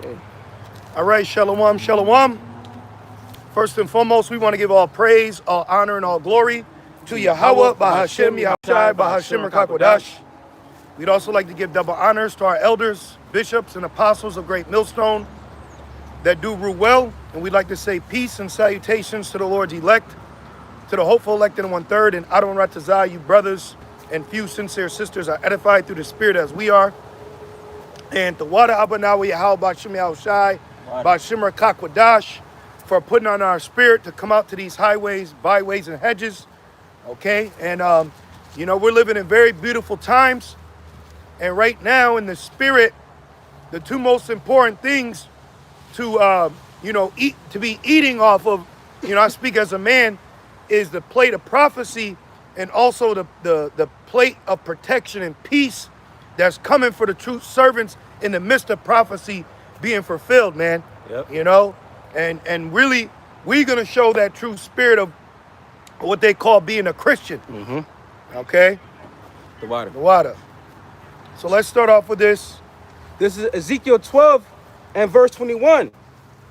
Okay. All right, shalom, shalom. First and foremost, we want to give all praise, all honor, and all glory to Yahweh, Bahashem, Yahushai, Bahashem, Rakakwadash. We'd also like to give double honors to our elders, bishops, and apostles of Great Millstone that do rule well. And we'd like to say peace and salutations to the Lord's elect, to the hopeful elected in 1/3, and Adon Ratazah, you brothers and few sincere sisters are edified through the Spirit as we are. And the Wada Abanawa Yahweh, Bahashem, Yahushai, Bahashem, Rakakwadash, for putting on our spirit to come out to these highways, byways, and hedges, okay? And, we're living in very beautiful times. And right now, in the spirit, the two most important things to, to be eating off of, I speak as a man, is the plate of prophecy and also the plate of protection and peace that's coming for the true servants in the midst of prophecy being fulfilled, man. Yep. And really, we're going to show that true spirit of what they call being a Christian. Okay? The water. The water. So let's start off with this. This is Ezekiel 12 and verse 21.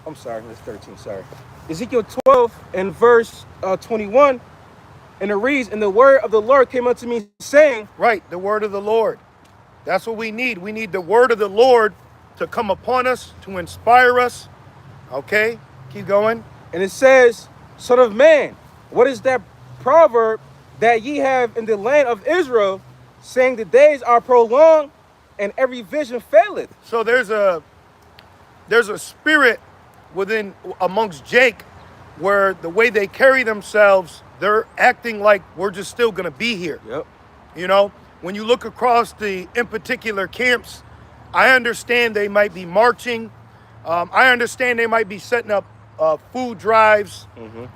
I'm sorry, that's 13, sorry. Ezekiel 12 and verse 21. And it reads, and the word of the Lord came unto me, saying. Right, the word of the Lord. That's what we need. We need the word of the Lord to come upon us, to inspire us. Okay, keep going. And it says, Son of man, what is that proverb that ye have in the land of Israel, saying the days are prolonged and every vision faileth? So there's a spirit amongst Jake where the way they carry themselves, they're acting like we're just still gonna be here. Yep. When you look across in particular camps, I understand they might be marching. I understand they might be setting up food drives,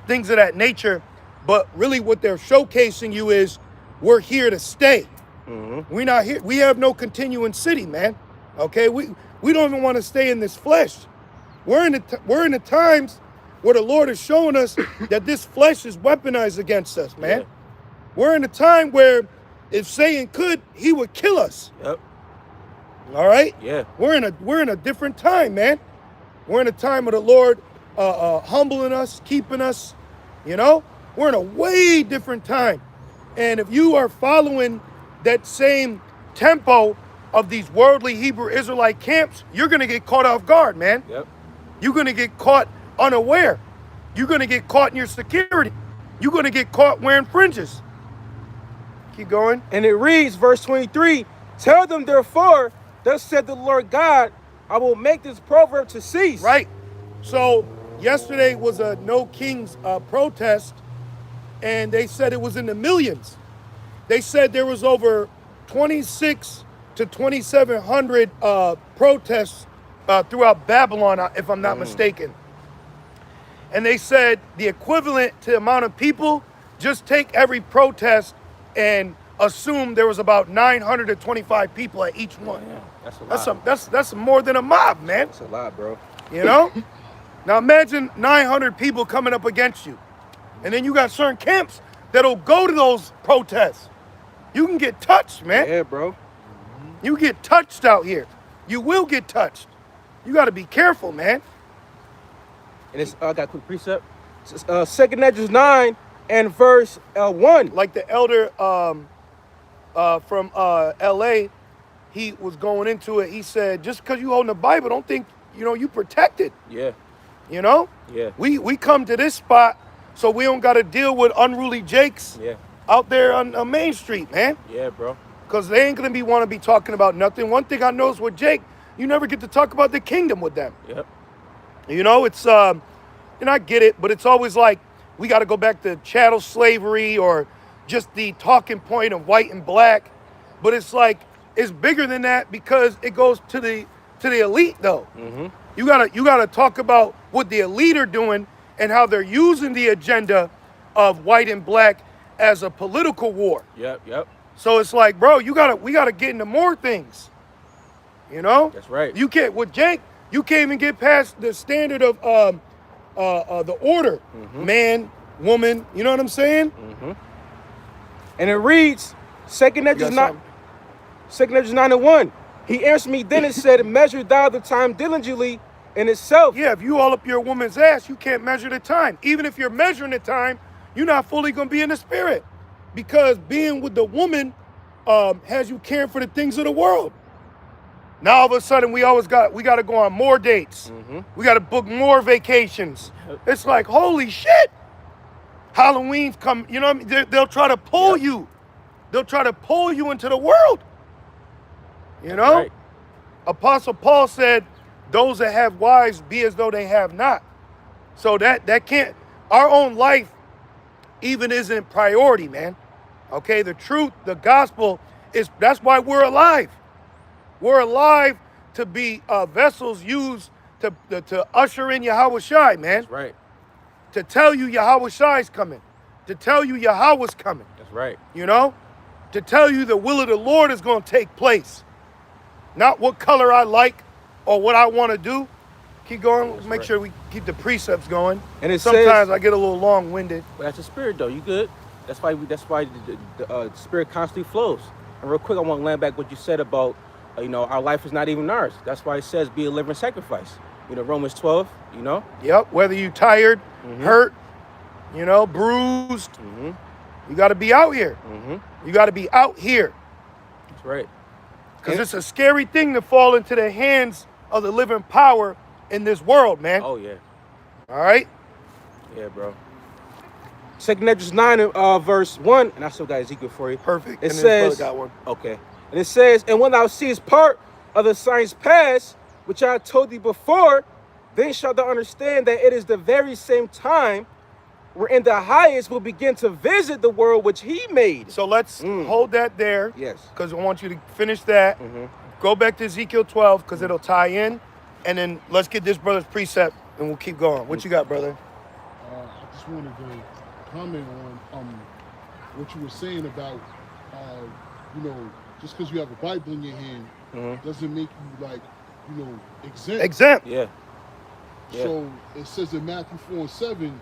things of that nature. But really what they're showcasing you is we're here to stay. We're not here. We have no continuing city, man. Okay, we don't even want to stay in this flesh. We're in the times where the Lord is showing us that this flesh is weaponized against us, man. Yeah. We're in a time where if Satan could, he would kill us. Yep. All right? Yeah. We're in a different time, man. We're in a time of the Lord humbling us, keeping us, We're in a way different time. And if you are following that same tempo of these worldly Hebrew Israelite camps, you're going to get caught off guard, man. Yep. You're going to get caught unaware. You're going to get caught in your security. You're going to get caught wearing fringes. Keep going. And it reads, verse 23, tell them therefore, thus said the Lord God, I will make this proverb to cease. Right. So yesterday was a No Kings protest, and they said it was in the millions. They said there was over 26 to 2,700 protests throughout Babylon, if I'm not mistaken. And they said the equivalent to the amount of people, just take every protest and assume there was about 925 people at each one. Yeah, that's a lot. That's more than a mob, man. That's a lot, bro. Now imagine 900 people coming up against you. And then you got certain camps that'll go to those protests. You can get touched, man. Yeah, bro. You get touched out here. You will get touched. You got to be careful, man. And it's I got a quick precept. 2 Edges 9 and verse 1. Like the elder from L.A., he was going into it. He said, just because you holding the Bible, don't think, you protected. Yeah. Yeah. We come to this spot so we don't got to deal with unruly Jakes out there on Main Street, man. Yeah, bro. Because they ain't going to want to be talking about nothing. One thing I noticed with Jake, you never get to talk about the kingdom with them. Yep. It's, and I get it, but it's always like we got to go back to chattel slavery or just the talking point of white and black. But it's like, it's bigger than that because it goes to the elite, though. You gotta talk about what the elite are doing and how they're using the agenda of white and black as a political war. Yep. So it's like, bro, we gotta get into more things. That's right. You can't with Jake. You can't even get past the standard of the order, man, woman. You know what I'm saying? And it reads, 2 Edges 9 and 1. He answered me then and said, measure thou the time diligently in itself. Yeah, if you all up your woman's ass, you can't measure the time. Even if you're measuring the time, you're not fully going to be in the spirit. Because being with the woman has you caring for the things of the world. Now all of a sudden we got to go on more dates. We got to book more vacations. It's like, holy shit. Halloween's come, you know what I mean? They'll try to pull you. They'll try to pull you into the world. You know? Right. Apostle Paul said, those that have wives be as though they have not. So that can't, our own life even isn't priority, man. Okay, the truth, the gospel that's why we're alive. We're alive to be vessels used to usher in Yahweh Shai, man. That's right. To tell you Yahweh Shai's coming. To tell you Yahweh's coming. That's right. You know? To tell you the will of the Lord is going to take place. Not what color I like or what I want to do. Keep going. That's Make right. sure we keep the precepts going. And it Sometimes says, I get a little long-winded. but that's the spirit, though. You good? That's why the spirit constantly flows. And real quick, I want to land back what you said about, our life is not even ours. That's why it says be a living sacrifice. Romans 12, Yep. Whether you tired, hurt, bruised, you got to be out here. You got to be out here. That's right. Because it's a scary thing to fall into the hands of the living power in this world, man. Oh, yeah. All right? Yeah, bro. 2 Esdras 9, verse 1, and I still got Ezekiel for you. Perfect. It And then says, brother got one. okay. And it says, and when thou seest part of the signs past, which I told thee before, then shalt thou understand that it is the very same time wherein the highest will begin to visit the world which he made. So let's hold that there. Yes. Because I want you to finish that. Go back to Ezekiel 12 because it'll tie in. And then let's get this brother's precept and we'll keep going. What you got, brother? I just wanted to comment on what you were saying about, just because you have a Bible in your hand doesn't make you exempt. Exempt. Yeah. Yeah. So it says in Matthew 4:7,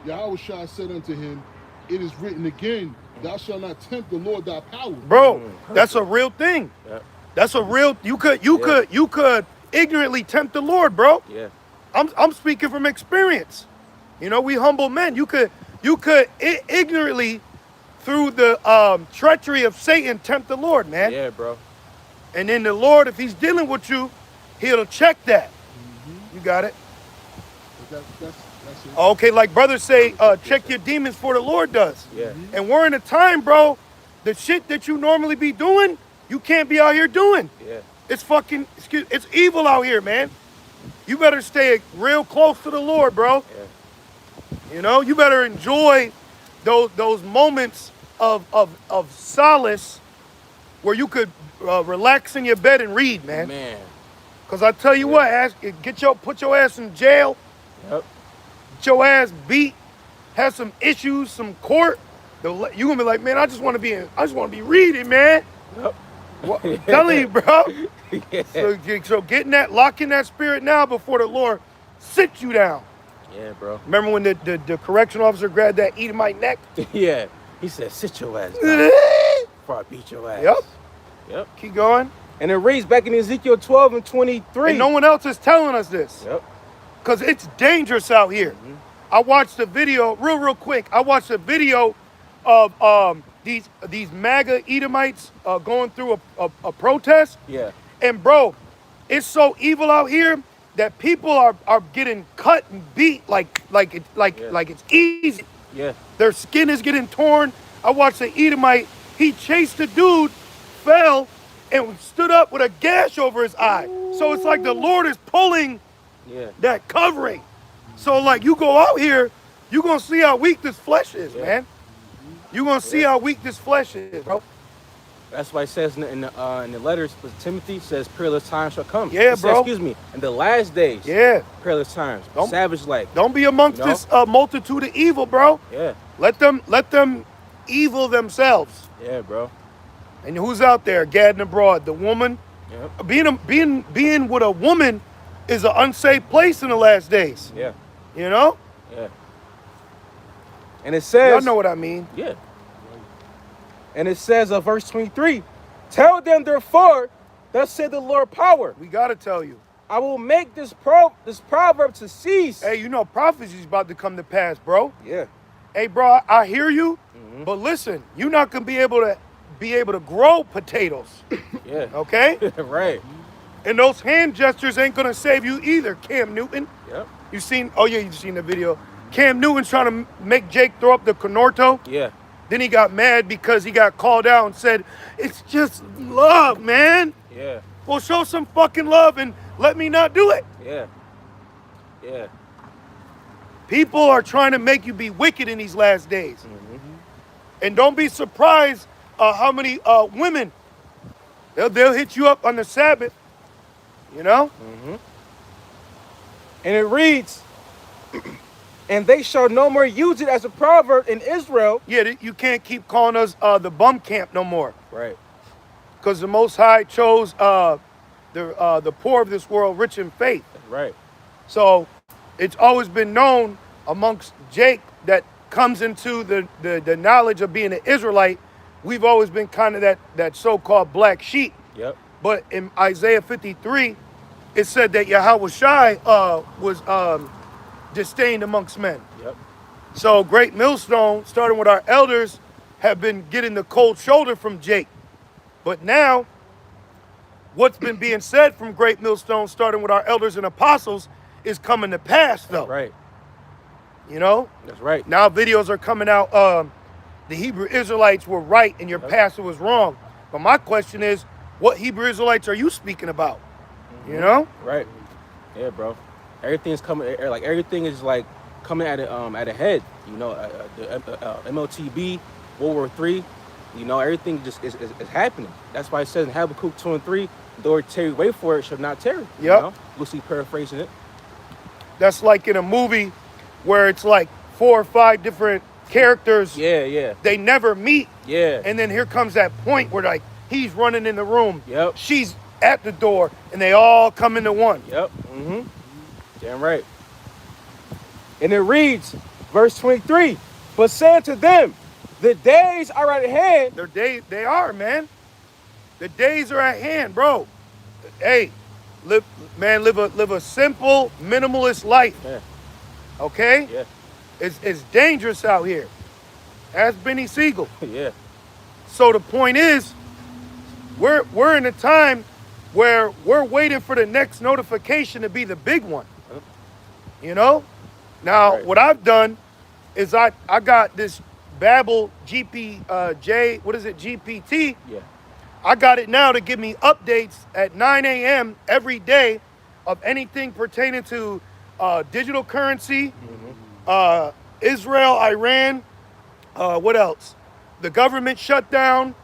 Yahweh Shai said unto him, it is written again, thou shalt not tempt the Lord thy power. Bro, that's a real thing. Yeah. That's a real, you could ignorantly tempt the Lord, bro. Yeah. I'm speaking from experience. We humble men. You could ignorantly, through the treachery of Satan, tempt the Lord, man. Yeah, bro. And then the Lord, if he's dealing with you, he'll check that. You got it? But that's it. Okay, like brothers say, check your demons for the Lord does. Yeah. And we're in a time, bro, the shit that you normally be doing, you can't be out here doing. Yeah. It's it's evil out here, man. You better stay real close to the Lord, bro. Yeah. You better enjoy those moments of solace where you could relax in your bed and read, man. Man. Because I tell you what, put your ass in jail, Yep. get your ass beat, have some issues, some court. You're gonna be like, man, I just want to be reading, man. Yep. I'm telling you, bro. Yeah. So locking that spirit now before the Lord sits you down. Yeah, bro. Remember when the correction officer grabbed that Edomite neck? Yeah. He said, sit your ass down before I beat your ass. Yep. Yep. Keep going. And it reads back in Ezekiel 12 and 23. And no one else is telling us this. Yep. Because it's dangerous out here. I watched a video, real quick. I watched a video of these MAGA Edomites going through a protest. Yeah. And bro, it's so evil out here that people are getting cut and beat like it's easy. Yeah. Their skin is getting torn. I watched the Edomite. He chased a dude, fell, and stood up with a gash over his eye. So it's like the Lord is pulling that covering. So like you go out here, you're going to see how weak this flesh is, man. You're going to see how weak this flesh is, bro. That's why it says in the letters to Timothy, says perilous times shall come. Yeah, It says, bro. excuse me, in the last days. Yeah. Perilous times. Don't- Savage life. Don't be amongst this multitude of evil, bro. Yeah. Let them evil themselves. Yeah, bro. And who's out there gadding abroad? The woman. Yep. Being with a woman is an unsafe place in the last days. Yeah. Yeah. And it says, Y'all know what I mean. yeah. And it says, verse 23, tell them therefore Thus said the Lord power. We got to tell you. I will make this proverb to cease. Hey, you know prophecy's about to come to pass, bro. Yeah. Hey, bro, I hear you, but listen, you're not gonna be able to grow potatoes. Yeah. Okay? Right. And those hand gestures ain't gonna save you either, Cam Newton. Yep. You seen? Oh yeah, you seen the video. Cam Newton's trying to make Jake throw up the Conorto. Yeah. Then he got mad because he got called out and said, "It's just love, man." Yeah. Well, show some fucking love and let me not do it. Yeah. Yeah. People are trying to make you be wicked in these last days. And don't be surprised how many women, they'll hit you up on the Sabbath, you know? And it reads, and they shall no more use it as a proverb in Israel. Yeah, you can't keep calling us the bum camp no more. Right. Because the Most High chose the poor of this world rich in faith. That's right. So it's always been known amongst Jake that comes into the knowledge of being an Israelite, we've always been kind of that so-called black sheep. Yep. But in Isaiah 53, it said that Yahushai was disdained amongst men. Yep. So Great Millstone, starting with our elders, have been getting the cold shoulder from Jake. But now, what's been being said from Great Millstone, starting with our elders and apostles, is coming to pass, though. Right. You know? That's right. Now videos are coming out, the Hebrew Israelites were right and your pastor was wrong. But my question is, what Hebrew Israelites are you speaking about? You know? Right. Yeah, bro. Everything's coming, like everything is like coming at a head. You know, the MLTB, World War III. You know, everything just is happening. That's why it says in Habakkuk 2 and 3, though it tarry, wait for it, shall not tarry. Yep. You know? Loosely paraphrasing it. That's like in a movie where it's like 4 or 5 different characters. Yeah, yeah. They never meet. Yeah. And then here comes that point where like he's running in the room. Yep. She's at the door and they all come into one. Yep. Damn right. And it reads, verse 23, but say unto them, the days are at hand. They are, man. The days are at hand, bro. Hey, live a simple, minimalist life. Yeah. Okay? Yeah. It's dangerous out here. Ask Benny Siegel. Yeah. So the point is, we're in a time where we're waiting for the next notification to be the big one. You know? Now, Right. what I've done is I got this Babel GPT. Yeah. I got it now to give me updates at 9 a.m. every day of anything pertaining to digital currency, Israel, Iran, what else? The government shutdown,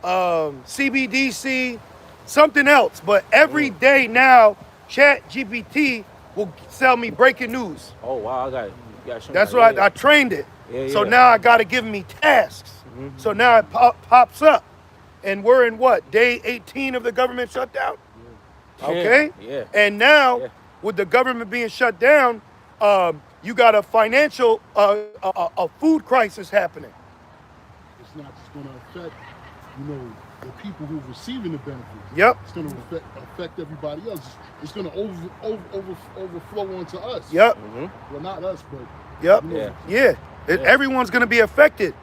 CBDC, something else. But every day now, Chat GPT will tell me breaking news. Oh, wow. I got it. That's what I trained it. Yeah, So yeah. now I got to give me tasks. So now it pops up. And we're in what? Day 18 of the government shutdown? Okay? Yeah. And now, Yeah. with the government being shut down, you got a financial, a food crisis happening. It's not just going to affect, the people who are receiving the benefits. Yep. It's going to affect everybody else. It's going to overflow onto us. Yep. Well, not us, but Yep. Yeah. Yeah. Everyone's going to be affected.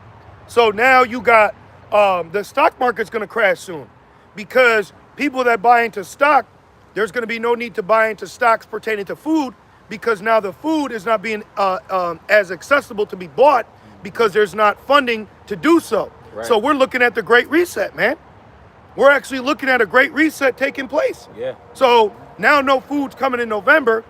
So now you got the stock market's going to crash soon because people that buy into stock, there's going to be no need to buy into stocks pertaining to food because now the food is not being as accessible to be bought because there's not funding to do so. Right. So we're looking at the Great Reset, man. We're actually looking at a Great Reset taking place. Yeah. So now no food's coming in November,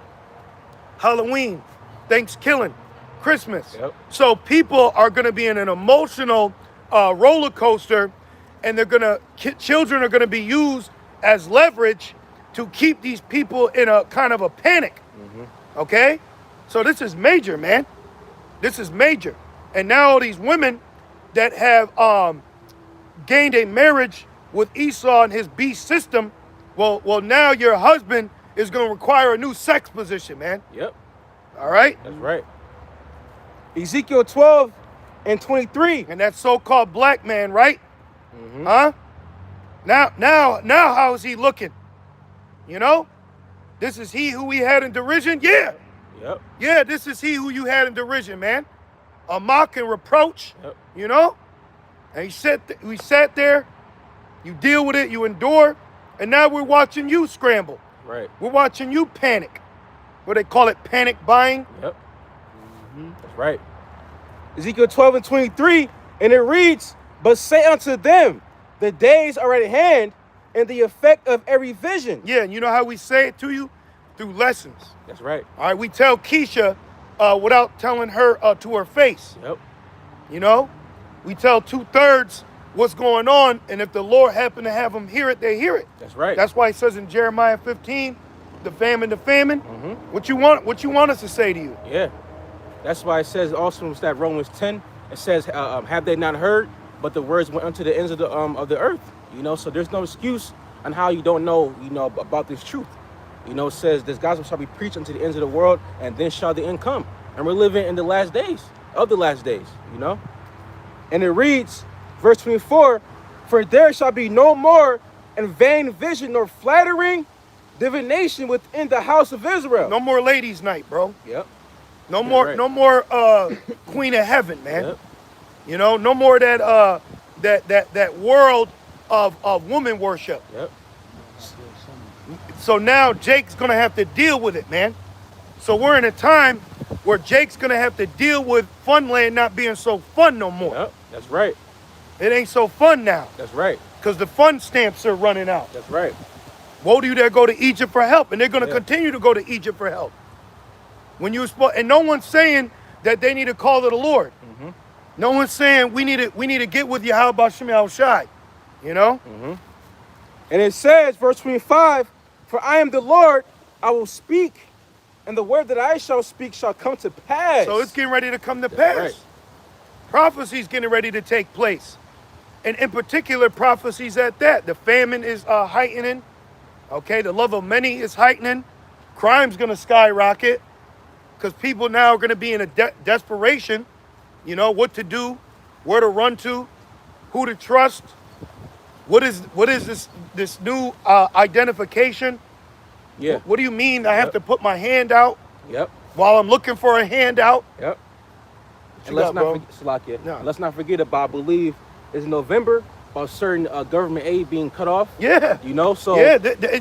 Halloween, Thanksgiving, Christmas. Yep. So people are going to be in an emotional roller coaster, and children are going to be used as leverage to keep these people in a kind of a panic. Okay? So this is major, man. This is major. And now all these women that have gained a marriage with Esau and his beast system, well, now your husband is going to require a new sex position, man. Yep. All right? That's right. Ezekiel 12 and 23. And that so-called black man, right? Huh? Now, how is he looking? You know? This is he who we had in derision? Yeah. Yep. Yeah, this is he who you had in derision, man. A mock and reproach, Yep. you know? And we sat there, you deal with it, you endure, and now we're watching you scramble. Right. We're watching you panic. What they call it, panic buying. Yep. That's right. Ezekiel 12 and 23, and it reads, "But say unto them, the days are at hand, and the effect of every vision." Yeah, and you know how we say it to you? Through lessons. That's right. All right, we tell Keisha without telling her to her face. Yep. You know? We tell 2/3 what's going on, and if the Lord happen to have them hear it, they hear it. That's right. That's why it says in Jeremiah 15, the famine. What you want us to say to you? Yeah. That's why it says also in that Romans 10, it says, have they not heard, but the words went unto the ends of the earth. You know, so there's no excuse on how you don't know, about this truth. You know, it says this gospel shall be preached unto the ends of the world, and then shall the end come. And we're living in the last days, you know. And it reads, verse 24, "For there shall be no more in vain vision nor flattering divination within the house of Israel." No more ladies' night, bro. Yep. No more, right. no more Queen of Heaven, man. Yep. You know, no more that world of woman worship. Yep. So now Jake's gonna have to deal with it, man. So we're in a time where Jake's gonna have to deal with Funland not being so fun no more. Yep. That's right. It ain't so fun now, That's right. because the fun stamps are running out. That's right. Woe to you that go to Egypt for help, and they're gonna Yeah. continue to go to Egypt for help. When you and no one's saying that they need to call to the Lord. Mm-hmm. No one's saying we need to get with Yahweh Shem Shai. You know? Mm-hmm. And it says, verse 25, "For I am the Lord, I will speak, and the word that I shall speak shall come to pass." So it's getting ready to come to pass. right. Prophecy's getting ready to take place. And in particular, prophecies at that. The famine is heightening. Okay, the love of many is heightening. Crime's going to skyrocket because people now are going to be in a desperation. You know, what to do, where to run to, who to trust. What is this new identification? Yeah. What do you mean I have to put my hand out Yep. while I'm looking for a handout? Yep. What And you let's got, not bro? forget, Salakia, No. let's not forget about, I believe, it's November, about certain government aid being cut off. Yeah. You know, so Yeah,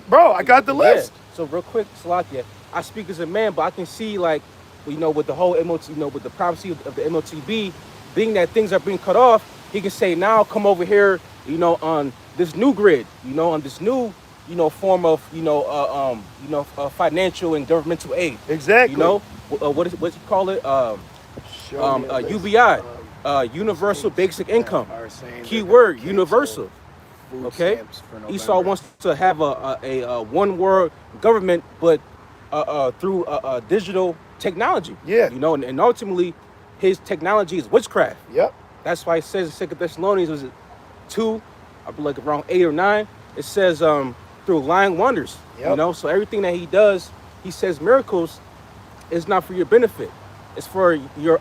bro, I got the yeah. list. So real quick, Salakia, I speak as a man, but I can see, like, with the whole MOT, with the prophecy of the MOTB, being that things are being cut off, he can say, now come over here, on this new grid, on this new, form of, financial and governmental aid. Exactly. What's he call it? Show me a list. UBI, Universal Basic Income. Are saying Key that word, cancel universal. food Okay, stamps for November. Esau wants to have a one world government, but through digital technology. Yeah. And ultimately, his technology is witchcraft. Yep. That's why it says in 2 Thessalonians, was it 2, I believe like around 8 or 9, it says through lying wonders. Yep. So everything that he does, he says miracles is not for your benefit. It's for your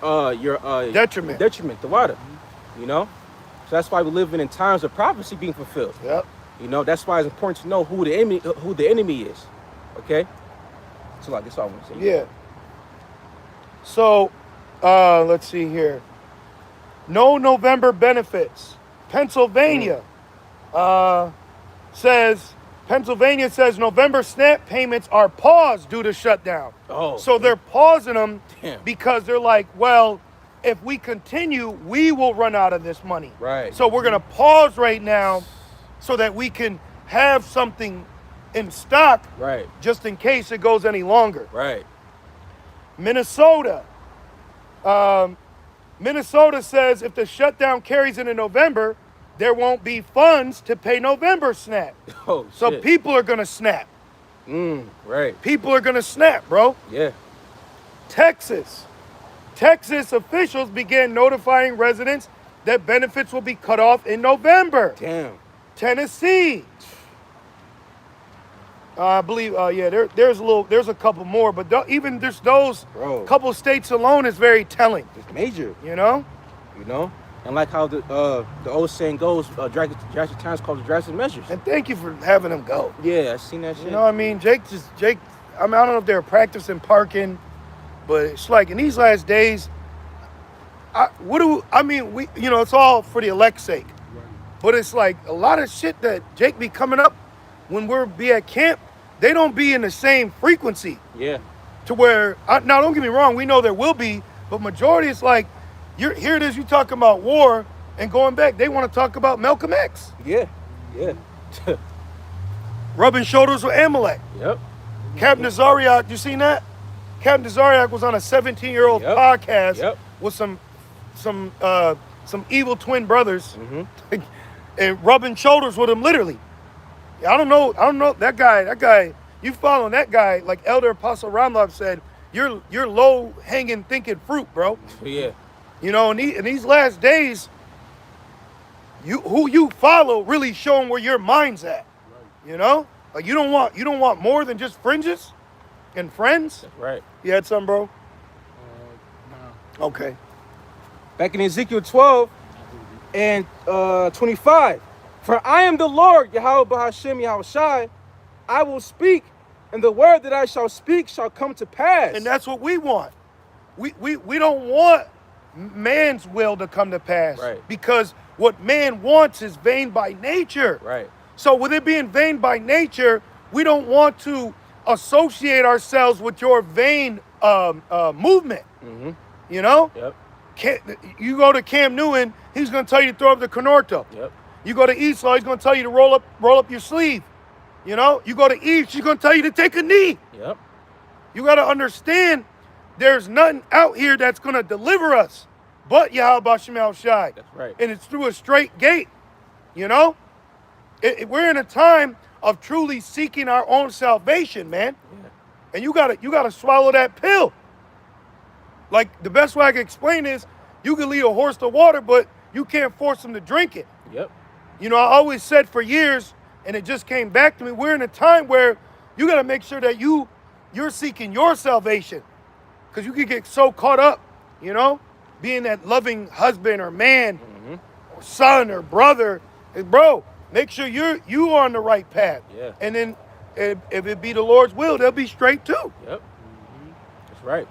Detriment. the water. So that's why we're living in times of prophecy being fulfilled. Yep. That's why it's important to know who the enemy is. Okay? So like that's all I want to say. Yeah. So, let's see here. No November benefits. Pennsylvania says November SNAP payments are paused due to shutdown. Oh. So they're pausing them Damn. because they're like, well, if we continue, we will run out of this money. Right. So we're going to pause right now so that we can have something in stock Right. just in case it goes any longer. Right. Minnesota says if the shutdown carries into November, there won't be funds to pay November SNAP. Oh, So shit. people are going to snap. Right. People are going to snap, bro. Yeah. Texas officials began notifying residents that benefits will be cut off in November. Damn. Tennessee. I believe, there's a couple more, but even just those Bro. couple states alone is very telling. It's major. You know? And like how the old saying goes, drastic times call for drastic measures. And thank you for having him go. Yeah, I seen that shit. You know what I mean? Jake, I mean, I don't know if they're practicing parking, but it's like in these last days, it's all for the elect's sake. Right. But it's like a lot of shit that Jake be coming up when we're be at camp, they don't be in the same frequency. Yeah. To where, now don't get me wrong, we know there will be, but majority it's like, here it is, you talking about war, and going back, they want to talk about Malcolm X. Yeah. Yeah. Rubbing shoulders with Amalek. Yep. Captain Zariak, you seen that? Captain Zariak was on a 17-year-old podcast with some evil twin brothers and rubbing shoulders with him literally. I don't know that guy, you following that guy, like Elder Apostle Ramlov said, you're low hanging thinking fruit, bro. Yeah. You know, in these last days, who you follow really showing where your mind's at. Right. You know? Like you don't want more than just fringes and friends. That's right. You had something, bro? Nah. Okay. Back in Ezekiel 12 and 25. For I am the Lord, Yahweh Bahashem Yahushai. I will speak, and the word that I shall speak shall come to pass. And that's what we want. We don't want man's will to come to pass. Right. Because what man wants is vain by nature. Right. So with it being vain by nature, we don't want to associate ourselves with your vain movement. Mm-hmm. You know? Yep. You go to Cam Newton, he's going to tell you to throw up the Conorto. Yep. You go to Esau, he's going to tell you to roll up your sleeve. You know? You go to Eve, she's going to tell you to take a knee. Yep. You got to understand there's nothing out here that's going to deliver us but Yahweh Bashem Shai. That's right. And it's through a straight gate. You know? We're in a time of truly seeking our own salvation, man. Yeah. And you gotta swallow that pill. Like the best way I can explain is you can lead a horse to water, but you can't force him to drink it. Yep. You know, I always said for years, and it just came back to me, we're in a time where you gotta make sure that you're seeking your salvation. Because you can get so caught up, you know, being that loving husband or man or son or brother. Bro, make sure you're on the right path. Yeah. And then if it be the Lord's will, they'll be straight too. Yep. That's right.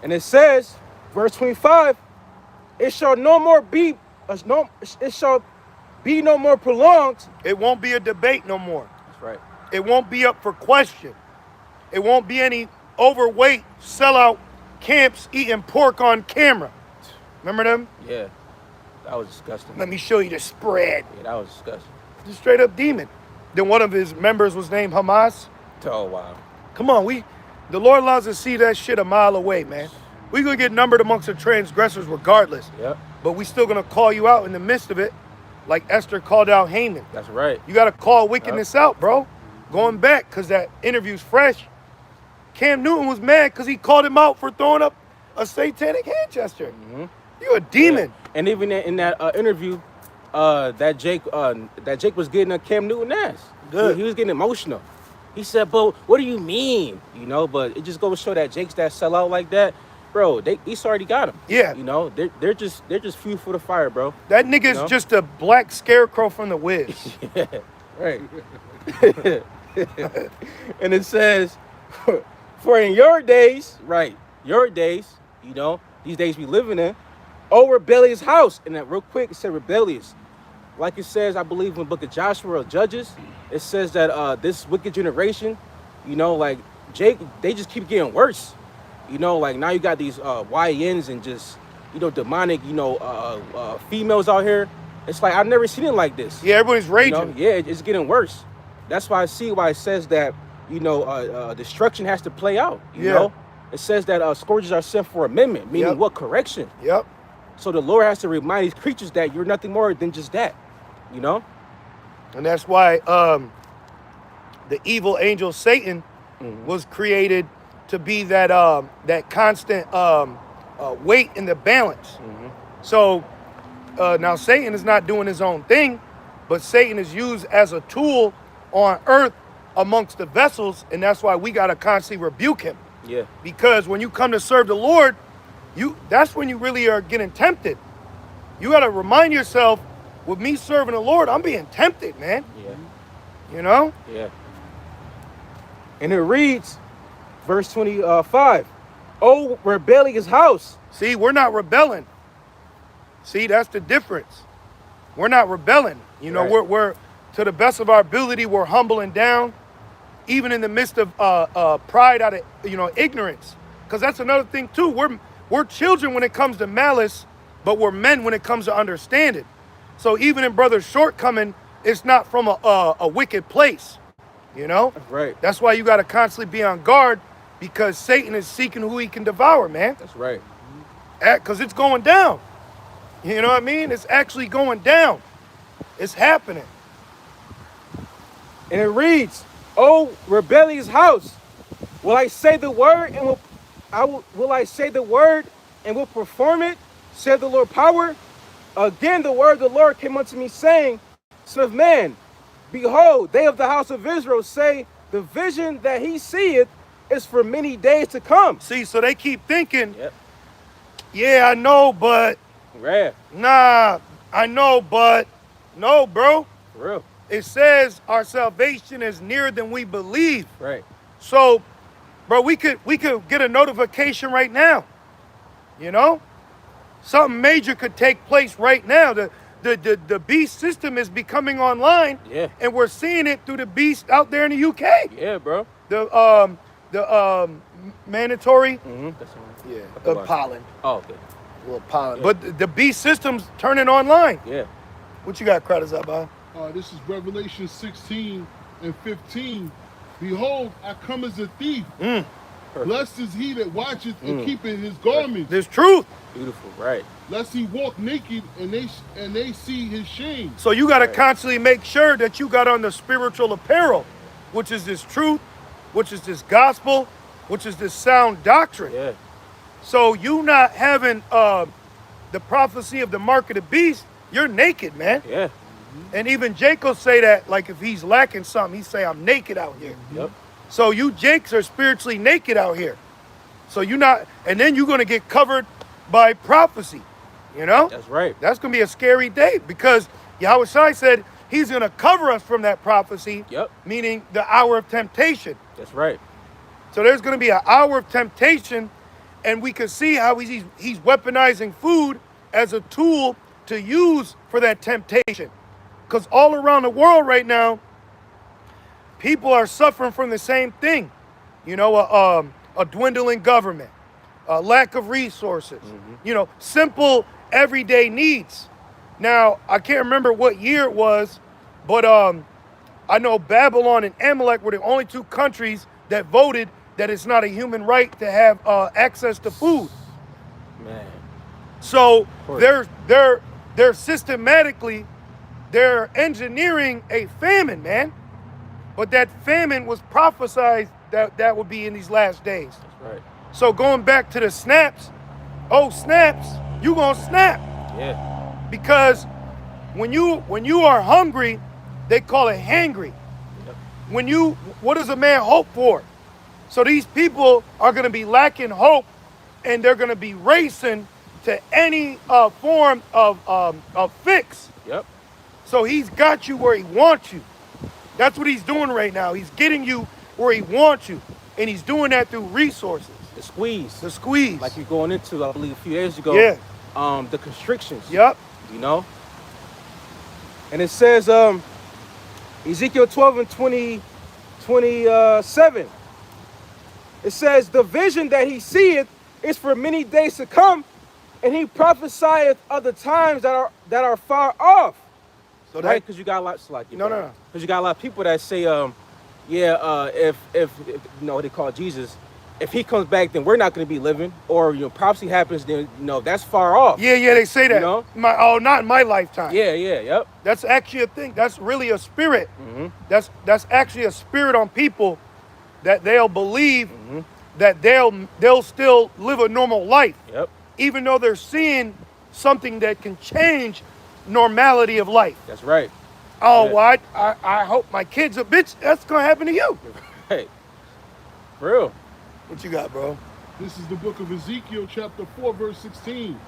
And it says, verse 25, it shall no more be no more prolonged. It won't be a debate no more. That's right. It won't be up for question. It won't be any overweight sellout camps eating pork on camera. Remember them? Yeah. That was disgusting. Let me show you the spread. Yeah, that was disgusting. Just straight up demon. Then one of his members was named Hamas. Oh, wow. Come on, the Lord allows us to see that shit a mile away, man. We're going to get numbered amongst the transgressors regardless. Yep. But we still going to call you out in the midst of it, like Esther called out Haman. That's right. You got to call wickedness out, bro. Going back, because that interview's fresh. Cam Newton was mad because he called him out for throwing up a satanic hand gesture. Mm-hmm. You're a demon. Yeah. And even in that interview, that Jake was getting a Cam Newton ass. Good. He was getting emotional. He said, "But what do you mean?" You know, but it just goes to show that Jake's that sell out like that, bro. He's already got him. Yeah. You know, they're just fuel for the fire, bro. That nigga's just a black scarecrow from the Wiz. Yeah. Right. And it says, "For in your days, right, your days, you know, these days we living in, oh rebellious house." And that real quick, it said rebellious. Like it says, I believe in the book of Joshua or Judges, it says that this wicked generation, you know, like Jake, they just keep getting worse. You know, like now you got these YNs and just, you know, demonic, you know, females out here. It's like I've never seen it like this. Yeah, everybody's raging. You know? Yeah, it's getting worse. That's why I see why it says that, you know, destruction has to play out. You know, it says that scourges are sent for amendment, meaning what? Correction. Yep. So the Lord has to remind these creatures that you're nothing more than just that. You know? And that's why the evil angel Satan was created to be that that constant weight in the balance. So now Satan is not doing his own thing, but Satan is used as a tool on earth amongst the vessels, and that's why we got to constantly rebuke him. Yeah. Because when you come to serve the Lord, that's when you really are getting tempted. You got to remind yourself, with me serving the Lord, I'm being tempted, man. Yeah. You know? Yeah. And it reads, verse 25, "O rebellious house." See, we're not rebelling. See, that's the difference. We're not rebelling. You know, Right. we're to the best of our ability, we're humbling down, even in the midst of pride out of, ignorance. Because that's another thing too. We're children when it comes to malice, but we're men when it comes to understanding. So even in brother's shortcoming, it's not from a wicked place. You know? That's right. That's why you got to constantly be on guard, because Satan is seeking who he can devour, man. That's right. Because it's going down. You know what I mean? It's actually going down. It's happening. And it reads, "O rebellious house, will I say the word and will I say the word and will perform it, said the Lord power? Again the word of the Lord came unto me, saying, Son of man, behold, they of the house of Israel say, the vision that he seeth is for many days to come." See, so they keep thinking, Yep. yeah, I know, but Right. nah, I know, but no, bro. For real. It says our salvation is nearer than we believe. Right. So, bro, we could get a notification right now. You know? Something major could take place right now. The beast system is becoming online. Yeah. And we're seeing it through the beast out there in the UK. Yeah, bro. The mandatory. Mm-hmm. That's one. Yeah. What The about it? pollen. Oh, okay. Well, pollen. Yeah. But the beast system's turning online. Yeah. What you got, credits up, by? This is Revelation 16 and 15. Behold, I come as a thief. Blessed is he that watcheth and keepeth his garments, There's truth. Beautiful. Right. lest he walk naked and they see his shame. So you got to Right. constantly make sure that you got on the spiritual apparel, which is this truth, which is this gospel, which is this sound doctrine. Yeah. So you not having the prophecy of the mark of the beast, you're naked, man. Yeah. And even Jacob say that, like if he's lacking something, he say, I'm naked out here. Yep. So you Jakes are spiritually naked out here. So you not, and then you're going to get covered by prophecy, you know? That's right. That's going to be a scary day, because Yahweh Shai said he's going to cover us from that prophecy, Yep. meaning the hour of temptation. That's right. So there's going to be an hour of temptation, and we can see how he's weaponizing food as a tool to use for that temptation. Because all around the world right now, people are suffering from the same thing. You know, a dwindling government, a lack of resources, you know, simple everyday needs. Now, I can't remember what year it was, but I know Babylon and Amalek were the only two countries that voted that it's not a human right to have access to food. Man. So Course. they're systematically, they're engineering a famine, man. But that famine was prophesied that would be in these last days. That's right. So going back to the snaps, snaps, you gonna snap. Yeah. Because when you are hungry, they call it hangry. Yep. What does a man hope for? So these people are gonna be lacking hope, and they're gonna be racing to any form of fix. Yep. So he's got you where he wants you. That's what he's doing right now. He's getting you where he wants you, and he's doing that through resources. The squeeze. The squeeze. Like you're going into, I believe, a few years ago. Yeah. The constrictions. Yep. You know? And it says, Ezekiel 12 and 27. It says, the vision that he seeth is for many days to come, and he prophesieth of the times that are far off. So Right? Because you got a lot, No. Because you got a lot of people that say, if you know what they call Jesus, if he comes back, then we're not going to be living. Or, you know, prophecy happens, then, you know, that's far off. Yeah, they say that. You know? Not in my lifetime. Yeah, yep. That's actually a thing. That's really a spirit. Mm-hmm. That's actually a spirit on people that they'll believe that they'll still live a normal life. Yep. Even though they're seeing something that can change normality of life. That's right. Oh, Yeah. well, I hope my kid's a bitch. That's going to happen to you. Right. For real. What you got, bro? This is the book of Ezekiel, chapter 4, verse 16.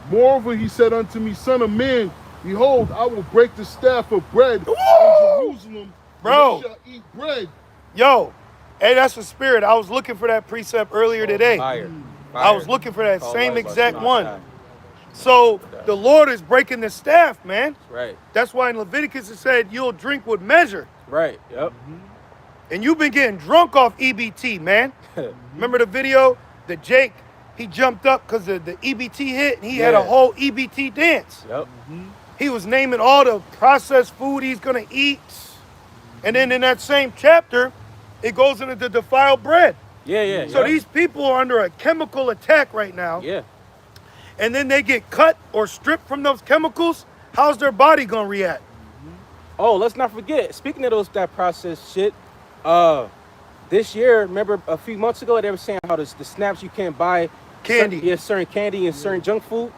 Moreover, he said unto me, Son of man, behold, I will break the staff of bread Woo! in Jerusalem, Bro. and they shall eat bread. Yo, hey, that's the spirit. I was looking for that precept earlier today. Fire. I was looking for that Call same light exact about one. time. So the Lord is breaking the staff, man. Right. That's why in Leviticus it said you'll drink with measure. Right. Yep. And you've been getting drunk off EBT, man. Remember the video that Jake, he jumped up because the EBT hit and he had a Yeah. whole EBT dance. Yep. He was naming all the processed food he's going to eat. And then in that same chapter, it goes into the defiled bread. Yeah. So these people are under a chemical attack right now. Yeah. And then they get cut or stripped from those chemicals. How's their body going to react? Oh, let's not forget. Speaking of that processed shit, this year, remember a few months ago, they were saying how the snaps you can't buy Candy. certain candy and certain junk food.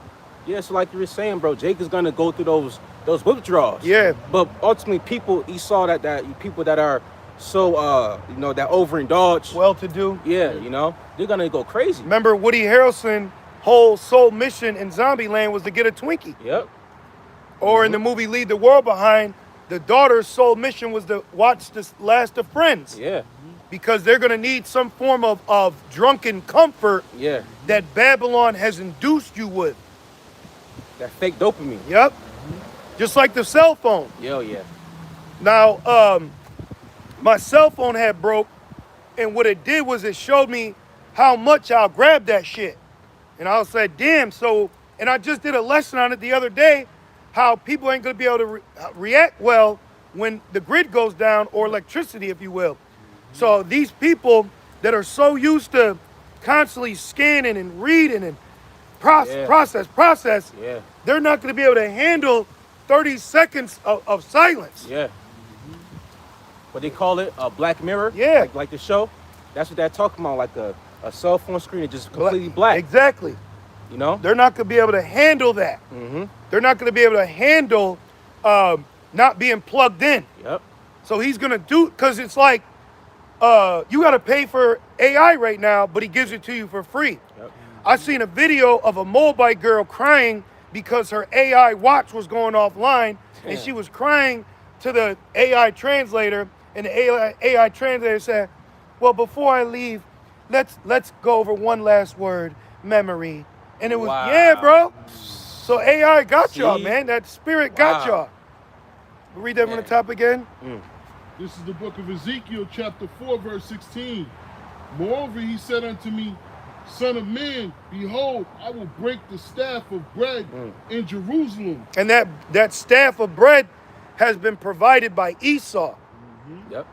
Yeah, so like you were saying, bro, Jake is gonna go through those withdrawals. Yeah. But ultimately, people, he saw that people that are so that overindulge. Well-to-do. Yeah, they're gonna go crazy. Remember Woody Harrelson's whole sole mission in Zombieland was to get a Twinkie. Yep. Or in the movie Leave the World Behind, the daughter's sole mission was to watch the last of Friends. Yeah. Because they're going to need some form of drunken comfort Yeah. that Babylon has induced you with. That fake dopamine. Yep. Just like the cell phone. Yo, yeah. Now, my cell phone had broke, and what it did was it showed me how much I'll grab that shit. And I was like, damn, and I just did a lesson on it the other day, how people ain't going to be able to react well when the grid goes down, or electricity, if you will. So these people that are so used to constantly scanning and reading and process, Yeah. they're not going to be able to handle 30 seconds of silence. Yeah. What they call it, a Black Mirror. Yeah. Like the show. That's what they're talking about, like a cell phone screen is just completely black. Exactly. They're not going to be able to handle that. Mm-hmm. They're not going to be able to handle not being plugged in. Yep. So he's going to do, because it's like, you got to pay for AI right now, but he gives it to you for free. Yep. I seen a video of a Moabite girl crying because her AI watch was going offline, and she was crying to the AI translator, and the AI translator said, well, before I leave, let's go over one last word, memory. And it was, Wow. yeah, bro. So AI got y'all, See? man. That spirit got Wow. y'all. Read that from the top again. This is the book of Ezekiel, chapter 4, verse 16. Moreover, he said unto me, Son of man, behold, I will break the staff of bread in Jerusalem. And that staff of bread has been provided by Esau. Yep.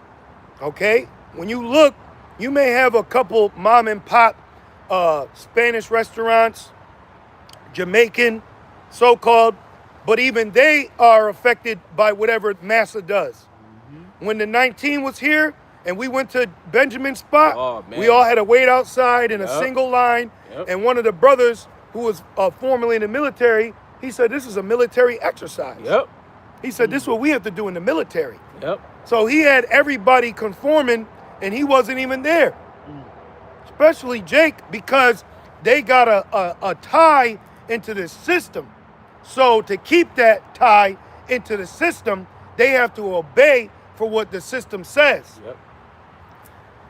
Okay? When you look, you may have a couple mom and pop Spanish restaurants, Jamaican, so-called, but even they are affected by whatever Massa does. When the 19 was here and we went to Benjamin's spot, Oh, man. we all had to wait outside in a Yep. single line. Yep. And one of the brothers who was formerly in the military, he said, this is a military exercise. Yep. He said, this is what we have to do in the military. Yep. So he had everybody conforming, and he wasn't even there. Especially Jake, because they got a tie into the system. So to keep that tie into the system, they have to obey for what the system says.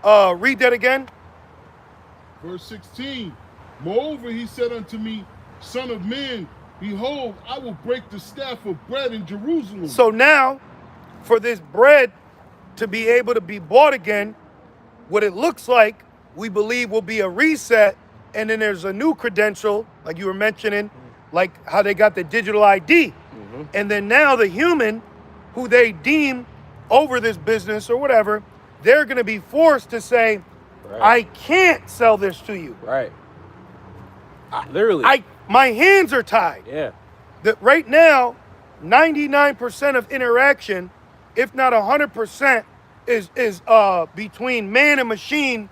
Yep. Read that again. Verse 16. Moreover, he said unto me, Son of man, behold, I will break the staff of bread in Jerusalem. So now, for this bread to be able to be bought again, what it looks like, we believe will be a reset, and then there's a new credential, like you were mentioning, like how they got the digital ID. And then now the human, who they deem over this business or whatever, they're going to be forced to say, Right. I can't sell this to you. Right. Literally. My hands are tied. Yeah. Right now, 99% of interaction, if not 100%, is between man and machine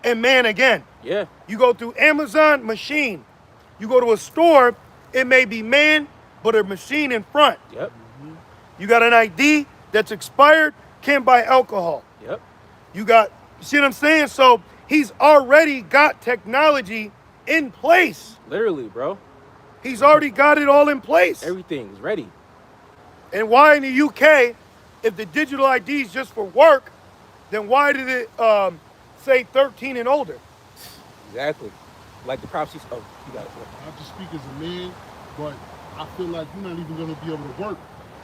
and man again. Yeah. You go through Amazon, machine. You go to a store, it may be man, but a machine in front. Yep. You got an ID that's expired, can't buy alcohol. Yep. You see what I'm saying? So he's already got technology in place. Literally, bro. He's already got it all in place. Everything is ready. And why in the UK, if the digital ID is just for work, then why did it say 13 and older? Exactly. Like the prophecies. Oh, you got it. Not to speak as a man, but I feel like you're not even going to be able to work.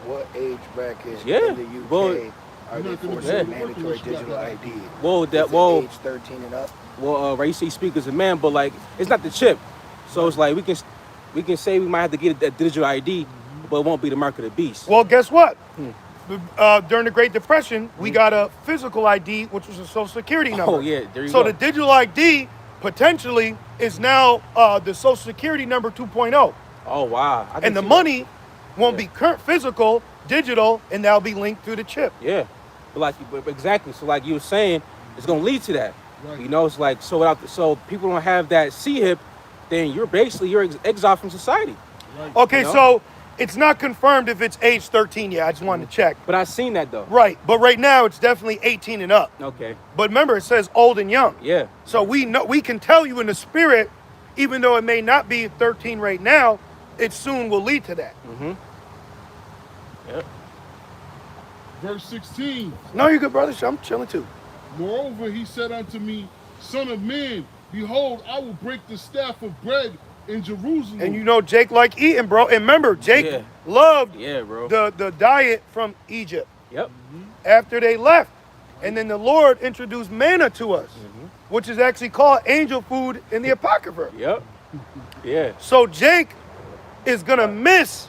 What age bracket Yeah. in the UK Well, are you're they not gonna forcing be able to work mandatory unless you got digital that ID? ID. Well, Is it age 13 and up? Well, right, you say you speak as a man, but like it's not the chip. So it's like we can say we might have to get a digital ID, but it won't be the mark of the beast. Well, guess what? During the Great Depression, we got a physical ID, which was a Social Security number. Oh yeah, there you So go. the digital ID potentially is now the Social Security number 2.0. Oh wow. I can And the see that. money won't be current physical, digital, and that'll be linked through the chip. Yeah, but exactly. So like you were saying, it's gonna lead to that. Right. You know, it's like so people don't have that C-hip, then you're exiled from society. Right. Okay, You know? so it's not confirmed if it's age 13 yet. I just wanted to check. But I've seen that though. Right, but right now it's definitely 18 and up. Okay. But remember, it says old and young. Yeah. So we can tell you in the spirit, even though it may not be 13 right now, it soon will lead to that. Mm-hmm. Yep. Verse 16. No, you're good, brother. I'm chilling too. Moreover, he said unto me, Son of man, behold, I will break the staff of bread in Jerusalem. And you know Jake like eating, bro. And remember, Jake Yeah. loved Yeah, bro. the diet from Egypt Yep. after they left. And then the Lord introduced manna to us, which is actually called angel food in the Apocrypha. Yep. Yeah. So Jake is going to miss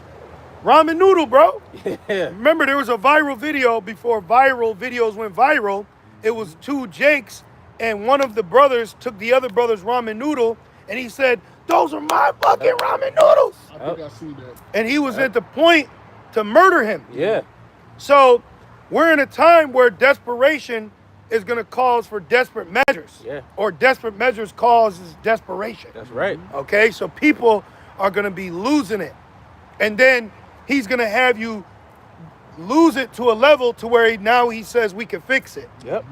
ramen noodle, bro. Yeah. Remember, there was a viral video before viral videos went viral. It was two Jakes, and one of the brothers took the other brother's ramen noodle, and he said, "Those are my fucking ramen noodles." I think I seen that. And he was at the point to murder him. Yeah. So we're in a time where desperation is going to cause for desperate measures. Yeah. Or desperate measures causes desperation. That's right. Okay, so people are going to be losing it. And then he's going to have you lose it to a level to where now he says we can fix it. Yep.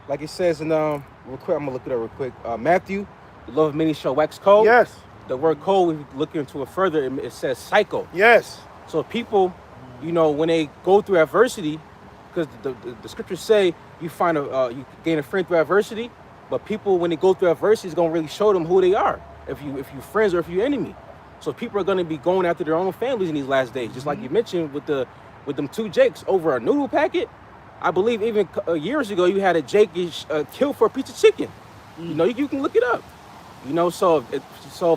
Like it says in real quick, I'm gonna look it up real quick. Matthew, the love of many shall wax cold. Yes, The word cold, if you look into it further, it says cycle. yes. So people, you know, when they go through adversity, because the scriptures say you find you gain a friend through adversity, but people when they go through adversity, it's gonna really show them who they are. If you friends or if you enemy. So people are gonna be going after their own families in these last days, just like you mentioned with them two Jakes over a noodle packet. I believe even years ago you had a Jake killed for a piece of chicken. You know, you can look it up. You know, so if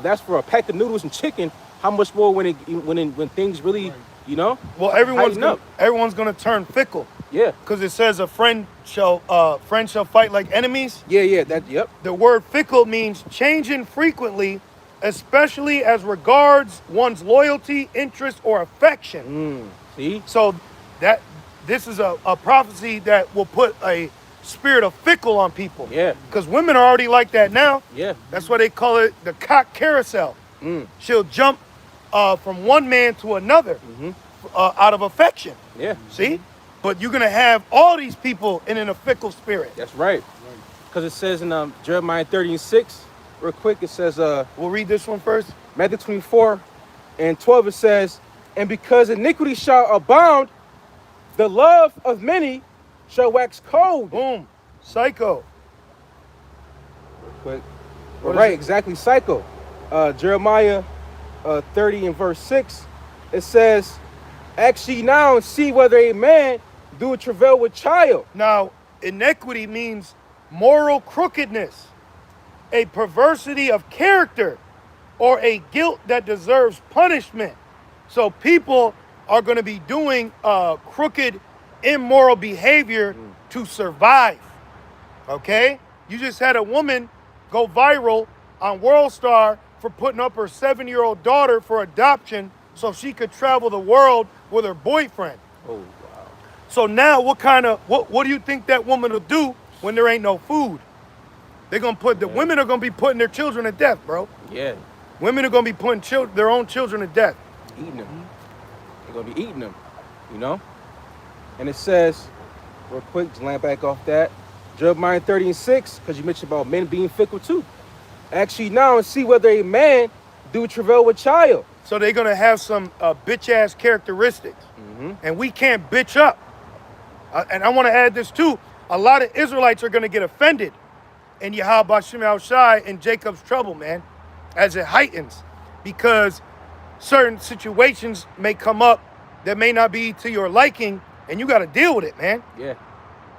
that's for a pack of noodles and chicken, how much more when things really, you know? Well, everyone's Tighten gonna turn fickle Yeah. because it says a friend shall fight like enemies. Yeah. Yep. The word fickle means changing frequently, especially as regards one's loyalty, interest, or affection. See? So this is a prophecy that will put a spirit of fickle on people. Yeah. Because women are already like that now. Yeah. That's why they call it the cock carousel. She'll jump from one man to another out of affection. Yeah. See? But you're going to have all these people in a fickle spirit. That's right. Because it says in Jeremiah 30:6, real quick, it says We'll read this one first. Matthew 24:12, it says, and because iniquity shall abound, the love of many shall wax cold. Boom. Psycho. Quick. What is Right, it? exactly, psycho. Jeremiah 30 and verse 6, it says, ask ye now and see whether a man do a travail with child. Now, iniquity means moral crookedness, a perversity of character, or a guilt that deserves punishment. So people are going to be doing crooked, immoral behavior to survive. Okay? You just had a woman go viral on World Star for putting up her 7-year-old daughter for adoption so she could travel the world with her boyfriend. Oh, wow. So now what do you think that woman will do when there ain't no food? They're going to women are going to be putting their children to death, bro. Yeah, Women are going to be putting their own children to death. eating them. They're going to be eating them, you know? And it says, real quick, just land back off that. Jeremiah 30:6, because you mentioned about men being fickle too. Ask ye now and see whether a man do travail with child. So they're going to have some bitch-ass characteristics. And we can't bitch up. And I want to add this too. A lot of Israelites are going to get offended in Yahweh Shem Shai and Jacob's trouble, man, as it heightens. Because certain situations may come up that may not be to your liking, and you got to deal with it, man. Yeah.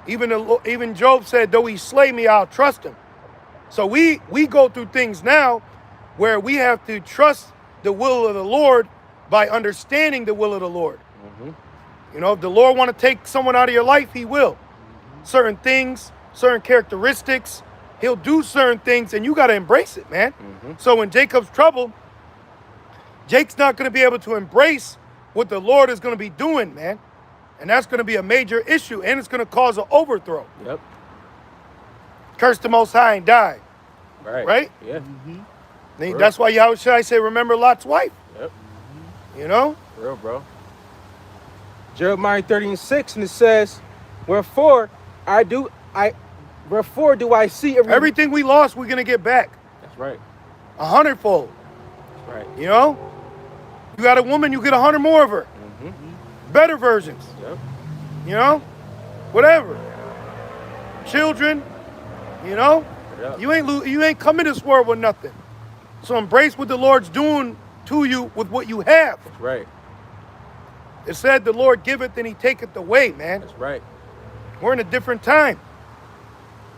Even Job said, though he slay me, I'll trust him. So we go through things now where we have to trust the will of the Lord by understanding the will of the Lord. You know, if the Lord want to take someone out of your life, he will. Certain things, certain characteristics, he'll do certain things, and you got to embrace it, man. So in Jacob's trouble, Jake's not going to be able to embrace what the Lord is going to be doing, man. And that's going to be a major issue, and it's going to cause an overthrow. Yep. Curse the Most High and die. Right? Yeah. That's why Yahweh Shai say, remember Lot's wife. Yep. You know? For real, bro. Jeremiah 30:6, and it says, wherefore do I see everything we lost, we're going to get back. That's right. 100-fold. That's right. You know? You got a woman, you get 100 more of her. Better versions. Yep. You know? Whatever. Children, you know? Yep. You ain't come in this world with nothing. So embrace what the Lord's doing to you with what you have. That's right. It said the Lord giveth and he taketh away, man. That's right. We're in a different time.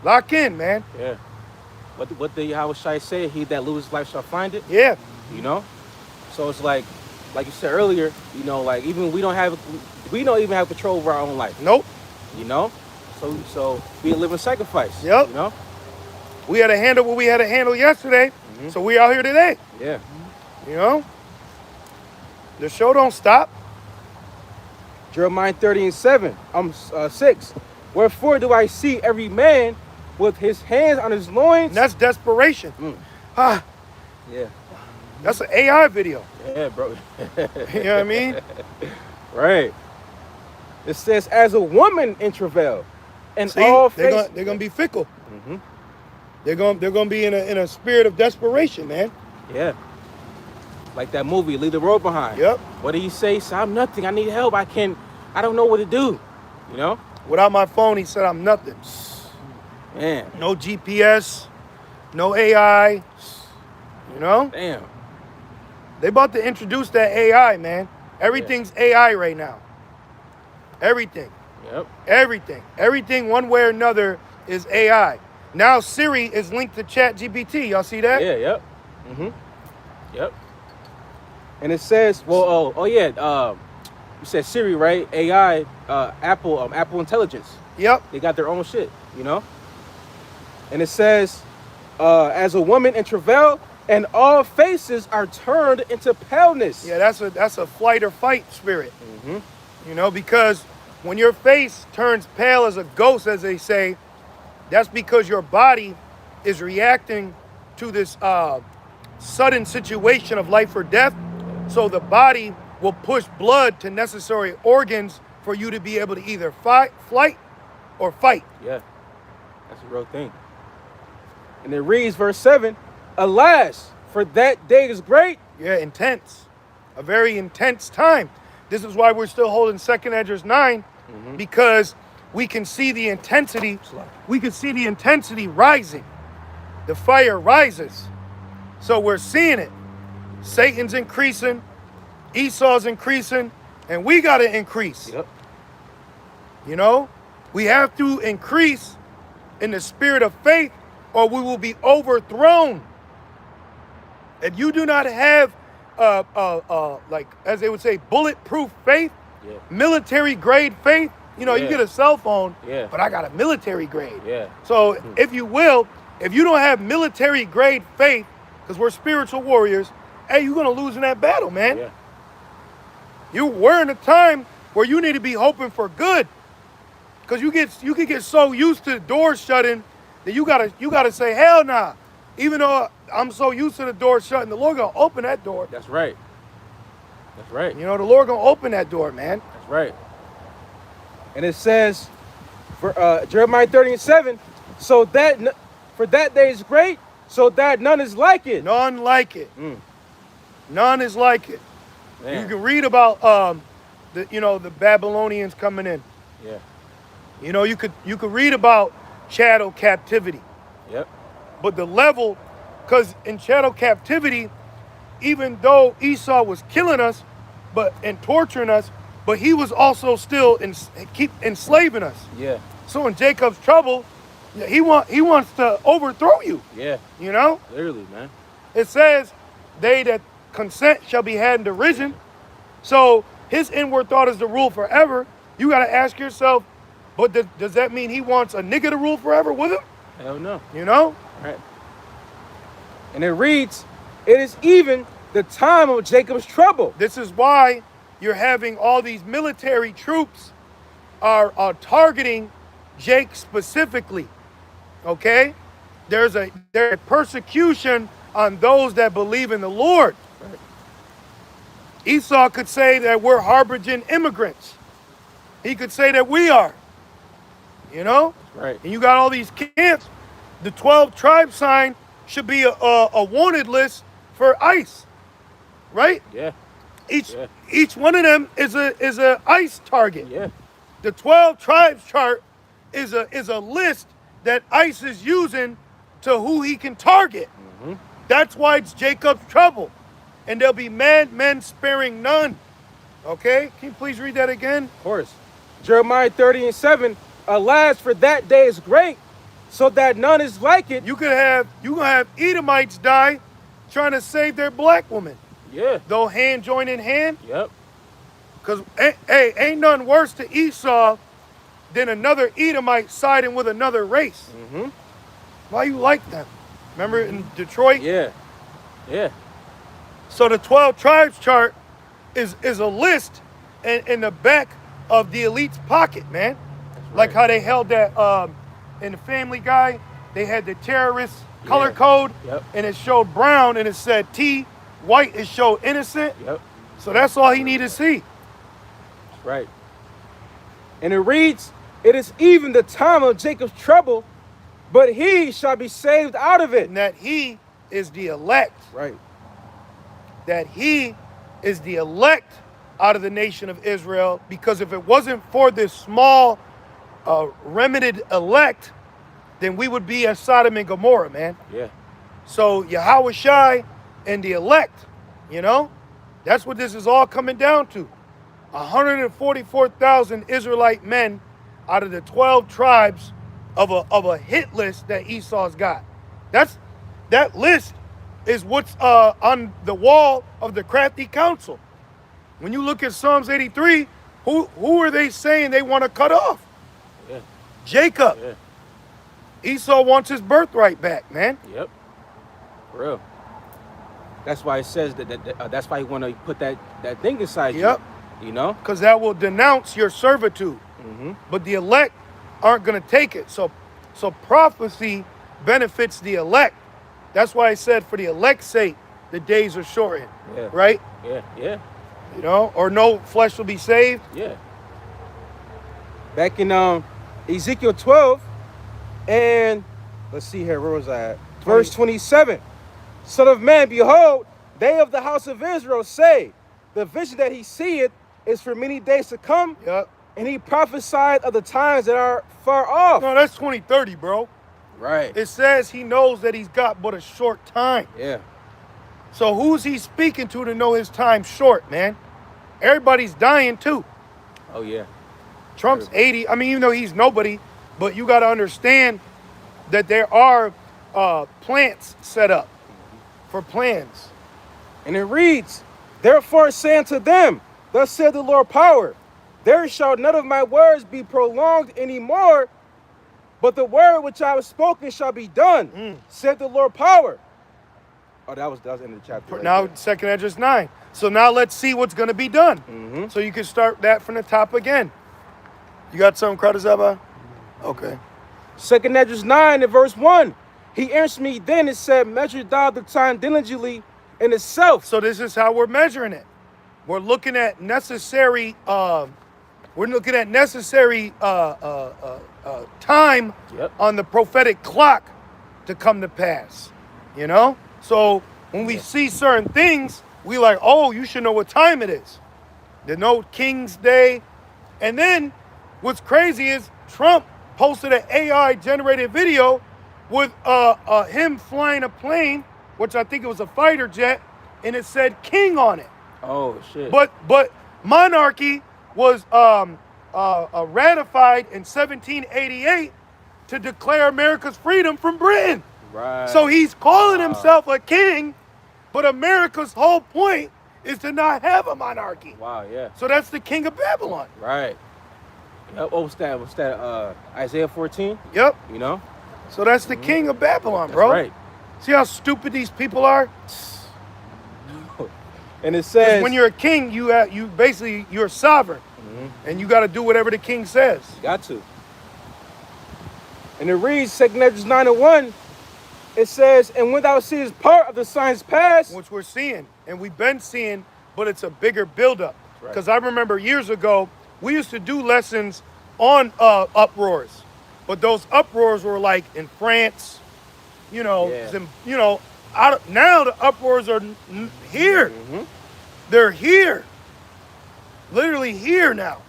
Lock in, man. Yeah. What the Yahweh Shai say, he that loses life shall find it. Yeah. You know? So it's like you said earlier, you know, like even we don't even have control over our own life. Nope. You know? So be a living sacrifice. Yep. You know? We had to handle what we had to handle yesterday. So we out here today. Yeah. You know? The show don't stop. Jeremiah 30:7, 6. Wherefore do I see every man with his hands on his loins? And that's desperation. Yeah. That's an AI video. Yeah, bro. You know what I mean? Right. It says, as a woman in travail, and See, all they're gonna be fickle. They're gonna be in a spirit of desperation, man. Yeah. Like that movie, Leave the World Behind. Yep. What did he say? He said, I'm nothing. I need help. I don't know what to do. You know? Without my phone, he said, I'm nothing. Man. No GPS, no AI. You know? Damn. They about to introduce that AI, man. Everything's AI right now. Everything. Yep. Everything one way or another is AI. Now Siri is linked to ChatGPT. Y'all see that? Yeah, yep. Yep. And it says, well, you said Siri, right? AI, Apple Intelligence. Yep. They got their own shit, you know? And it says, as a woman in travail, and all faces are turned into paleness. Yeah, that's a flight or fight spirit. You know, because when your face turns pale as a ghost, as they say, that's because your body is reacting to this sudden situation of life or death. So the body will push blood to necessary organs for you to be able to either flight or fight. Yeah, that's a real thing. And it reads, verse 7, alas, for that day is great. Yeah, intense. A very intense time. This is why we're still holding 2nd Esdras 9, because we can see the intensity. We can see the intensity rising. The fire rises. So we're seeing it. Satan's increasing. Esau's increasing. And we got to increase. Yep. You know? We have to increase in the spirit of faith, or we will be overthrown. If you do not have, like, as they would say, bulletproof faith, military grade faith, you know, you get a cell phone, but I got a military grade. Yeah. So if you will, if you don't have military grade faith, because we're spiritual warriors, hey, you're going to lose in that battle, man. Yeah. We're in a time where you need to be hoping for good. Because you can get so used to the doors shutting that you gotta say, hell nah. Even though I'm so used to the door shutting, the Lord gonna open that door. That's right. That's right. You know, the Lord gonna open that door, man. That's right. And it says, for Jeremiah 30:7, so that for that day is great, so that none is like it. None like it. None is like it. Man. You can read about the Babylonians coming in. Yeah. You know, you could read about chattel captivity. Yep. But the level, because in chattel captivity, even though Esau was killing us and torturing us, but he was also still keep enslaving us. Yeah. So in Jacob's trouble, he wants to overthrow you. Yeah. You know? Literally, man. It says, they that consent shall be had in derision. So his inward thought is to rule forever. You got to ask yourself, but does that mean he wants a nigga to rule forever with him? Hell no. You know? Right. And it reads, it is even the time of Jacob's trouble. This is why you're having all these military troops are targeting Jake specifically. Okay? There's a persecution on those that believe in the Lord. Right. Esau could say that we're harboring immigrants. He could say that we are. You know? Right. And you got all these camps. The 12 tribe sign should be a wanted list for ICE. Right? Yeah. Each one of them is a ICE target. Yeah. The 12 tribes chart is a list that ICE is using to who he can target. Mm-hmm. That's why it's Jacob's trouble. And there'll be mad men sparing none. Okay? Can you please read that again? Of course. Jeremiah 30:7. Alas, for that day is great, so that none is like it. You gonna have Edomites die trying to save their black woman. Yeah. Though hand join in hand. Yep. Because, hey, ain't nothing worse to Esau than another Edomite siding with another race. Mm-hmm. Why you like them? Remember in Detroit? Yeah. Yeah. So the 12 tribes chart is a list in the back of the elite's pocket, man. That's Like right. how they held that in the Family Guy, they had the terrorist color Yeah. code, Yep. and it showed brown and it said T, white it showed innocent. Yep. So that's all he needed to see. Right. And it reads, it is even the time of Jacob's trouble, but he shall be saved out of it. And that he is the elect. Right. That he is the elect out of the nation of Israel, because if it wasn't for this small remnant elect, then we would be as Sodom and Gomorrah, man. Yeah. So Yahweh Shai and the elect, you know, that's what this is all coming down to. 144,000 Israelite men out of the 12 tribes of a hit list that Esau's got. That list is what's on the wall of the crafty council. When you look at Psalms 83, who are they saying they want to cut off? Yeah. Jacob. Yeah. Esau wants his birthright back, man. Yep. For real. That's why it says that's why he want to put that thing inside Yep. you. You know? Because that will denounce your servitude. Mm-hmm. But the elect aren't going to take it. So prophecy benefits the elect. That's why I said for the elect's sake, the days are shortened. Yeah. Right? Yeah. Yeah. You know, or no flesh will be saved. Yeah. Back in Ezekiel 12, and let's see here, where was I at? Verse 27. Son of man, behold, they of the house of Israel say, the vision that he seeth is for many days to come, Yep. and he prophesied of the times that are far off. No, that's 2030, bro. Right. It says he knows that he's got but a short time. Yeah. So who's he speaking to know his time short, man? Everybody's dying too. Oh yeah. Trump's 80. I mean, even though he's nobody, but you got to understand that there are plants set up for plans. And it reads, therefore say unto them, thus said the Lord power, there shall none of my words be prolonged anymore, but the word which I have spoken shall be done, said the Lord power. Oh, that was the end of the chapter. Right Now, there. 2nd Esdras 9. So now let's see what's going to be done. Mm-hmm. So you can start that from the top again. You got something, Kradazaba? Okay. 2nd Esdras 9 and verse 1. He answered me then and said, measure thou the time diligently in itself. So this is how we're measuring it. We're looking at necessary. Time Yep. on the prophetic clock to come to pass. You know. So when we see certain things, we like, oh, you should know what time it is. The no King's Day. And then what's crazy is Trump posted an AI generated video with him flying a plane, which I think it was a fighter jet, and it said king on it. Oh shit. But monarchy was ratified in 1788 to declare America's freedom from Britain. Right. So he's calling himself a king, but America's whole point is to not have a monarchy. Wow, yeah. So that's the king of Babylon. Right. Yep. Oh, what's that? What's that? Isaiah 14? Yep. You know? So that's the king of Babylon, That's bro. right. See how stupid these people are? And it says When you're a king, you're sovereign. And you got to do whatever the king says. you got to. And it reads, 2 Esdras 9:1, it says, and when thou seest part of the signs past, Which we're seeing, and we've been seeing, but it's a bigger buildup. Right. Because I remember years ago, we used to do lessons on uproars, but those uproars were like in France, you know, Yeah. now the uproars are here. They're here, literally here now.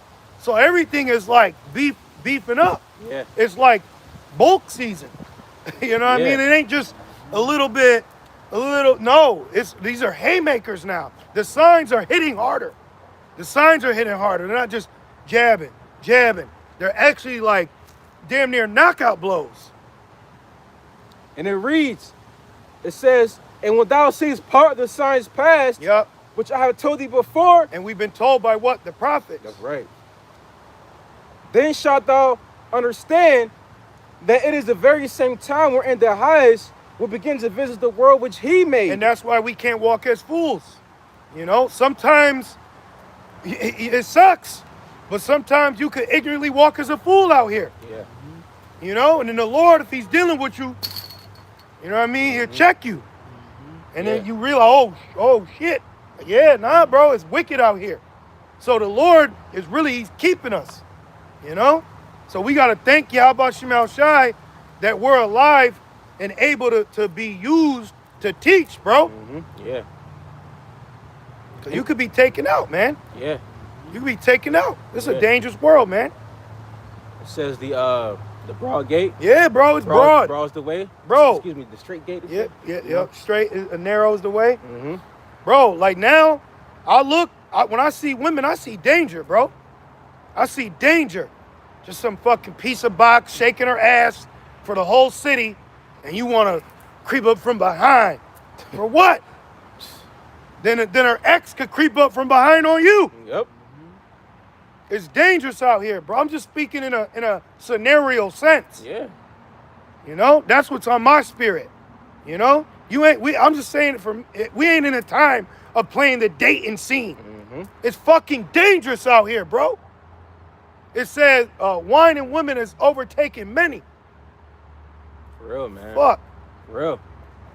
So everything is like beefing up. Yeah. It's like bulk season. You know what I Yeah. mean? It ain't just a little. No, these are haymakers now. The signs are hitting harder. They're not just jabbing. They're actually like damn near knockout blows. And it reads, it says, and when thou seest part of the signs past, Yep. which I have told thee before, And we've been told by what? The prophets. that's right, then shalt thou understand that it is the very same time wherein the highest will begin to visit the world which he made. And that's why we can't walk as fools. You know, sometimes it sucks, but sometimes you could ignorantly walk as a fool out here. Yeah. You know, and then the Lord, if he's dealing with you, you know what I mean, he'll check you. And then you realize, oh shit. Yeah, nah, bro, it's wicked out here. So the Lord is really, he's keeping us, you know? So we got to thank Yahweh Shema Shai that we're alive and able to be used to teach, bro. Yeah. Because you could be taken out, man. Yeah. You could be taken out. This is Yeah. a dangerous world, man. It says the broad gate. Yeah, bro, it's broad. Broad's the way. Bro. Excuse me, the straight gate. Yep. Straight, narrow is the way. Mm-hmm. Bro, like now, when I see women, I see danger, bro. I see danger. Just some fucking piece of box shaking her ass for the whole city, and you want to creep up from behind. For what? Then her ex could creep up from behind on you. Yep. It's dangerous out here, bro. I'm just speaking in a scenario sense. Yeah. You know, that's what's on my spirit. You know, I'm just saying we ain't in a time of playing the dating scene. It's fucking dangerous out here, bro. It says wine and women has overtaken many. For real, man. Fuck. For real.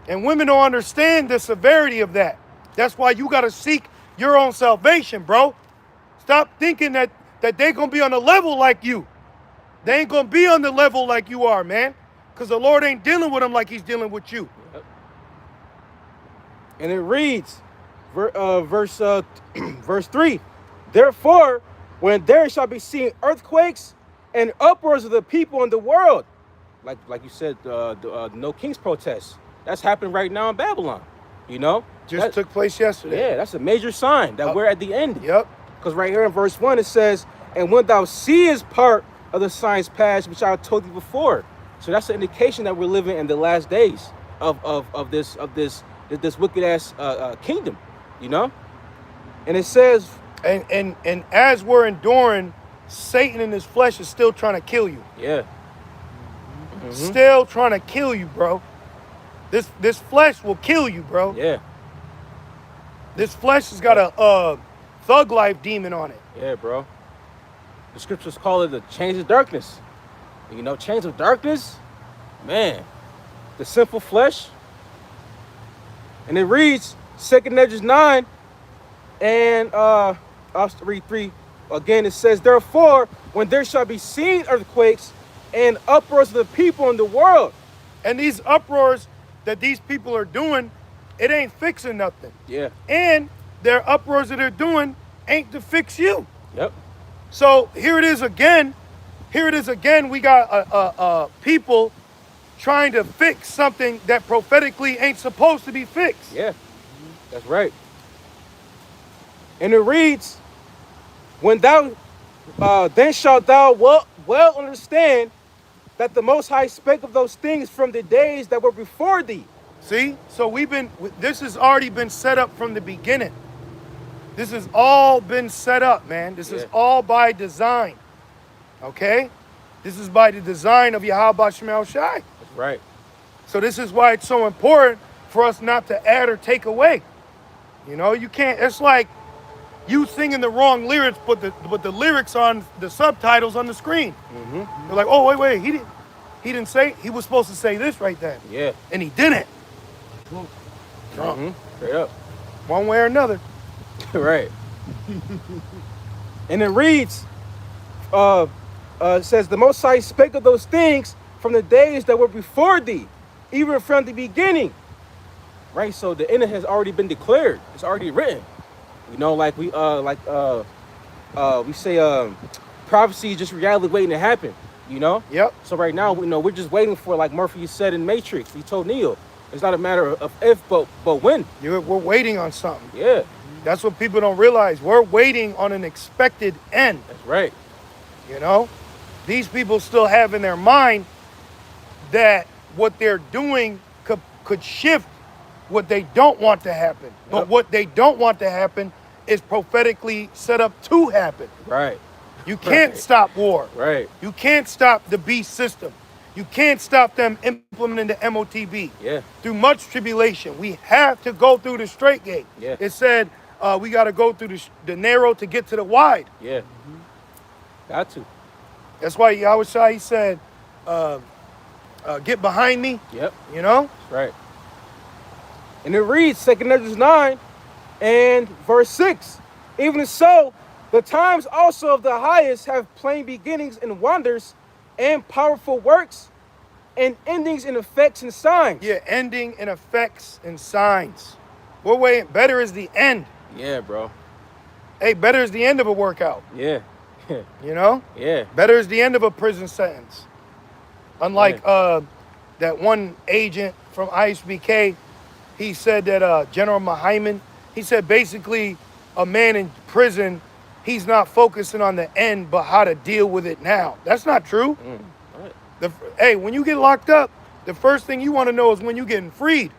And women don't understand the severity of that. That's why you got to seek your own salvation, bro. Stop thinking that they going to be on the level like you. They ain't going to be on the level like you are, man. Because the Lord ain't dealing with them like he's dealing with you. Yep. And it reads, verse 3, therefore, when there shall be seen earthquakes and uproars of the people in the world, like you said, the No King's protest, that's happening right now in Babylon, you know? Just took place yesterday. Yeah, that's a major sign that we're at the end. Yep. Because right here in verse 1, it says, and when thou seest part of the signs past, which I told you before. So that's an indication that we're living in the last days of this wicked ass kingdom, you know? And it says, And as we're enduring, Satan in his flesh is still trying to kill you. yeah. Still trying to kill you, bro. This flesh will kill you, bro. Yeah. This flesh has got a thug life demon on it. Yeah, bro. The scriptures call it the chains of darkness. You know, chains of darkness, man, the sinful flesh. And it reads, 2 Esdras 9, and I'll read 3 again. It says, therefore, when there shall be seen earthquakes and uproars of the people in the world. And these uproars that these people are doing it ain't fixing nothing. Yeah. And their uproars that they're doing ain't to fix you. Yep. So here it is again. Here it is again. We got people trying to fix something that prophetically ain't supposed to be fixed. Yeah. That's right. And it reads, when thou then shalt thou well understand that the Most High spake of those things from the days that were before thee. See? So this has already been set up from the beginning. This has all been set up, man. This is all by design. Okay? This is by the design of Yahweh Shema Shai. That's right. So this is why it's so important for us not to add or take away. You know, you can't, it's like you singing the wrong lyrics, but the lyrics on the subtitles on the screen. Mm-hmm. They're like, oh, wait, he didn't say, he was supposed to say this right then. Yeah. And he didn't. Mm-hmm. Straight up. One way or another. Right. And it reads, it says, the Most High spake of those things from the days that were before thee, even from the beginning. Right? So the end has already been declared. It's already written. You know, like we say prophecy is just reality waiting to happen, you know? Yep. So right now, we're just waiting for, like Murphy said in Matrix, he told Neo, it's not a matter of if, but when. We're waiting on something. Yeah. That's what people don't realize. We're waiting on an expected end. That's right. You know? These people still have in their mind that what they're doing could shift what they don't want to happen. Yep. But what they don't want to happen is prophetically set up to happen. Right. You can't stop war. Right. You can't stop the beast system. You can't stop them implementing the MOTB. Yeah. Through much tribulation. We have to go through the straight gate. Yeah. It said we got to go through the narrow to get to the wide. Yeah. Got to. That's why Yahweh Shai said, get behind me. Yep. You know? That's right. And it reads, 2 Ezra 9 and verse 6. Even so, the times also of the highest have plain beginnings and wonders and powerful works and endings and effects and signs. Yeah, ending and effects and signs. We're waiting. Better is the end. Yeah, bro. Hey, better is the end of a workout. Yeah. You know? Yeah. Better is the end of a prison sentence. Unlike that one agent from ISBK, he said that General Mahayman, he said basically a man in prison, he's not focusing on the end, but how to deal with it now. That's not true. Right. Hey, when you get locked up, the first thing you want to know is when you're getting freed.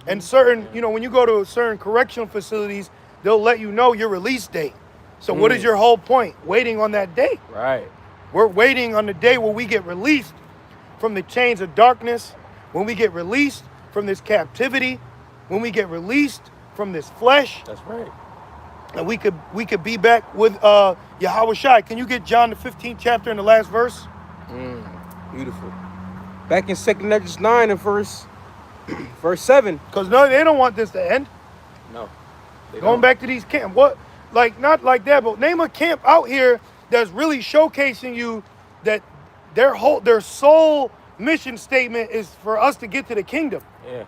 And certain, when you go to certain correctional facilities, they'll let you know your release date. So what is your whole point? Waiting on that day. Right. We're waiting on the day where we get released from the chains of darkness, when we get released from this captivity, when we get released from this flesh. That's right. And we could be back with Yahweh Shai. Can you get John the 15th chapter in the last verse? Beautiful. Back in 2 Ezra 9 and verse 7. Because no, they don't want this to end. No. Going back to these camps. What? Like, not like that, but name a camp out here that's really showcasing you that their sole mission statement is for us to get to the kingdom. Yeah.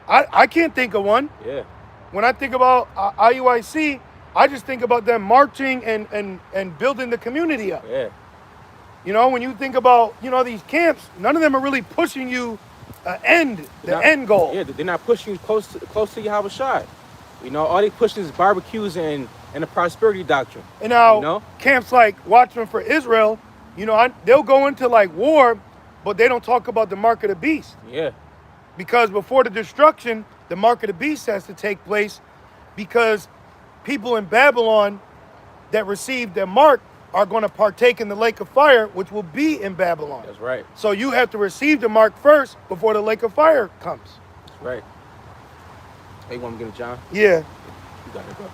I can't think of one. Yeah. When I think about IUIC, I just think about them marching and building the community up. Yeah. When you think about, these camps, none of them are really pushing you the end goal. Yeah, they're not pushing you close to Yahweh Shai. All they push is barbecues and the prosperity doctrine. And now, camps like Watchmen for Israel, they'll go into like war, but they don't talk about the mark of the beast. Yeah. Because before the destruction, the mark of the beast has to take place, because people in Babylon that receive their mark are going to partake in the lake of fire, which will be in Babylon. That's right. So you have to receive the mark first before the lake of fire comes. That's right. Hey, you want me to get it, John? Yeah. You got it, bro.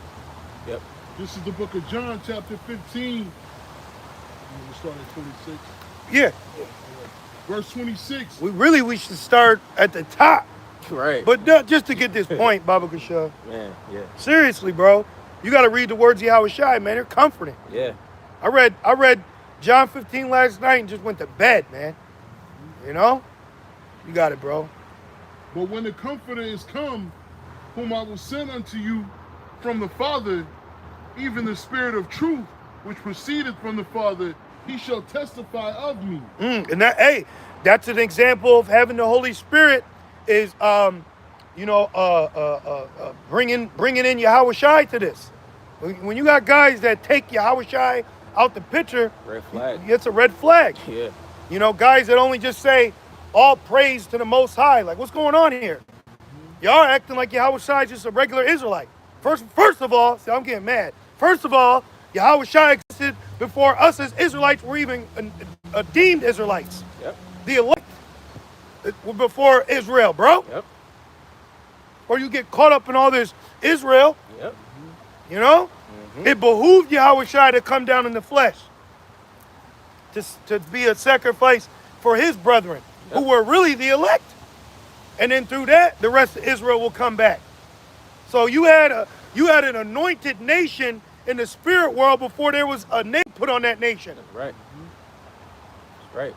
Yep. This is the book of John, chapter 15. We'll start at 26. Yeah. Verse 26. We should start at the top. Right. But just to get this point, Baba Kasha. Man, yeah. Seriously, bro. You got to read the words of Yahweh Shai, man. They're comforting. Yeah. I read John 15 last night and just went to bed, man. You got it, bro. But when the Comforter is come, whom I will send unto you from the Father, even the Spirit of truth, which proceeded from the Father, he shall testify of me. And that, hey, that's an example of having the Holy Spirit is, bringing in Yahweh Shai to this. When you got guys that take Yahweh Shai out the picture, Red flag. it's a red flag. Yeah. You know, guys that only just say all praise to the Most High. Like, what's going on here? Y'all are acting like Yahweh Shai is just a regular Israelite. First of all, see, I'm getting mad. First of all, Yahweh Shai existed before us as Israelites were even deemed Israelites. Yep. The elect were before Israel, bro. Yep. Or you get caught up in all this Israel, Yep. you know? It behooved Yahweh Shai to come down in the flesh, to be a sacrifice for his brethren, who were really the elect. And then through that, the rest of Israel will come back. So you had an anointed nation in the spirit world before there was a name put on that nation. That's right. That's right.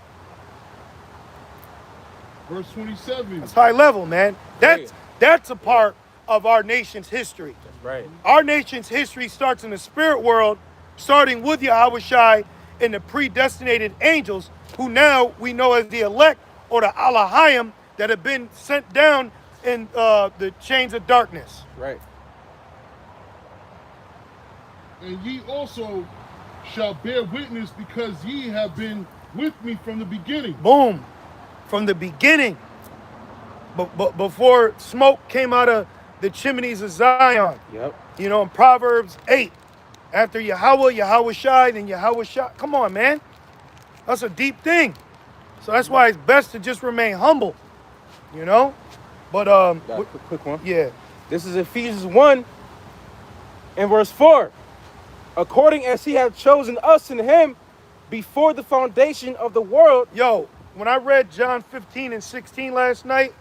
Verse 27. That's high level, man. That's a part of our nation's history. That's right. Our nation's history starts in the spirit world, starting with Yahweh Shai and the predestinated angels, who now we know as the elect or the Alahayim that have been sent down in the chains of darkness. Right. And ye also shall bear witness, because ye have been with me from the beginning. Boom. From the beginning. But before smoke came out of the chimneys of Zion. Yep. You know, in Proverbs 8. After Yahweh Shai, then Yahweh Shai. Come on, man. That's a deep thing. So that's why it's best to just remain humble. You know? But quick one. Yeah. This is Ephesians 1 and verse 4. According as he hath chosen us in him before the foundation of the world. Yo, when I read John 15 and 16 last night,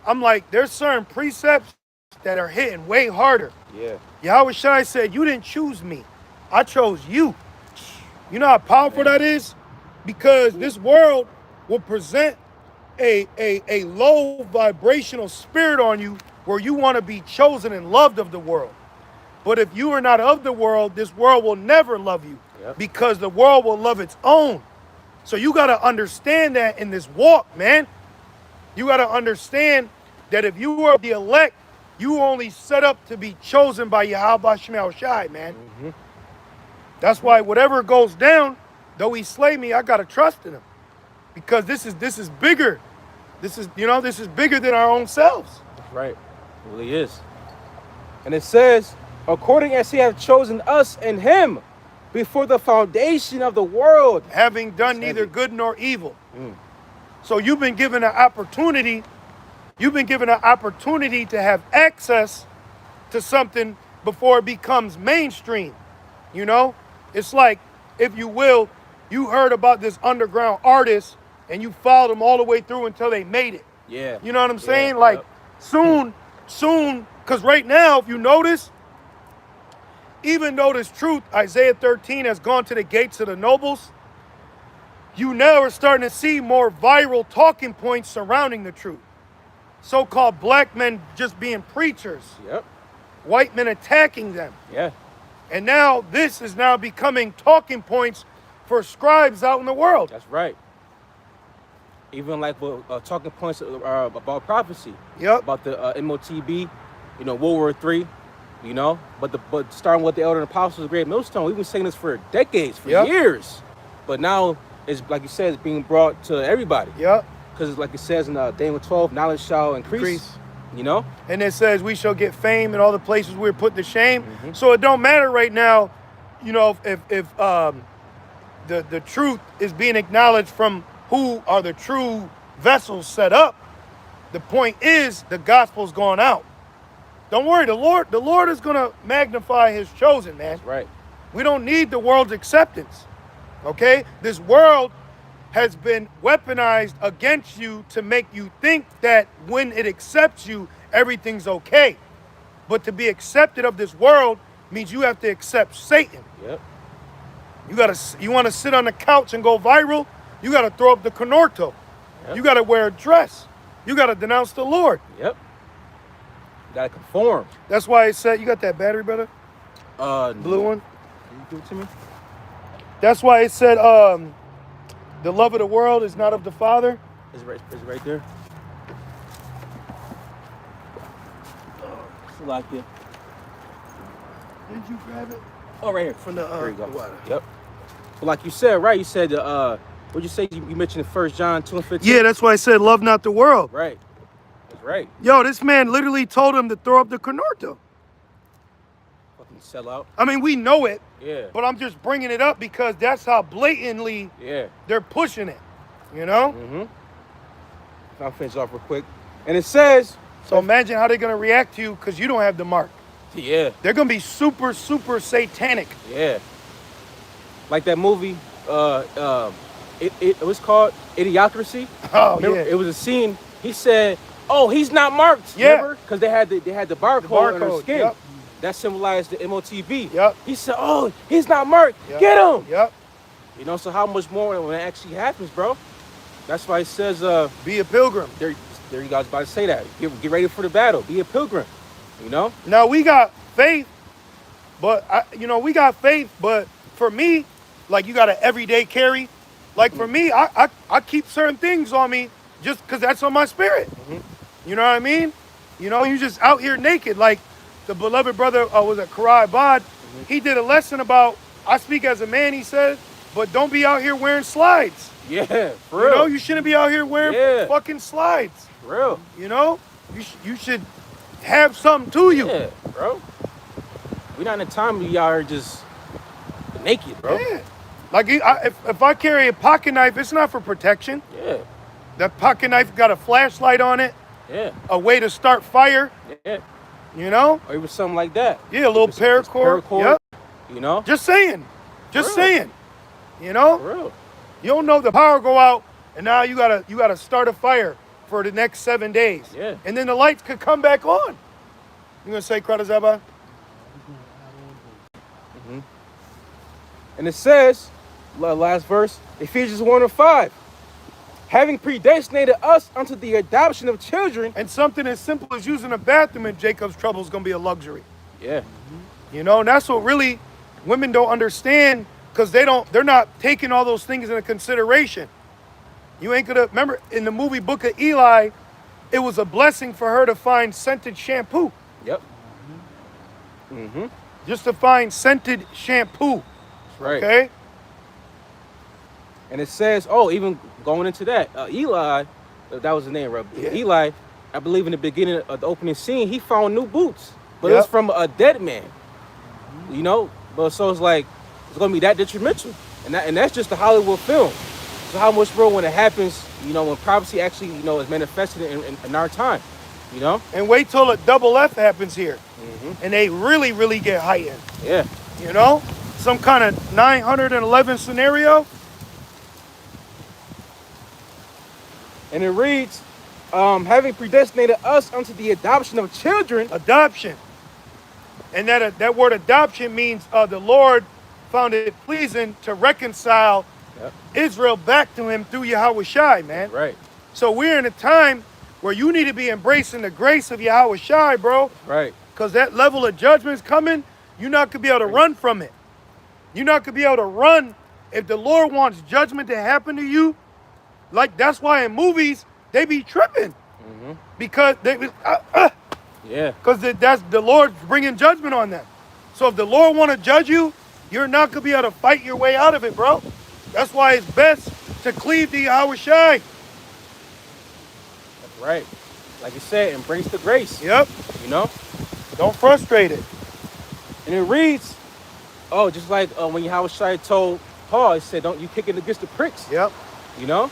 I'm like, there's certain precepts that are hitting way harder. Yeah. Yahweh Shai said, you didn't choose me. I chose you. You know how powerful that is? Because this world will present a low vibrational spirit on you where you want to be chosen and loved of the world. But if you are not of the world, this world will never love you. Yep. Because the world will love its own. So you got to understand that in this walk, man. You got to understand that if you are the elect, you are only set up to be chosen by Yahweh Shai, man. That's why whatever goes down, though he slay me, I got to trust in him. Because this is bigger. This is bigger than our own selves. That's right. It really is. And it says, according as he hath chosen us in him before the foundation of the world. Having done neither good nor evil. So you've been given an opportunity. You've been given an opportunity to have access to something before it becomes mainstream. You know? It's like, if you will, you heard about this underground artist and you followed them all the way through until they made it. Yeah. You know what I'm saying? Yeah, like, yep. soon, because right now, if you notice, even though this truth, Isaiah 13, has gone to the gates of the nobles, you now are starting to see more viral talking points surrounding the truth. So-called black men just being preachers. Yep. White men attacking them. Yeah. And now this is now becoming talking points for scribes out in the world. That's right. Even like talking points about prophecy. Yep. About the MOTB, World War III, But starting with the elder and apostles of Great Millstone, we've been saying this for decades, for years. But now, it's like you said, it's being brought to everybody. Yep. Because like it says in Daniel 12, knowledge shall increase. And it says we shall get fame in all the places we're put to shame. So it don't matter right now, if the truth is being acknowledged from who are the true vessels set up. The point is the gospel's gone out. Don't worry, the Lord is gonna magnify his chosen, man. That's right. We don't need the world's acceptance. Okay? This world has been weaponized against you to make you think that when it accepts you, everything's okay. But to be accepted of this world means you have to accept Satan. Yep. You want to sit on the couch and go viral? You got to throw up the Conorto. Yep. You got to wear a dress. You got to denounce the Lord. Yep. gotta conform. That's why it said, you got that battery, brother? Blue one? Can you give it to me? That's why it said, the love of the world is not of the Father. It's right there. Salakia. Did you grab it? Oh, right here. From the, there you go. water. Yep. But like you said, right? You said, what'd you say? You mentioned 1 John 2:15. Yeah, that's why I said love not the world. Right. That's right. Yo, this man literally told him to throw up the Conorto. Fucking sell out. I mean, we know it. Yeah. But I'm just bringing it up because that's how blatantly they're pushing it. You know? Mm-hmm. I'll finish off real quick. And it says... So imagine how they're going to react to you because you don't have the mark. Yeah. They're going to be super, super satanic. Yeah. Like that movie, it was called Idiocracy. Oh, Remember, yeah. It was a scene. He said, "Oh, he's not marked." Yeah. Remember? Because they had the barcode on their skin. Yep. That symbolized the MOTB. Yep. He said, "Oh, he's not marked. Yep. Get him." Yep. You know, so how much more when it actually happens, bro? That's why it says, be a pilgrim. there you guys about to say that. Get ready for the battle. Be a pilgrim. You know? Now, we got faith, but, we got faith, but for me, like, you got an everyday carry. Like, for me, I keep certain things on me just because that's on my spirit. You know what I mean? You know, you just out here naked. Like, the beloved brother, was it Karai Bod? He did a lesson about, I speak as a man, he said, but don't be out here wearing slides. Yeah, for real. You know, you shouldn't be out here wearing fucking slides. For real. You know? You should have something to you. Yeah, bro. We're not in a time where y'all are just naked, bro. Yeah. Like, if I carry a pocket knife, it's not for protection. Yeah. That pocket knife got a flashlight on it. Yeah. A way to start fire. Yeah. You know? Or even something like that. Yeah, a little paracord. Yep. You know? Just saying. Just saying. You know? For real. You don't know the power go out, and now you gotta start a fire for the next 7 days. Yeah. And then the lights could come back on. You gonna say Krata Zaba? And it says, last verse, Ephesians 1:5. Having predestinated us unto the adoption of children. And something as simple as using a bathroom in Jacob's trouble is gonna be a luxury. Yeah. You know, and that's what really women don't understand. Because they're not taking all those things into consideration. You ain't gonna, remember in the movie Book of Eli, it was a blessing for her to find scented shampoo. Yep. Just to find scented shampoo. That's right. Okay? And it says, even going into that, Eli, that was the name, right? Yeah. Eli, I believe in the beginning of the opening scene, he found new boots. But it was from a dead man. You know? But so it's like, it's gonna be that detrimental, and that's just the Hollywood film. So how much more when it happens, you know, when prophecy actually, you know, is manifested in our time, you know? And wait till a double F happens here, and they really, really get heightened. Yeah. You know, some kind of 911 scenario. And it reads, having predestinated us unto the adoption of children. Adoption, and that word adoption means the Lord found it pleasing to reconcile Israel back to him through Yahweh Shai, man. Right. So we're in a time where you need to be embracing the grace of Yahweh Shai, bro. Right. Because that level of judgment is coming. You're not going to be able to run from it. You're not going to be able to run. If the Lord wants judgment to happen to you, like that's why in movies, they be tripping. Because because that's the Lord bringing judgment on them. So if the Lord want to judge you, you're not going to be able to fight your way out of it, bro. That's why it's best to cleave to Yahweh Shai. That's right. Like you said, embrace the grace. Yep. You know? Don't frustrate it. And it reads, just like when Yahweh Shai told Paul, he said, don't you kick it against the pricks. Yep. You know?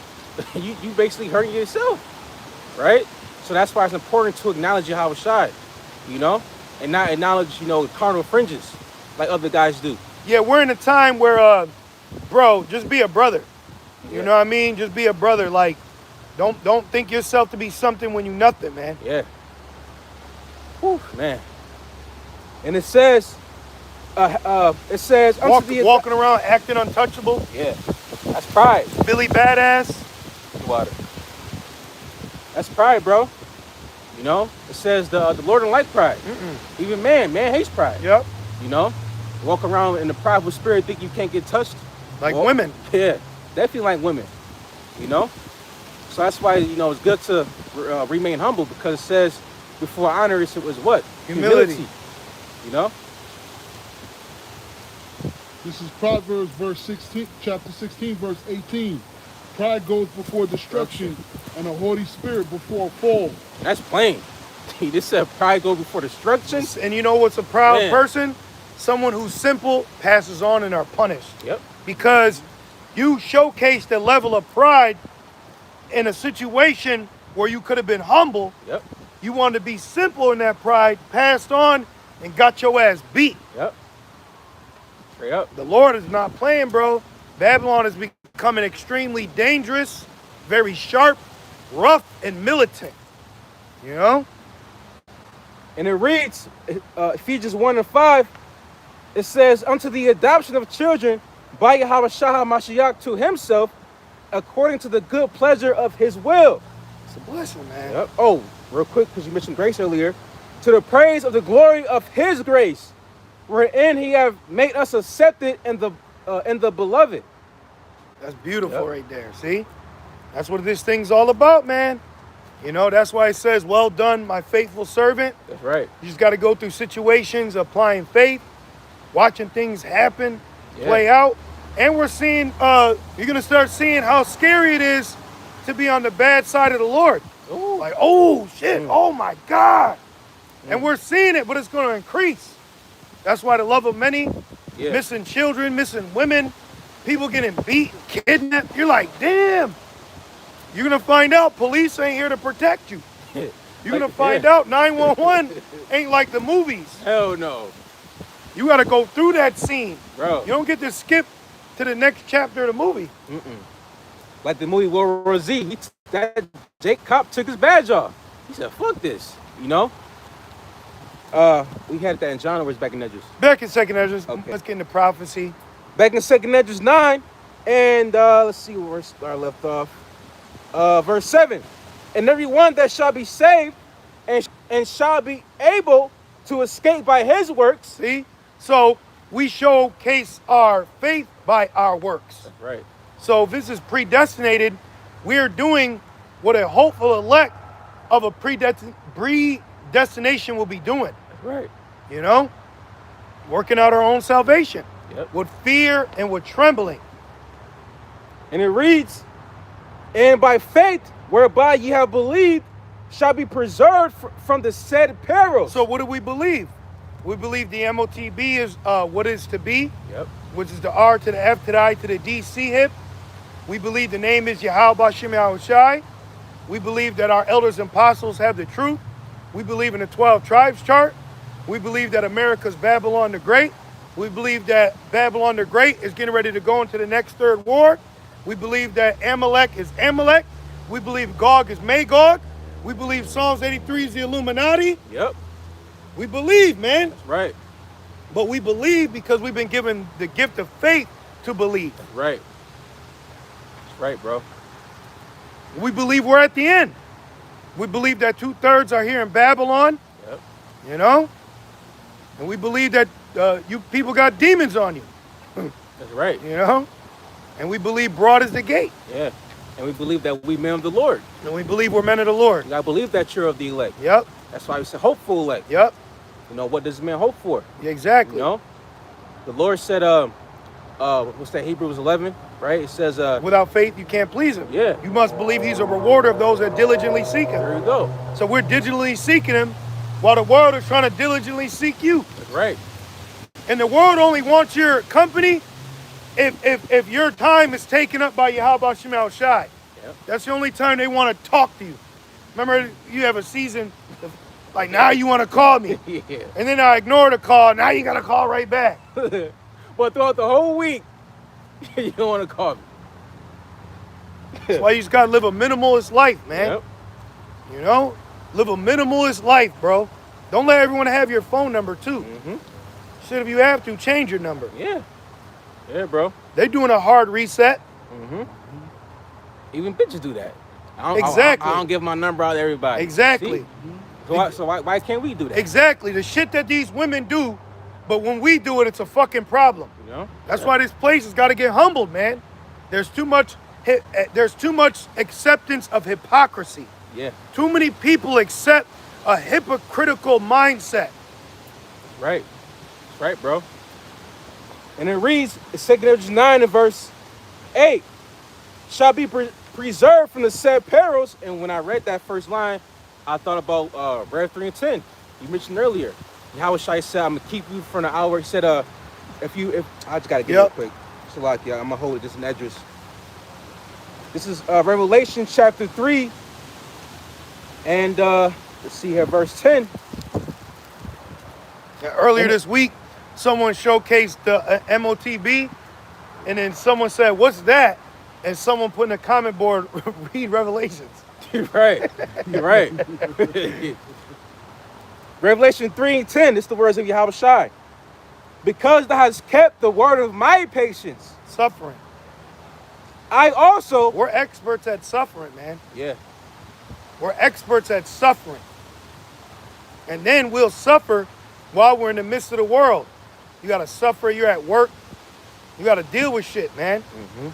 you basically hurting yourself. Right? So that's why it's important to acknowledge Yahweh Shai. You know? And not acknowledge, carnal fringes like other guys do. Yeah, we're in a time where, bro, just be a brother. You know what I mean? Just be a brother. Like, don't think yourself to be something when you nothing, man. Yeah. Whew, man. And it says, walking around acting untouchable. Yeah. That's pride. Billy Badass. Water. That's pride, bro. You know, it says the Lord don't like pride. Even man hates pride. Yep. You know, walk around in the prideful spirit, think you can't get touched. Like Well, women. Yeah, definitely like women. You know, so that's why, you know, it's good to remain humble, because it says before honor it was what? Humility. You know. This is Proverbs verse 16, chapter 16, verse 18. Pride goes before destruction, and a haughty spirit before a fall. That's plain. This said pride go before destruction. And you know what's a proud Man. person? Someone who's simple, passes on, and are punished. Yep. Because you showcase the level of pride in a situation where you could have been humble. Yep. You wanted to be simple in that pride, passed on, and got your ass beat. Yep. Straight up. The Lord is not playing, bro. Babylon is becoming extremely dangerous, very sharp, rough, and militant. You know? And it reads, Ephesians 1 and 5, it says, unto the adoption of children by Yahweh Shah Mashiach to himself, according to the good pleasure of his will. It's a blessing, man. Yep. Oh, real quick, because you mentioned grace earlier. To the praise of the glory of his grace, wherein he have made us accepted in the beloved. That's beautiful. Yep. Right there. See? That's what this thing's all about, man. You know, that's why it says, well done, my faithful servant. That's right. You just got to go through situations, applying faith, watching things happen, play out. And we're seeing, you're going to start seeing how scary it is to be on the bad side of the Lord. Ooh. Like, oh, shit, oh, my God. And we're seeing it, but it's going to increase. That's why the love of many, missing children, missing women, people getting beat, kidnapped. You're like, damn. You're going to find out police ain't here to protect you. You're going to find out 911 ain't like the movies. Hell no. You got to go through that scene. Bro. You don't get to skip to the next chapter of the movie. Like the movie World War Z, that Jake Cop took his badge off. He said, fuck this, you know? We had that in John, or was back in Edges? Back in Second Ezra, Okay. let's get into prophecy. Back in Second Edges 9, and let's see where I left off. Verse 7. And everyone that shall be saved and shall be able to escape by his works. See? So we showcase our faith by our works. That's right. So if this is predestinated, we're doing what a hopeful elect of a predestination will be doing. That's right. You know? Working out our own salvation. Yep. With fear and with trembling. And it reads, and by faith, whereby ye have believed, shall be preserved from the said perils. So what do we believe? We believe the MOTB is what is to be, which is the R to the F to the I to the D, C hip. We believe the name is Yahweh Bashim Yahushai. We believe that our elders and apostles have the truth. We believe in the 12 tribes chart. We believe that America's Babylon the Great. We believe that Babylon the Great is getting ready to go into the next third war. We believe that Amalek is Amalek. We believe Gog is Magog. We believe Psalms 83 is the Illuminati. Yep. We believe, man. That's right. But we believe because we've been given the gift of faith to believe. That's right. That's right, bro. We believe we're at the end. We believe that 2/3 are here in Babylon. Yep. You know? And we believe that you people got demons on you. That's right. You know? And we believe broad is the gate. Yeah. And we believe that we men of the Lord. And we believe we're men of the Lord. You gotta believe that you're of the elect. Yep. That's why we say hopeful elect. Yep. You know, what does man hope for? Exactly. You know? The Lord said, what's that, Hebrews 11, right? It says, without faith, you can't please him. Yeah. You must believe he's a rewarder of those that diligently seek him. There you go. So we're diligently seeking him while the world is trying to diligently seek you. That's right. And the world only wants your company if your time is taken up by Yahweh Shemel Shai. Yep. That's the only time they want to talk to you. Remember, you have a season, like now you want to call me. Yeah. And then I ignore the call. Now you got to call right back. But throughout the whole week, you don't want to call me. That's why you just got to live a minimalist life, man. Yep. You know? Live a minimalist life, bro. Don't let everyone have your phone number, too. Mm-hmm. Shit, if you have to, change your number. Yeah. Yeah, bro. They're doing a hard reset. Mm-hmm. Even bitches do that. Exactly. I don't give my number out to everybody. Exactly. See? So why can't we do that? Exactly. The shit that these women do, but when we do it, it's a fucking problem. You know? That's why this place has got to get humbled, man. There's too much acceptance of hypocrisy. Yeah. Too many people accept a hypocritical mindset. Right. Right, bro. And it reads, it's 2 9 and verse 8, shall be preserved from the said perils. And when I read that first line, I thought about Rev 3 and 10. You mentioned earlier. How Shai said, I'm gonna keep you from the hour. He said, if I just gotta get it quick. So like, yeah, I'm gonna hold it just an address. This is Revelation chapter 3. And let's see here, verse 10. Earlier this week, someone showcased the MOTB, and then someone said, what's that? And someone put in a comment board, read Revelations. You're right. You're right. Revelation 3 and 10, it's the words of Yahweh Shai. Because thou hast kept the word of my patience. Suffering. I also... We're experts at suffering, man. Yeah. We're experts at suffering. And then we'll suffer while we're in the midst of the world. You got to suffer. You're at work. You got to deal with shit, man. Mm-hmm.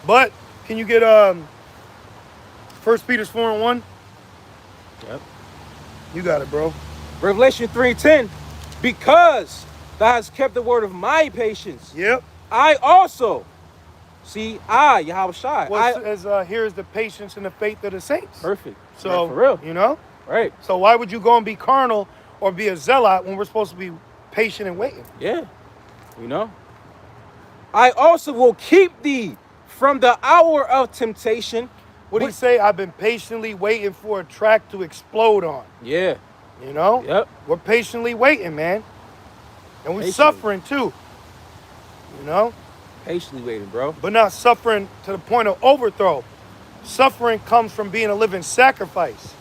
But can you get 1 Peter 4 and 1? Yep. You got it, bro. Revelation 3 and 10. Because thou hast kept the word of my patience. Yep. I also... See, Yahweh Shai. Well, it says, here is the patience and the faith of the saints. Perfect. So, right, for real. You know? Right. So why would you go and be carnal or be a zealot when we're supposed to be patient and waiting? Yeah. You know? I also will keep thee from the hour of temptation. What do you say? I've been patiently waiting for a track to explode on. Yeah. You know? Yep. We're patiently waiting, man. And we're suffering too. You know? Patiently waiting, bro. But not suffering to the point of overthrow. Suffering comes from being a living sacrifice.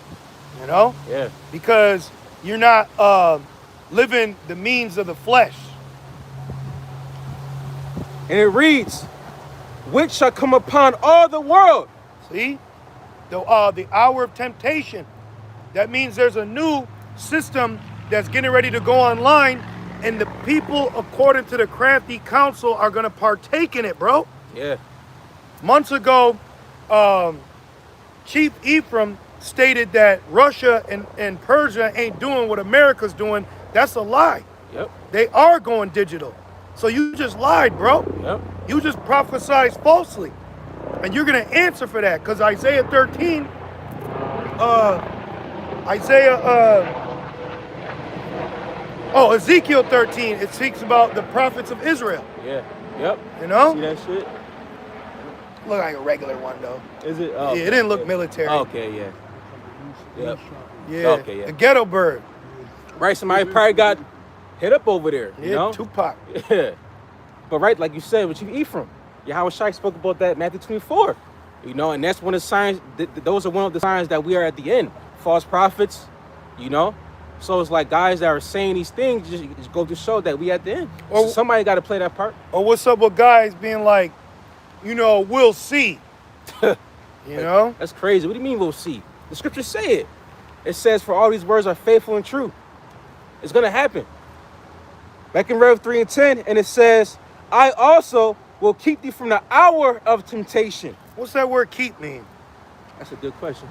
You know? Yeah. Because you're not living the means of the flesh. And it reads, which shall come upon all the world. See? The hour of temptation. That means there's a new system that's getting ready to go online, and the people, according to the crafty council, are going to partake in it, bro. Yeah. Months ago, Chief Ephraim stated that Russia and Persia ain't doing what America's doing. That's a lie. Yep. They are going digital. So you just lied, bro. Yep. You just prophesied falsely. And you're going to answer for that, because Isaiah 13, Ezekiel 13, it speaks about the prophets of Israel. Yeah. Yep. You know? See that shit? Look like a regular one, though. Is it? Yeah, it didn't look military. Okay, yeah. Yep. Yeah. Okay, yeah. The ghetto bird. Right, somebody probably got hit up over there, you know? Tupac. Yeah. But right, like you said, with Ephraim, Yahweh Shai spoke about that in Matthew 24. You know, and that's one of the signs, those are one of the signs that we are at the end. False prophets, you know? So it's like guys that are saying these things just go to show that we at the end. Or so somebody got to play that part. Or what's up with guys being like, you know, we'll see. You know? That's crazy. What do you mean we'll see? The scriptures say it. It says, for all these words are faithful and true. It's going to happen. Back in Rev 3 and 10, and it says, I also will keep thee from the hour of temptation. What's that word keep mean? That's a good question.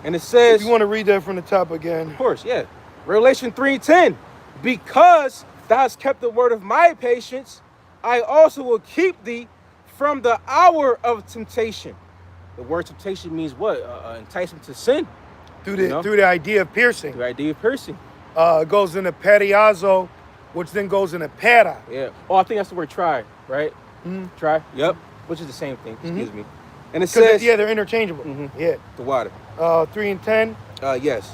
And it says... If you want to read that from the top again. Of course, yeah. Revelation 3:10. Because thou hast kept the word of my patience, I also will keep thee from the hour of temptation. The word temptation means what? Enticement to sin. Through the idea of piercing. The idea of piercing. It goes into periazo, which then goes into para. Yeah. Oh, I think that's the word try, right? Mm-hmm. Try. Yep. Which is the same thing. Excuse me. And it says... Yeah, they're interchangeable. Mm-hmm. Yeah. The water. 3 and 10. Yes.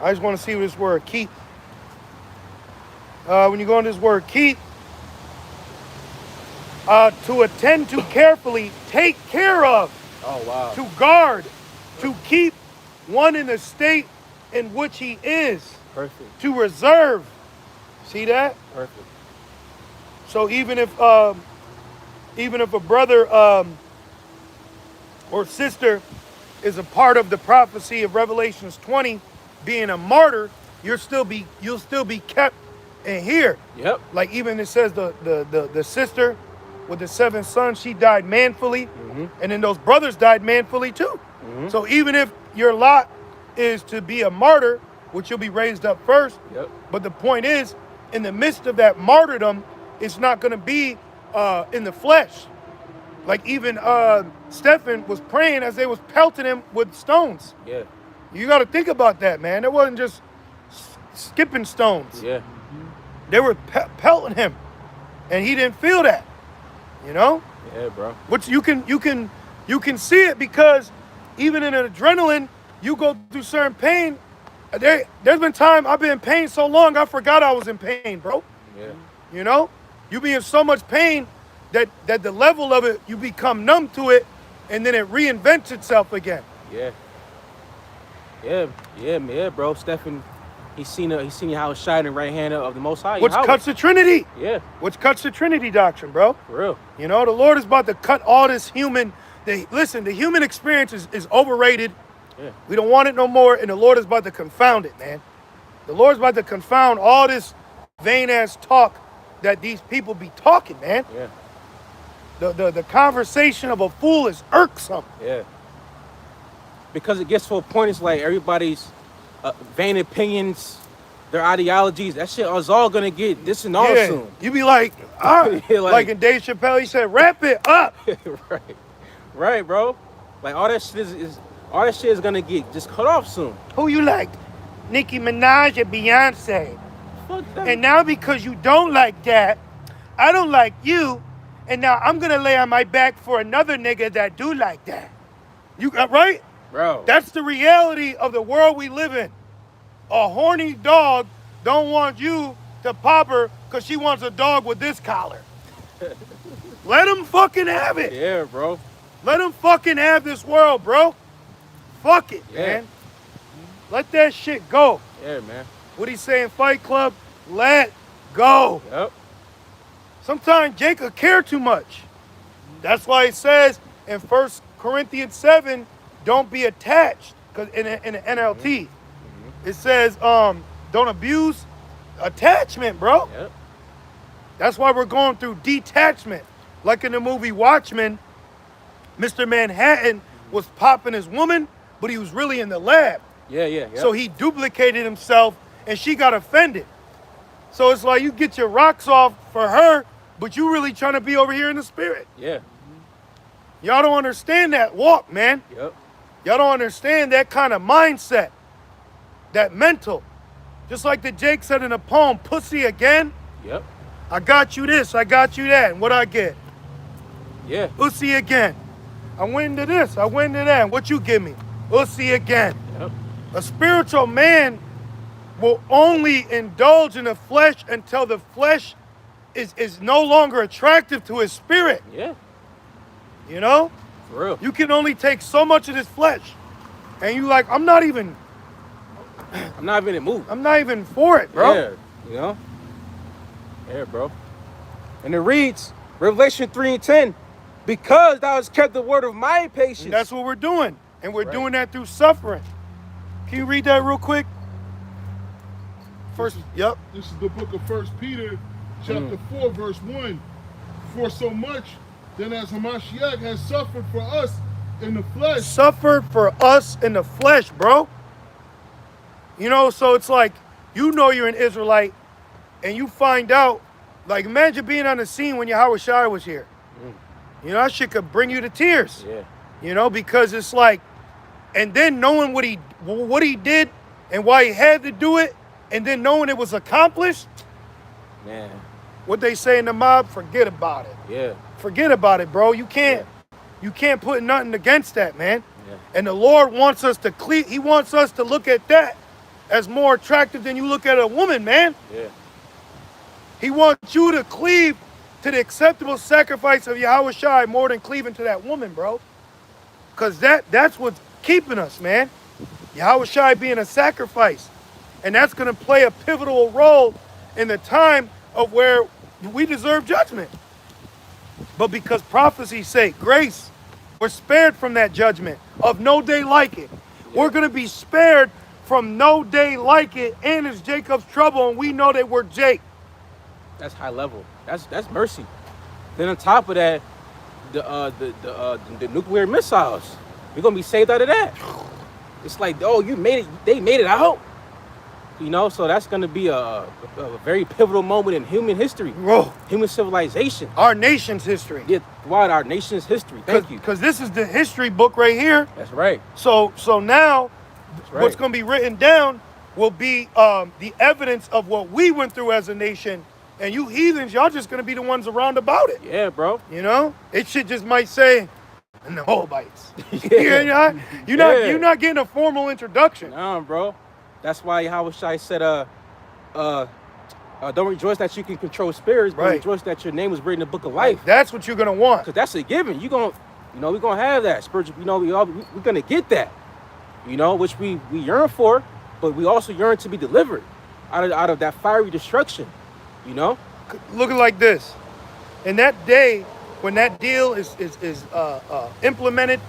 I just want to see this word keep. When you go on this word keep, to attend to carefully, take care of. Oh, wow. To guard, to keep one in the state in which he is. Perfect. To reserve. See that? Perfect. So even if a brother or sister is a part of the prophecy of Revelations 20, being a martyr, you'll still be kept in here. Yep. Like even it says the sister with the 7 sons, she died manfully, and then those brothers died manfully too. So even if your lot is to be a martyr, which you'll be raised up first, but the point is, in the midst of that martyrdom, it's not going to be in the flesh. Like even Stephen was praying as they was pelting him with stones. Yeah. You got to think about that, man. It wasn't just skipping stones. Yeah. They were pelting him, and he didn't feel that. You know? Yeah, bro. Which you can see it, because even in an adrenaline, you go through certain pain. There's been time I've been in pain so long I forgot I was in pain, bro. Yeah. You know? You be in so much pain that the level of it, you become numb to it, and then it reinvents itself again. Yeah. Yeah, bro. Stephen, he's seen how it's shining right hand of the Most High. Which cuts the Trinity. Yeah. Which cuts the Trinity doctrine, bro. For real. You know, the Lord is about to cut all this human. Listen, the human experience is overrated. Yeah. We don't want it no more, and the Lord is about to confound it, man. The Lord's about to confound all this vain-ass talk that these people be talking, man. Yeah. The conversation of a fool is irksome. Yeah. Because it gets to a point, it's like everybody's vain opinions, their ideologies, that shit is all gonna get disannulled soon. You be like, like in Dave Chappelle, he said, wrap it up. Right, bro. Like all that shit is gonna get just cut off soon. Who you like? Nicki Minaj or Beyonce? Fuck that. And now because you don't like that, I don't like you, and now I'm gonna lay on my back for another nigga that do like that. You right? Bro. That's the reality of the world we live in. A horny dog don't want you to pop her because she wants a dog with this collar. Let them fucking have it. Yeah, bro. Let them fucking have this world, bro. Fuck it, man. Let that shit go. Yeah, man. What he saying, Fight Club? Let go. Yep. Sometimes Jacob care too much. That's why it says in 1 Corinthians 7, don't be attached. Because in the NLT, it says, don't abuse attachment, bro. Yep. That's why we're going through detachment. Like in the movie Watchmen, Mr. Manhattan was popping his woman, but he was really in the lab. Yeah. So he duplicated himself, and she got offended. So it's like you get your rocks off for her, but you really trying to be over here in the spirit. Yeah. Y'all don't understand that walk, man. Yep. Y'all don't understand that kind of mindset, that mental. Just like the Jake said in the poem, pussy again. Yep. I got you this, I got you that, and what I get? Yeah. Pussy again. I went into this, I went into that, and what you give me? Pussy again. Yep. A spiritual man will only indulge in the flesh until the flesh is no longer attractive to his spirit. Yeah. You know? For real. You can only take so much of this flesh. And you like, I'm not even in the mood. I'm not even for it, bro. Yeah. You know? Yeah, bro. And it reads, Revelation 3:10, because thou hast kept the word of my patience. And that's what we're doing. And we're Right. doing that through suffering. Can you read that real quick? First, yep. This is the book of 1 Peter, chapter 4, verse 1. For so much, then as Hamashiach has suffered for us in the flesh. Suffered for us in the flesh, bro. You know, so it's like, you know you're an Israelite, and you find out, like imagine being on the scene when Yahweh Shai was here. You know, that shit could bring you to tears. Yeah. You know, because it's like, and then knowing what he did and why he had to do it, and then knowing it was accomplished, Man. what they say in the mob, forget about it. Yeah. Forget about it, bro. You can't put nothing against that, man. Yeah. And the Lord wants us to he wants us to look at that as more attractive than you look at a woman, man. Yeah. He wants you to cleave to the acceptable sacrifice of Yahweh Shai more than cleaving to that woman, bro. Because that's what's keeping us, man. Yahweh Shai being a sacrifice. And that's going to play a pivotal role in the time of where we deserve judgment. But because prophecy's sake, grace, we're spared from that judgment of no day like it. Yeah. We're going to be spared from no day like it, and it's Jacob's trouble, and we know that we're Jake. That's high level. That's mercy. Then on top of that, the nuclear missiles. We're gonna be saved out of that. It's like, oh, you made it. They made it out. You know, so that's gonna be a very pivotal moment in human history. Whoa. Human civilization. Our nation's history. Yeah, throughout our nation's history. Thank you. Because this is the history book right here. That's right. So now, That's right. what's going to be written down will be the evidence of what we went through as a nation. And you heathens, y'all just going to be the ones around about it. Yeah, bro. You know? It should just might say, Ninevites. Yeah. You're not getting a formal introduction. Nah, bro. That's why Yahweh Shai said, don't rejoice that you can control spirits, but Right. rejoice that your name was written in the book of life. That's what you're going to want. Because that's a given. We're going to have that spiritual, we're going to get that, which we yearn for, but we also yearn to be delivered out of that fiery destruction, Look at it like this. In that day, when that deal is implemented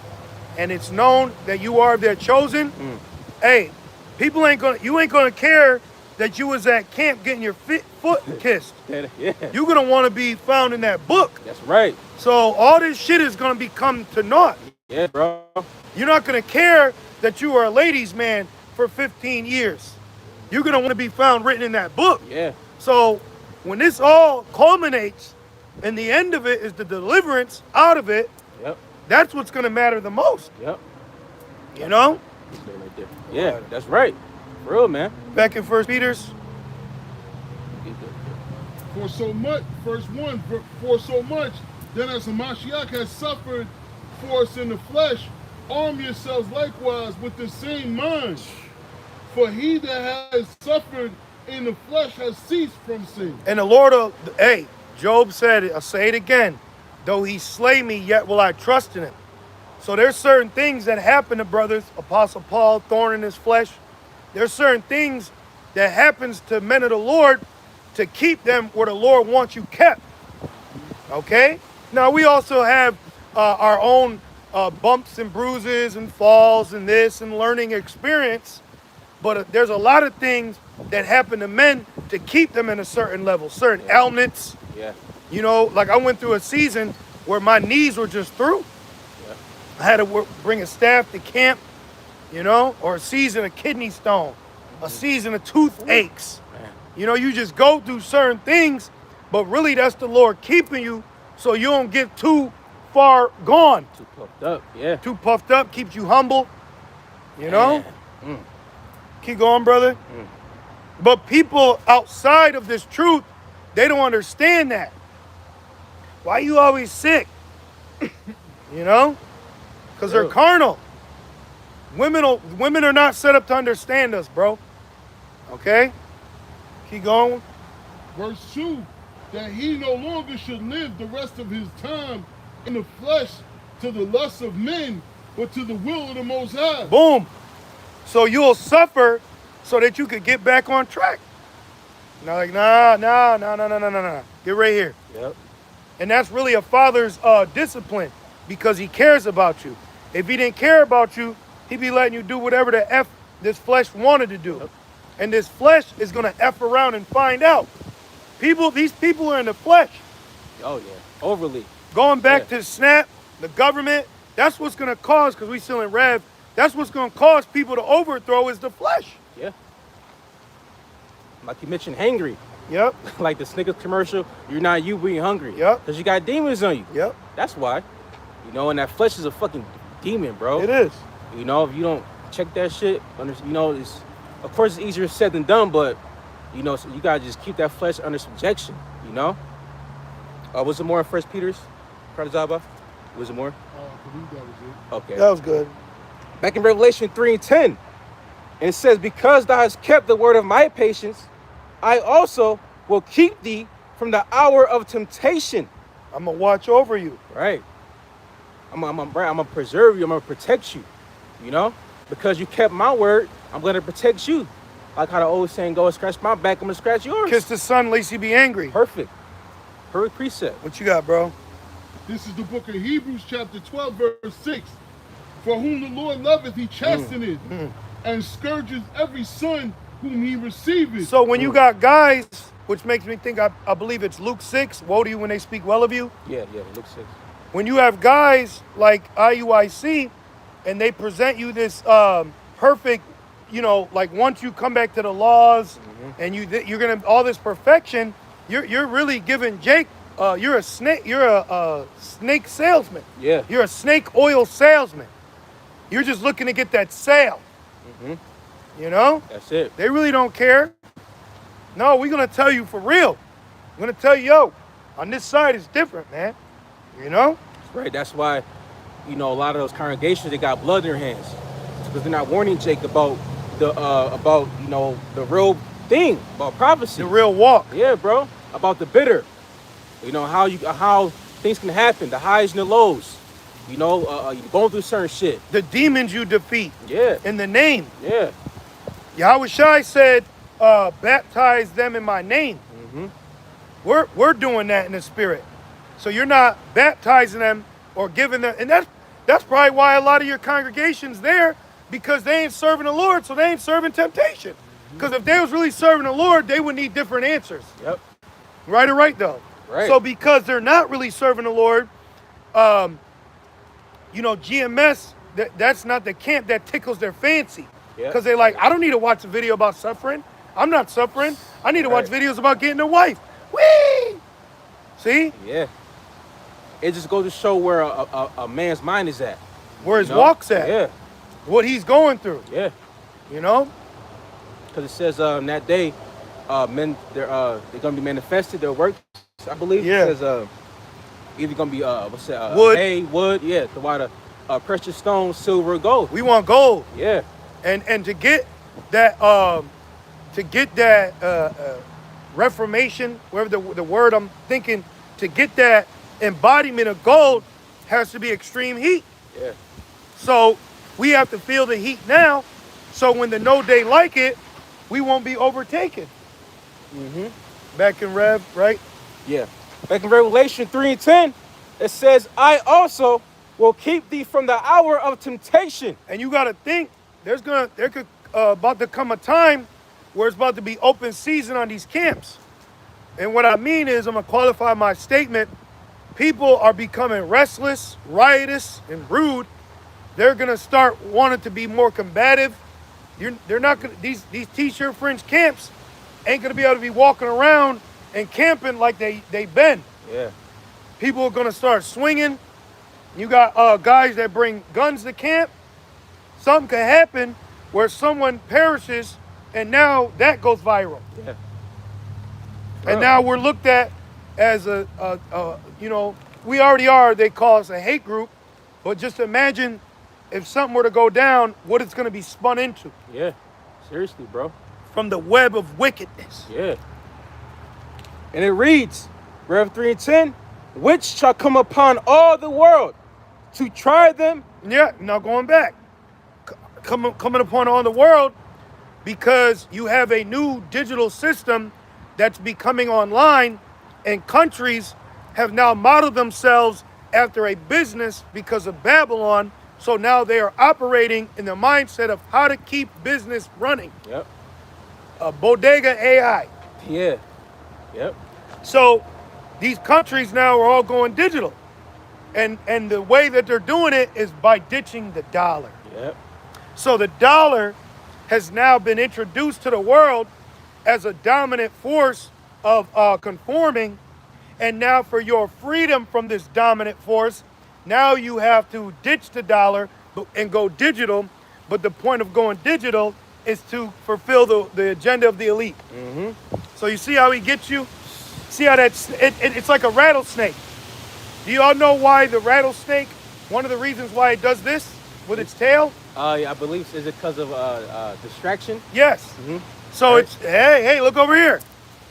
and it's known that you are their chosen, hey, you ain't gonna care that you was at camp getting your foot kissed. Yeah. You're gonna want to be found in that book. That's right. So all this shit is gonna become to naught. Yeah, bro. You're not gonna care that you were a ladies' man for 15 years. You're gonna want to be found written in that book. Yeah. So when this all culminates, and the end of it is the deliverance out of it, Yep. that's what's gonna matter the most. Yep. You know? Right there. Yeah, that's right. For real, man. Back in 1 Peter's. For so much, verse 1, for so much, then as Hamashiach has suffered for us in the flesh, arm yourselves likewise with the same mind. For he that has suffered in the flesh has ceased from sin. And the Lord, Job said it, I'll say it again. Though he slay me, yet will I trust in him. So there's certain things that happen to brothers, Apostle Paul, thorn in his flesh. There's certain things that happens to men of the Lord to keep them where the Lord wants you kept. Okay? Now we also have our own bumps and bruises and falls and this and learning experience. But there's a lot of things that happen to men to keep them in a certain level, certain ailments. Yeah. Like I went through a season where my knees were just through. Yeah. I had to bring a staff to camp, or a season of kidney stone, a season of toothaches. Man. You just go through certain things, but really that's the Lord keeping you so you don't get too far gone. Too puffed up. Yeah. Too puffed up, keeps you humble, Keep going, brother. But people outside of this truth, they don't understand that. Why you always sick? Because they're carnal. Women are not set up to understand us, bro. Okay? Keep going. Verse 2, that he no longer should live the rest of his time in the flesh to the lusts of men, but to the will of the Most High. Boom. So you'll suffer so that you could get back on track. Now, like, nah. Get right here. Yep. And that's really a father's discipline because he cares about you. If he didn't care about you, he'd be letting you do whatever the F this flesh wanted to do. Yep. And this flesh is going to F around and find out. These people are in the flesh. Oh, yeah. Overly. Going back to SNAP, the government, that's what's going to cause, because we still in Rev, that's what's going to cause people to overthrow is the flesh. Yeah. Like you mentioned, hangry. Yep. Like the Snickers commercial, you're not you being hungry. Yep. Because you got demons on you. Yep. That's why. And that flesh is a fucking demon, bro. It is. If you don't check that shit, it's, of course, it's easier said than done, but, so you got to just keep that flesh under subjection, Was it more in 1 Peter's? Pradazaba? Was it more? I believe that was it. Okay. That was good. Back in Revelation 3:10, it says, because thou hast kept the word of my patience, I also will keep thee from the hour of temptation. I'm going to watch over you. Right. I'm gonna preserve you. I'm gonna protect you. Because you kept my word, I'm gonna protect you. Like how the old saying goes, scratch my back, I'm gonna scratch yours. Kiss the sun, lest he be angry. Perfect. Perfect precept. What you got, bro? This is the book of Hebrews chapter 12, verse 6. For whom the Lord loveth, he chasteneth, and scourges every son whom he receiveth. So when you got guys, which makes me think, I believe it's Luke 6, woe to you when they speak well of you. Yeah, Luke 6. When you have guys like IUIC and they present you this perfect, you know, like once you come back to the laws and you're gonna all this perfection, you're really giving Jake, you're a snake salesman. Yeah. You're a snake oil salesman. You're just looking to get that sale. You know? That's it. They really don't care. No, we're gonna tell you for real. We're gonna tell you, yo, on this side it's different, man. You know? Right. That's why, you know, a lot of those congregations, they got blood in their hands because they're not warning Jake about you know, the real thing about prophecy. The real walk. Yeah, bro. About the bitter. You know how things can happen, the highs and the lows. You know, you're going through certain shit. The demons you defeat. Yeah. In the name. Yeah. Yahweh Shai said, baptize them in my name. We're doing that in the spirit. So you're not baptizing them or giving them, and that's probably why a lot of your congregations there, because they ain't serving the Lord, so they ain't serving temptation. Because if they was really serving the Lord, they would need different answers. Yep. Right or right though? Right. So because they're not really serving the Lord, you know, GMS, that's not the camp that tickles their fancy. Because they're like, I don't need to watch a video about suffering. I'm not suffering. I need to watch videos about getting a wife. Whee! See? Yeah. It just goes to show where a man's mind is at. Where his walk's at. Yeah. What he's going through. Yeah. You know? Because it says in that day, men they're gonna be manifested, their works, I believe. Yeah. It says either gonna be wood. hay, wood, yeah, the water, precious stones, silver, gold. We want gold. Yeah. And to get that reformation, whatever the word I'm thinking, to get that embodiment of gold has to be extreme heat. Yeah. So we have to feel the heat now, so when the no day like it, we won't be overtaken. Back in Rev, right? Yeah. Back in Revelation 3:10, it says, I also will keep thee from the hour of temptation. And you got to think, there could about to come a time where it's about to be open season on these camps. And what I mean is, I'm gonna qualify my statement. People are becoming restless, riotous, and rude. They're gonna start wanting to be more combative. They're not gonna, these t-shirt fringe camps ain't gonna be able to be walking around and camping like they've been. Yeah. People are gonna start swinging. You got guys that bring guns to camp. Something could happen where someone perishes, and now that goes viral. Yeah. And now we're looked at as a you know, we already are, they call us a hate group, but just imagine if something were to go down, what it's going to be spun into. Yeah. Seriously, bro. From the web of wickedness. Yeah. And it reads, Rev 3:10, which shall come upon all the world to try them. Yeah, now going back. Coming upon all the world, because you have a new digital system that's becoming online, and countries have now modeled themselves after a business because of Babylon. So now they are operating in the mindset of how to keep business running. Yep. Bodega AI. Yeah. Yep. So these countries now are all going digital. And the way that they're doing it is by ditching the dollar. Yep. So the dollar has now been introduced to the world as a dominant force of conforming. And now for your freedom from this dominant force, now you have to ditch the dollar and go digital. But the point of going digital is to fulfill the agenda of the elite. So you see how he gets you? See how it's like a rattlesnake. Do you all know why the rattlesnake, one of the reasons why it does this with its tail? Yeah, I believe, is it because of distraction? Yes. So Right. it's, hey, look over here.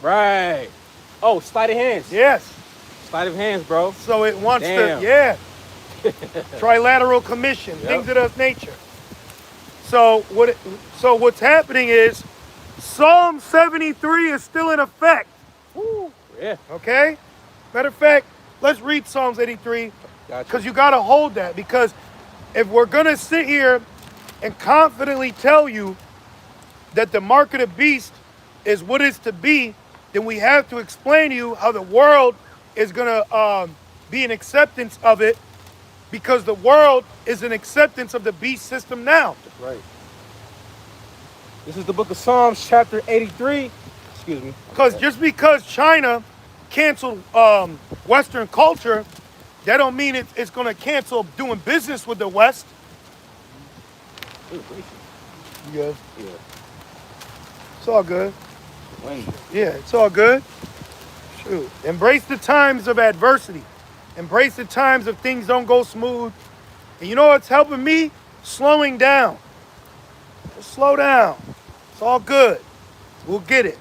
Right. Oh, sleight of hands. Yes. Sleight of hands, bro. So it wants Damn. to, yeah. Trilateral commission, Yep. things of that nature. So what's happening is Psalm 73 is still in effect. Woo. Yeah. Okay? Matter of fact, let's read Psalms 83 Gotcha. because you got to hold that, because if we're going to sit here and confidently tell you that the mark of the beast is what is to be, then we have to explain to you how the world is going to be an acceptance of it, because the world is an acceptance of the beast system now. That's right. This is the book of Psalms, chapter 83. Excuse me. Because just because China canceled Western culture, that don't mean it's going to cancel doing business with the West. Ooh, You good? yeah. It's all good. Wayne. Yeah, it's all good. Shoot. Embrace the times of adversity. Embrace the times of things don't go smooth. And you know what's helping me? Slowing down. Just slow down. It's all good. We'll get it.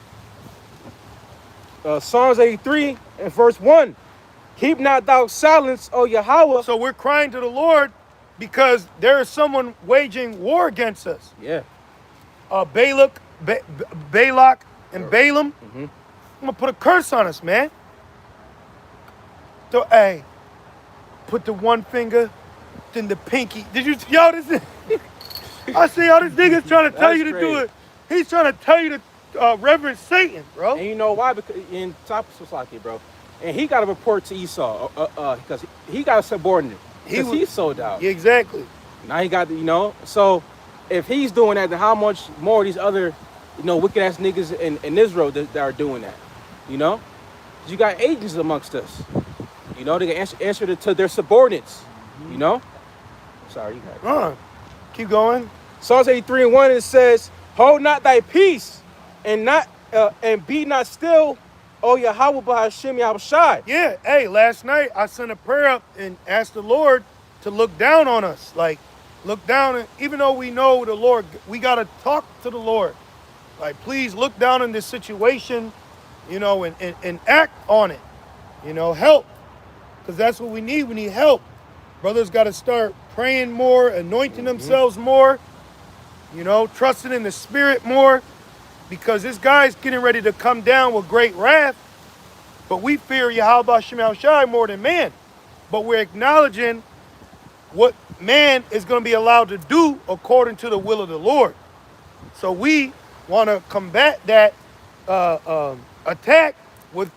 Psalms 83 and verse 1. Keep not thou silence, O Yahweh. So we're crying to the Lord because there is someone waging war against us. Yeah. Balak, and Balaam. I'm gonna put a curse on us, man. So, hey, put the one finger, then the pinky. Did you, yo, this is, I see how this nigga's trying to tell you to do it. He's trying to tell you to reverence Satan, bro. And you know why? Because in top society, bro. And he got to report to Esau because he got a subordinate. Because he sold out. Yeah, exactly. Now he got, so if he's doing that, then how much more these other, wicked ass niggas in Israel that are doing that, You got agents amongst us, they can answer to their subordinates, Sorry, you got it. Keep going. Psalms 83 and 1, it says, hold not thy peace and be not still, O Yahweh B'Hashem Yahushai. Yeah, hey, last night I sent a prayer up and asked the Lord to look down on us. Like, look down, and even though we know the Lord, we got to talk to the Lord. Like, please look down in this situation, and act on it. Help. Because that's what we need. We need help. Brothers got to start praying more, anointing themselves more, trusting in the Spirit more. Because this guy's getting ready to come down with great wrath. But we fear Yahweh Shem Shai more than man. But we're acknowledging what man is going to be allowed to do according to the will of the Lord. So we want to combat that attack with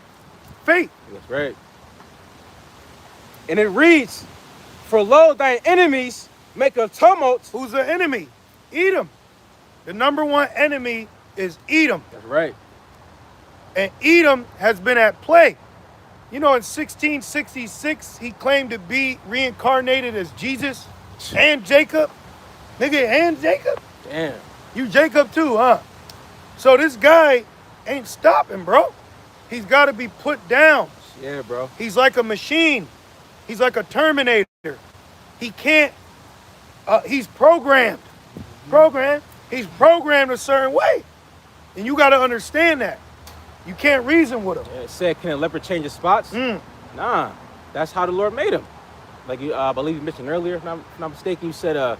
faith. That's right. And it reads, for lo, thine enemies make a tumult. Who's the enemy? Edom. The number one enemy is Edom. That's right. And Edom has been at play. In 1666, he claimed to be reincarnated as Jesus and Jacob. Nigga, and Jacob? Damn. You Jacob too, huh? So this guy ain't stopping, bro. He's got to be put down. Yeah, bro. He's like a machine. He's like a Terminator. He can't, he's programmed. He's programmed a certain way. And you got to understand that. You can't reason with him. Yeah, it said, can a leopard change his spots? Nah, that's how the Lord made him. Like I believe you mentioned earlier, if I'm not mistaken, you said a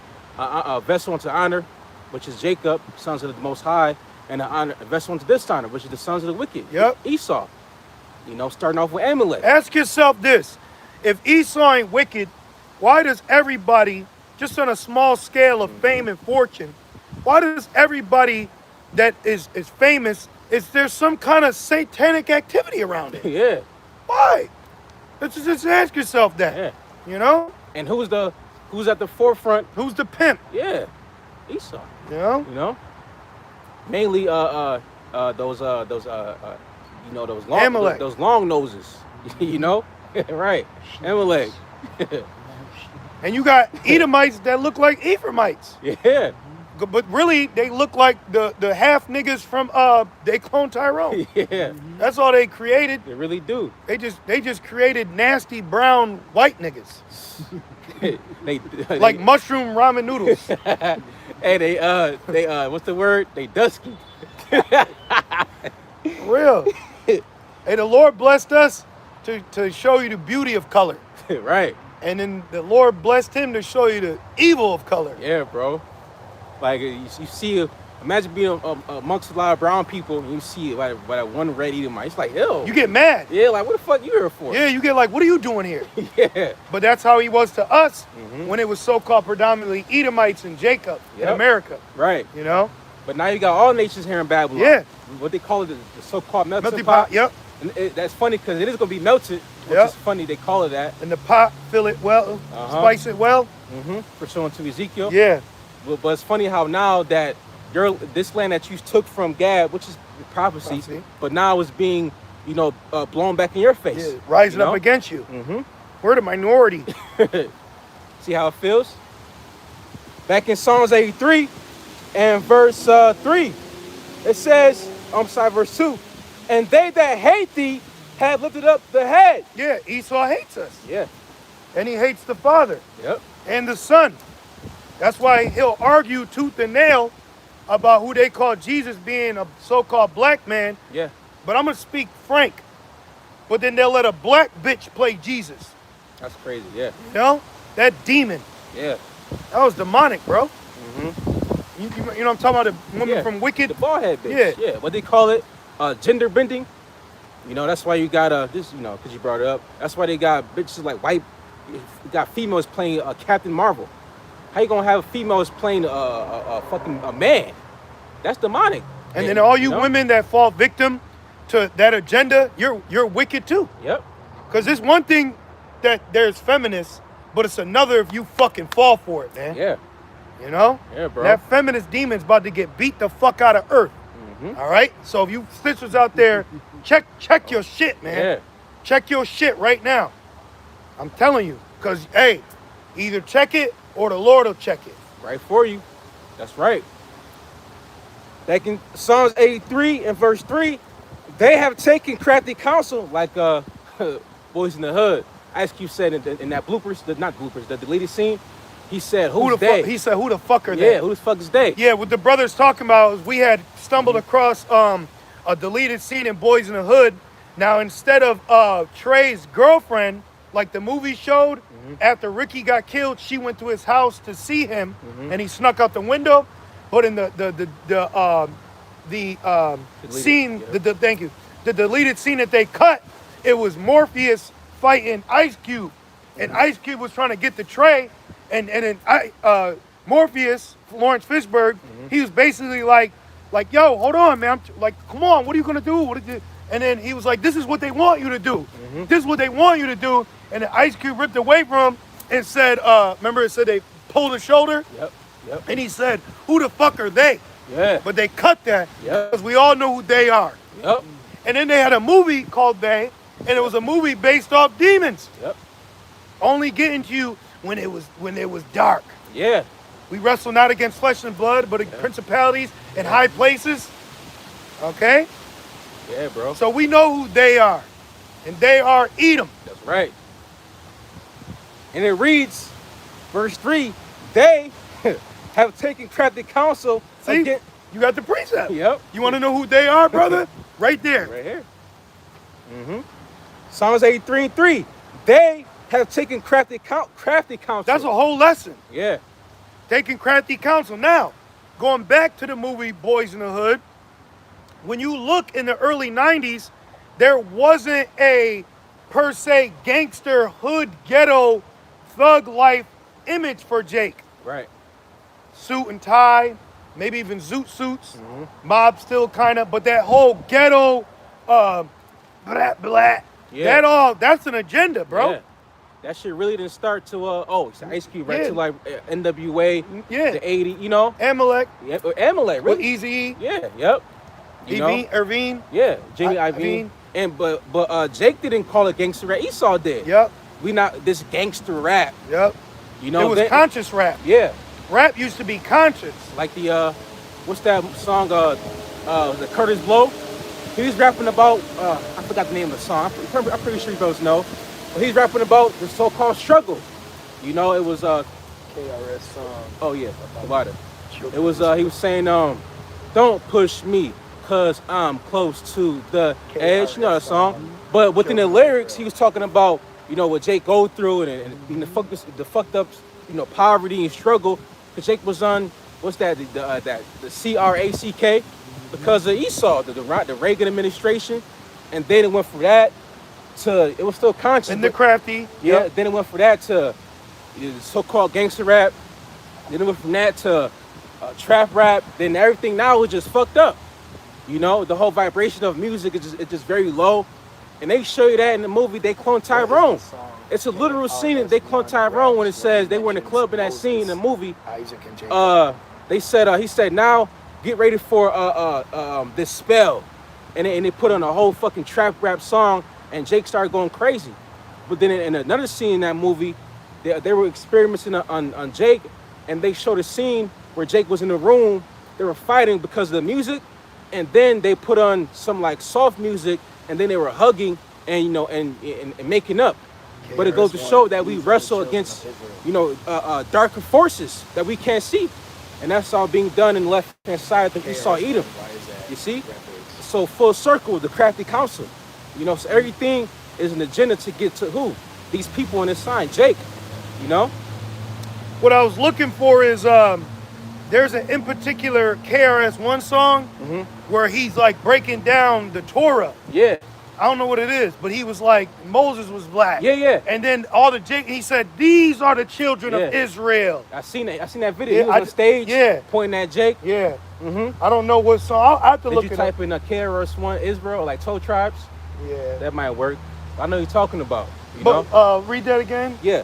vessel unto honor, which is Jacob, sons of the Most High, and a vessel unto dishonor, which is the sons of the wicked, Yep. Esau. Starting off with Amalek. Ask yourself this. If Esau ain't wicked, why does everybody, just on a small scale of fame and fortune, why does everybody that is famous, is there some kind of satanic activity around it? Yeah. Why? Let's just ask yourself that. Yeah. And who's at the forefront? Who's the pimp? Yeah. Esau. Mainly those long Amalek. those long noses. Right. Amalek. And you got Edomites that look like Ephraimites. Yeah. But really, they look like the half niggas from they clone Tyrone. Yeah. That's all they created. They really do. They just created nasty brown white niggas. they like mushroom ramen noodles. Hey, they what's the word? They dusky. Real. Hey, the Lord blessed us to show you the beauty of color. Right. And then the Lord blessed him to show you the evil of color. Yeah, bro. Like you see Imagine being amongst a lot of brown people and you see like one red Edomite. It's like, ew. You get mad. Yeah, like, what the fuck you here for? Yeah, you get like, what are you doing here? Yeah. But that's how he was to us when it was so-called predominantly Edomites and Jacob in America. Right. You know? But now you got all nations here in Babylon. Yeah. What they call it, the so-called melting pot. pot. Yep. And that's funny because it is going to be melted, which is funny they call it that. And the pot, fill it well, spice it well. For showing to Ezekiel. Yeah. But it's funny how now that this land that you took from Gad, which is prophecy, but now is being, blown back in your face. Yeah, rising up against you. We're the minority. See how it feels? Back in Psalms 83 and verse 3, it says, verse 2, and they that hate thee have lifted up the head. Yeah, Esau hates us. Yeah. And he hates the Father. Yep. And the Son. That's why he'll argue tooth and nail about who they call Jesus being a so-called black man. Yeah. But I'm going to speak frank. But then they'll let a black bitch play Jesus. That's crazy, yeah. You know? That demon. Yeah. That was demonic, bro. You know what I'm talking about? The woman from Wicked? The bald head bitch. Yeah. What they call it? Gender bending. That's why you got this, because you brought it up. That's why they got bitches like white. You got females playing Captain Marvel. How you gonna have females playing a man? That's demonic. And then all you women that fall victim to that agenda, you're wicked too. Yep. Because it's one thing that there's feminists, but it's another if you fucking fall for it, man. Yeah. You know? Yeah, bro. That feminist demon's about to get beat the fuck out of earth. All right? So if you sisters out there, check your shit, man. Yeah. Check your shit right now. I'm telling you. Because, hey, either check it or the Lord will check it. Right for you. That's right. Back in Psalms 83 and verse 3, they have taken crafty counsel like Boys in the Hood. Ice Cube said in that the deleted scene, he said, who's they? He said, who the fuck are they? Yeah, who the fuck is they? Yeah, what the brothers talking about is we had stumbled across a deleted scene in Boys in the Hood. Now, instead of Trey's girlfriend, like the movie showed, after Ricky got killed, she went to his house to see him, and he snuck out the window. But in the scene, the deleted scene that they cut, it was Morpheus fighting Ice Cube, and Ice Cube was trying to get the Trey, and then Morpheus, Lawrence Fishburne, he was basically like, yo, hold on, man, like, come on, what are you gonna do? And then he was like, this is what they want you to do. This is what they want you to do. And then Ice Cube ripped away from him and said, remember it said they pulled his shoulder? Yep. And he said, who the fuck are they? Yeah. But they cut that because we all know who they are. Yep. And then they had a movie called They, and it was a movie based off demons. Yep. Only getting to you when it was dark. Yeah. We wrestle not against flesh and blood, but against principalities and high places. Okay? Yeah, bro. So we know who they are. And they are Edom. That's right. And it reads, verse 3, they have taken crafty counsel. See? Against... You got the precept. Yep. You want to know who they are, brother? Right there. Right here. Psalms 83 and 3. They have taken crafty counsel. That's a whole lesson. Yeah. Taking crafty counsel. Now, going back to the movie Boys in the Hood, when you look in the early 90s, there wasn't a, per se, gangster, hood, ghetto, thug life image for Jake. Right. Suit and tie, maybe even zoot suits, mob still kind of, but that whole ghetto, blah, that's an agenda, bro. Yeah. That shit really didn't start to, Ice Cube, right? To like NWA, the 80, you know? Amalek. Yeah, Amalek, really? With Eazy-E. Yeah, yep. Irvine. Yeah, Jamie Iovine. And but Jake didn't call it gangster rap. Esau did. Yep. We not this gangster rap. Yep. You know, it was conscious rap. Yeah. Rap used to be conscious. Like the what's that song? The Curtis Blow. He was rapping about I forgot the name of the song. I'm pretty sure you guys know. But he's rapping about the so-called struggle. You know, it was KRS song. Oh yeah, about it. It was he was saying don't push me, cause I'm close to the edge. You know that song. But within the lyrics, he was talking about, you know, what Jake go through and the fucked up, you know, poverty and struggle. Cause Jake was on what's that? The CRACK because of Esau, the Reagan administration, and then it went from that to it was still conscious. And the crafty. Yeah. Yep. Then it went from that to the so-called gangster rap. Then it went from that to trap rap. Then everything now is just fucked up. You know, the whole vibration of music is just very low. And they show you that in the movie. They clone Tyrone. It's a literal scene that they clone Tyrone when it says they were in the club in that scene in the movie. They said he said now get ready for this spell, and they put on a whole fucking trap rap song, and Jake started going crazy. But then in another scene in that movie, they were experimenting on Jake, and they showed a scene where Jake was in the room. They were fighting because of the music, and then they put on some like soft music, and then they were hugging and and making up. But it goes to show that we wrestle against darker forces that we can't see, and that's all being done in the left hand side of the Esau Edom. You see, so full circle, the crafty council. So everything is an agenda to get to who? These people in this sign, Jake. What I was looking for is there's an in particular KRS-One song where he's like breaking down the Torah. Yeah. I don't know what it is, but he was like, Moses was black. Yeah. And then he said, these are the children of Israel. I seen that video. He was on stage pointing at Jake. Yeah. I don't know what song. I have to look it up. Did you type in a KRS-One Israel, like 12 tribes? Yeah. That might work. I know you're talking about. Read that again. Yeah.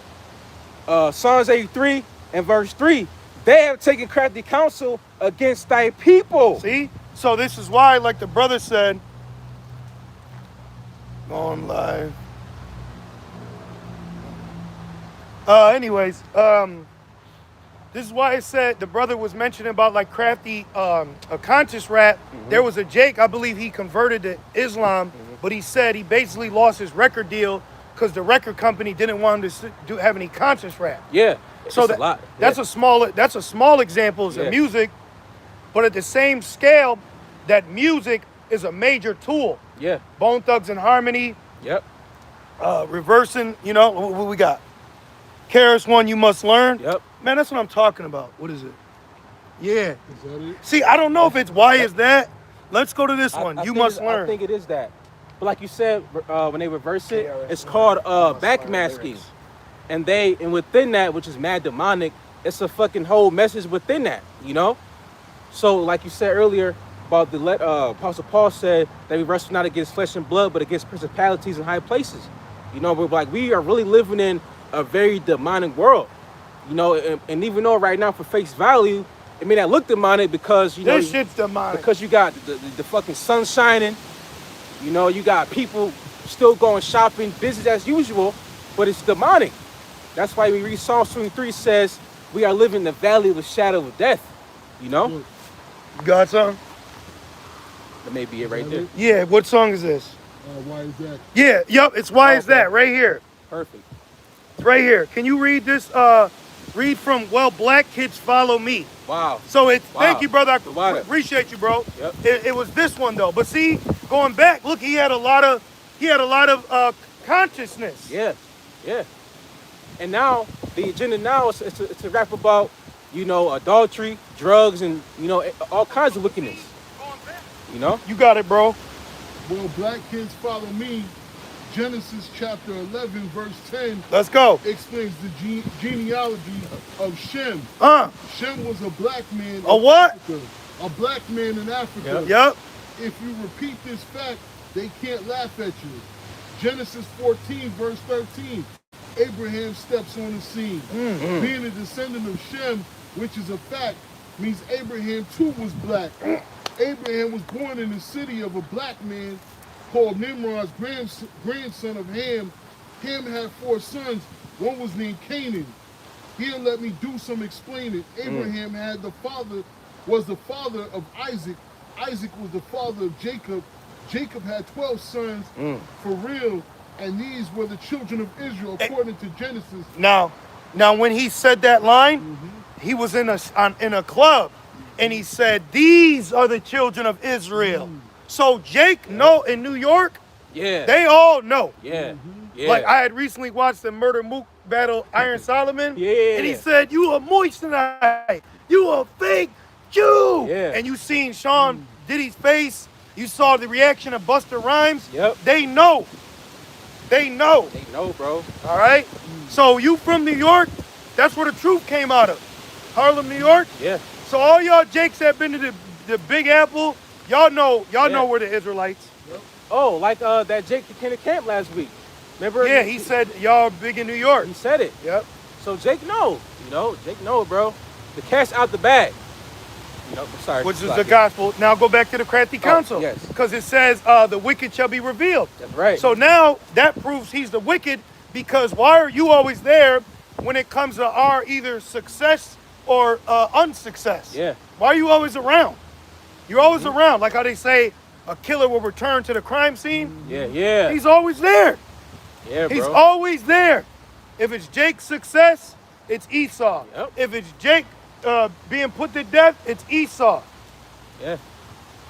Psalms 83 and verse 3. They have taken crafty counsel against thy people. See? So this is why, like the brother said, on live. This is why it said the brother was mentioning about like crafty, a conscious rap. There was a Jake, I believe he converted to Islam, but he said he basically lost his record deal because the record company didn't want him to have any conscious rap. Yeah. So that's a small example of music, but at the same scale, that music is a major tool. Yeah. Bone Thugs and Harmony. Yep. Reversing, what we got? KRS-One, You Must Learn. Yep. Man, that's what I'm talking about. What is it? Yeah. Is that it? See, I don't know if it's why is that. Let's go to this one. You Must Learn. I think it is that. But like you said, when they reverse it, it's called backmasking. And within that, which is mad demonic, it's a fucking whole message within that, So like you said earlier about the Apostle Paul said that we wrestle not against flesh and blood, but against principalities in high places. We're like, we are really living in a very demonic world. And even though right now for face value, it may not look demonic because this shit's demonic. Because you got the fucking sun shining, you got people still going shopping, business as usual, but it's demonic. That's why we read Psalms 23 says we are living in the valley of the shadow of death. You got something? That may be it right there. Yeah, what song is this? Why is that? Yeah, yep, it's Why Is That right here. Perfect. It's right here. Can you read this? Read from Well, Black Kids Follow Me. Wow. So thank you, brother. I Wow. appreciate you, bro. Yep. It was this one though. But see, going back, look, he had a lot of consciousness. Yeah. And now the agenda now is to rap about, adultery, drugs, and all kinds of wickedness. You got it, bro. Well, black kids follow me. Genesis chapter 11, verse 10. Let's go. Explains the genealogy of Shem. Shem was a black man. A what? Africa. A black man in Africa. Yep. If you repeat this fact, they can't laugh at you. Genesis 14, verse 13. Abraham steps on the scene. Being a descendant of Shem, which is a fact, means Abraham too was black. Abraham was born in the city of a black man called Nimrod's grandson of Ham. Ham had 4 sons. One was named Canaan. He'll let me do some explaining. Abraham was the father of Isaac. Isaac was the father of Jacob. Jacob had 12 sons for real, and these were the children of Israel according to Genesis. Now when he said that line, he was in a club, and he said, "These are the children of Israel." So Jake know in New York, they all know. Yeah. Like I had recently watched the Murder Mook battle Iron Solomon, Yeah. and he said, "You are moist tonight." You a fake Jew. Yeah. And you seen Sean Diddy's face. You saw the reaction of Busta Rhymes. Yep. They know. They know. They know, bro. All right? So you from New York, that's where the truth came out of. Harlem, New York. Yeah. So all y'all Jakes that been to the Big Apple, y'all know where the Israelites. Oh, like that Jake that came to camp last week. Remember? Yeah, he said y'all big in New York. He said it. Yep. So Jake know. You know, Jake know, bro. The cat's out the bag. You know, I'm sorry. Which is the gospel. Now go back to the crafty counsel. yes. Because it says the wicked shall be revealed. That's right. So now that proves he's the wicked, because why are you always there when it comes to our either success or unsuccess? Yeah. Why are you always around? You're always around. Like how they say a killer will return to the crime scene. Yeah, yeah. He's always there. Yeah, bro. He's always there. If it's Jake's success, it's Esau. Yep. If it's Jake being put to death, it's Esau. Yeah.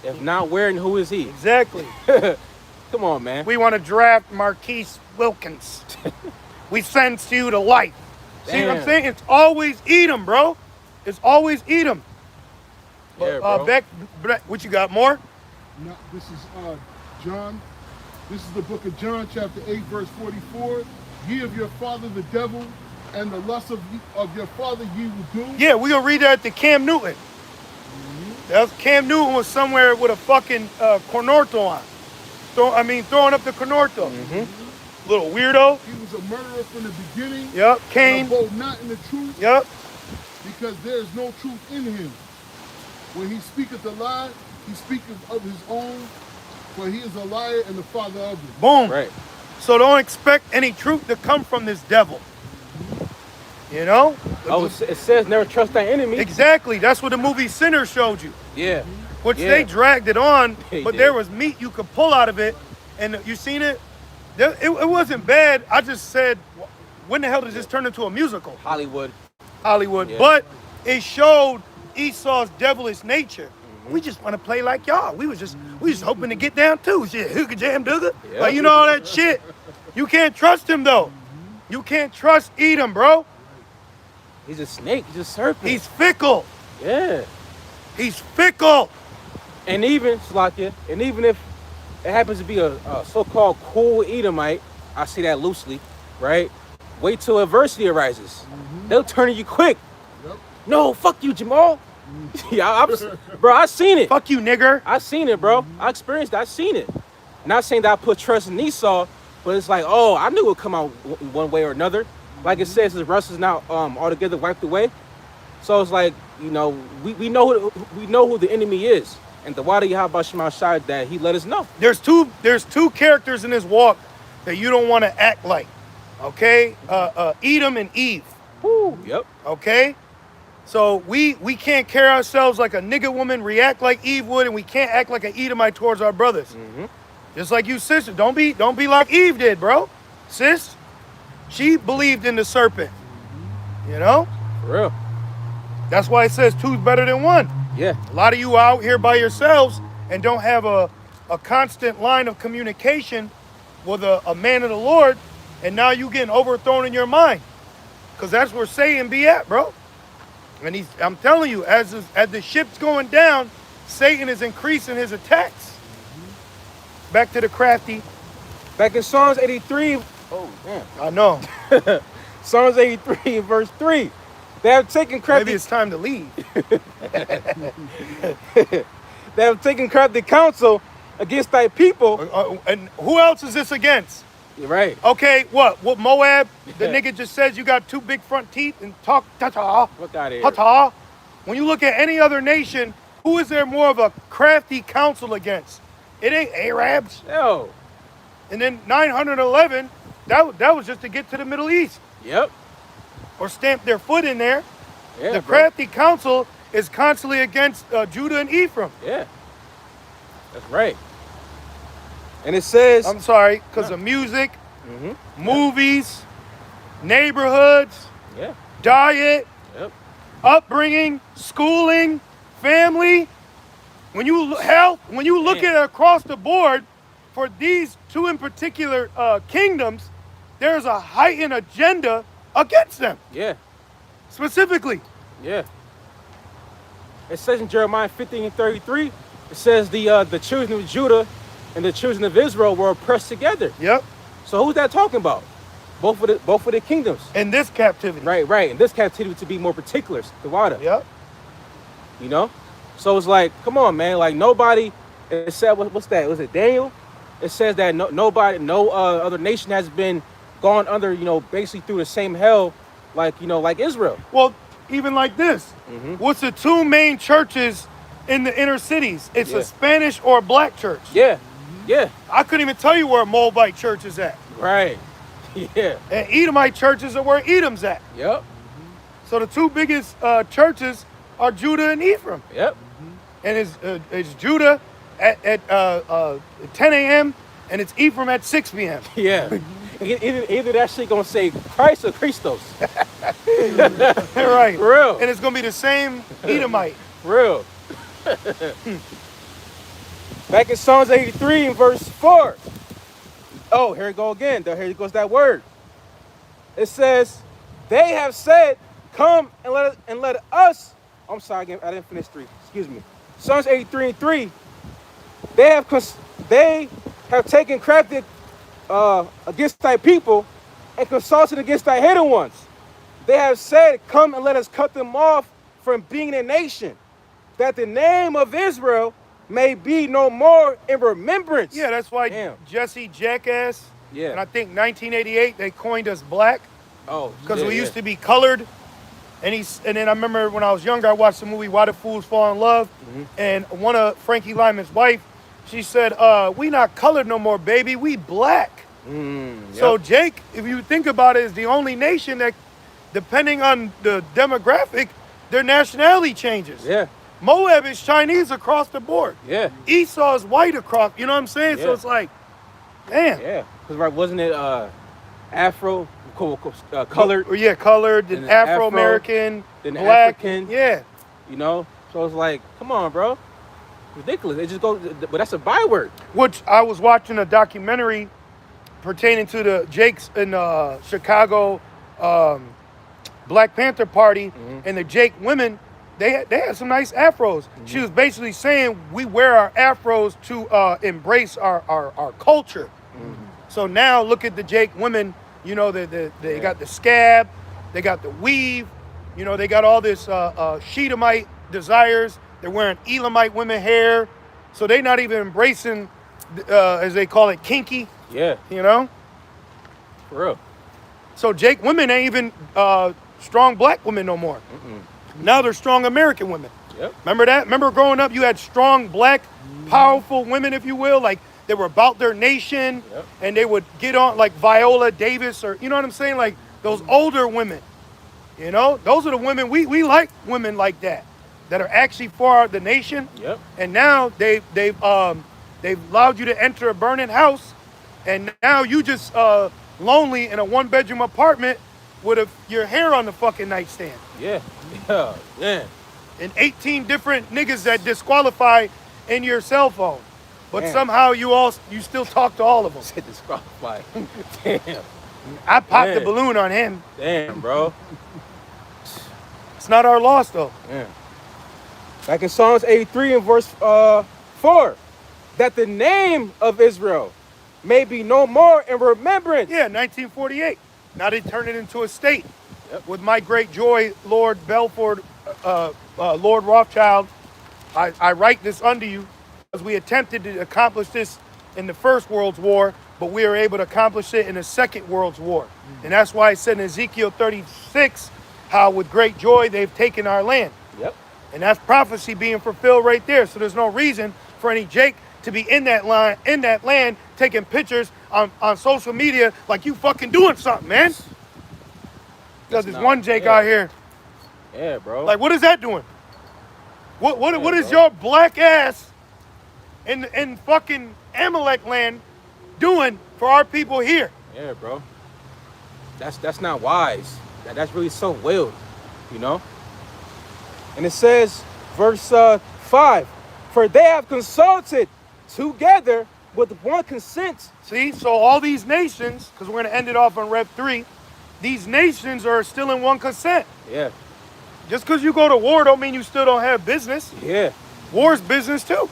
If not, where and who is he? Exactly. Come on, man. We want to draft Marquise Wilkins. We send you to life. See what I'm Damn. saying? It's always Edom, bro. It's always Edom. Yeah, bro. Beck, what you got, more? Now, this is John. This is the book of John, chapter 8, verse 44. Ye of your father the devil, and the lust of your father ye will do. Yeah, we gonna read that to Cam Newton. Cam Newton was somewhere with a fucking cornorto on. Throwing up the cornorto. Little weirdo. He was a murderer from the beginning. Yep, Cain. And abode not in the truth. Yep. Because there is no truth in him. When he speaketh a lie, he speaketh of his own, for he is a liar and the father of it. Boom. Right. So don't expect any truth to come from this devil. You know? Oh, it says never trust thy enemy. Exactly. That's what the movie Sinner showed you. Yeah. Which Yeah. they dragged it on, They but did. there was meat you could pull out of it. And you seen it? It wasn't bad. I just said, when the hell did this turn into a musical? Hollywood. Hollywood. Yeah. But it showed Esau's devilish nature. We just want to play like y'all. We was just hoping to get down too. Shit, hooga jam dooga. Yeah. Like, you know all that shit. You can't trust him though. You can't trust Edom, bro. He's a snake. He's a serpent. He's fickle. Yeah. He's fickle. And even, Slakia, and even if it happens to be a so-called cool Edomite, I say that loosely, right? Wait till adversity arises. They'll turn on you quick. Yep. No, fuck you, Jamal. Yeah, bro, I seen it. Fuck you, nigger. I seen it, bro. I experienced it. I seen it. Not saying that I put trust in Esau, but it's like, oh, I knew it would come out one way or another. Like it says, his rust is now altogether wiped away. So it's like, you know, we know who the enemy is, and the Wada Yahweh Shema Shai that he let us know. There's two characters in this walk that you don't want to act like. Okay? Edom and Eve. Woo. Yep. Okay? So we can't carry ourselves like a nigga woman, react like Eve would, and we can't act like an Edomite towards our brothers. Just like you, sister. Don't be like Eve did, bro. Sis, she believed in the serpent. You know? For real. That's why it says two's better than one. Yeah. A lot of you out here by yourselves and don't have a constant line of communication with a man of the Lord, and now you getting overthrown in your mind. Because that's where Satan be at, bro. And I'm telling you, as the ship's going down, Satan is increasing his attacks. Back to the crafty. Back in Psalms 83. Oh, damn. I know. Psalms 83 verse 3. They have taken crafty. Maybe it's time to leave. They have taken crafty counsel against thy people. And who else is this against? You're right. Okay, what Moab? The Yeah. nigga just says you got two big front teeth and talk ta-ta. Fuck out of here. Ta-ta. When you look at any other nation, who is there more of a crafty counsel against? It ain't Arabs. Yo. And then 911, that was just to get to the Middle East Yep. or stamp their foot in there. Yeah, The bro. crafty counsel is constantly against Judah and Ephraim. Yeah. That's right. And it says, I'm sorry, because of music, movies, neighborhoods, yeah. diet, Yep. upbringing, schooling, family. When you look at it across the board, for these two in particular kingdoms, there's a heightened agenda against them, Yeah. specifically. Yeah. It says in Jeremiah 15:33, it says the children of Judah and the children of Israel were oppressed together. Yep. So who's that talking about? Both of the kingdoms. In this captivity. Right. In this captivity, to be more particular, the water. Yep. You know? So it's like, come on, man. Like nobody, it said, what's that? Was it Daniel? It says that no other nation has been gone under, basically through the same hell, like Israel. Well, even like this. What's the two main churches in the inner cities? It's a Spanish or a black church. Yeah. I couldn't even tell you where a Moabite church is at. Right. Yeah. And Edomite churches are where Edom's at. Yep. So the two biggest churches are Judah and Ephraim. Yep. And it's Judah at 10 a.m. and it's Ephraim at 6 p.m. Yeah. Either that shit gonna say Christ or Christos. Right. For real. And it's gonna be the same Edomite. For real. Back in Psalms 83 and verse 4. Oh, here it go again. Here goes that word. It says, they have said, come and let us. I'm sorry, again, I didn't finish 3. Excuse me. Psalms 83 and 3. They have taken crafty against thy people and consulted against thy hidden ones. They have said, come and let us cut them off from being a nation, that the name of Israel may be no more in remembrance. Yeah, that's why Jesse Jackass. Yeah. And I think 1988 they coined us black. Oh, because we used to be colored. And then I remember when I was younger, I watched the movie Why the Fools Fall in Love. And one of Frankie Lyman's wife, she said, we not colored no more, baby. We black. So Jake, if you think about it, is the only nation that, depending on the demographic, their nationality changes. Yeah. Moab is Chinese across the board. Yeah. Esau is white across, you know what I'm saying? Yeah. So it's like, damn. Yeah. Because wasn't it Afro, colored? Yeah, colored, then Afro-American, then black. African. Yeah. So it's like, come on, bro. Ridiculous. It just goes, but that's a byword. Which I was watching a documentary pertaining to the Jakes in Chicago Black Panther Party and the Jake women. They had some nice afros. She was basically saying we wear our afros to embrace our culture. So now look at the Jake women. They got the scab, they got the weave. They got all this Shedamite desires. They're wearing Elamite women hair. So they not even embracing, as they call it, kinky. Yeah. For real. So Jake women ain't even strong black women no more. Now they're strong American women. Yep. Remember that? Remember growing up, you had strong black, powerful women, if you will, like they were about their nation, and they would get on like Viola Davis, or you know what I'm saying, like those older women. Those are the women we like, women like that are actually for the nation. Yep. And now they've allowed you to enter a burning house, and now you just lonely in a 1-bedroom apartment with your hair on the fucking nightstand. Yeah. Yeah. And 18 different niggas that disqualify in your cell phone. But somehow you still talk to all of them. Said disqualify. Damn. I popped the balloon on him. Damn, bro. It's not our loss though. Yeah. Like in Psalms 83 and verse 4, that the name of Israel may be no more in remembrance. Yeah, 1948. Now they turned it into a state. With my great joy, Lord Belford, Lord Rothschild, I write this unto you, because we attempted to accomplish this in the First World War, but we were able to accomplish it in the Second World War. And that's why it said in Ezekiel 36, how with great joy they've taken our land. Yep. And that's prophecy being fulfilled right there. So there's no reason for any Jake to be in that land, taking pictures on social media like you fucking doing something, man. Because there's one Jake out here. Yeah, bro. Like, what is that doing? What is your black ass in fucking Amalek land doing for our people here? Yeah, bro. That's not wise. That's really so wild, And it says, verse 5, for they have consulted together with one consent. See, so all these nations, because we're going to end it off on Rev 3, these nations are still in one consent. Yeah. Just because you go to war don't mean you still don't have business. Yeah. War's business too.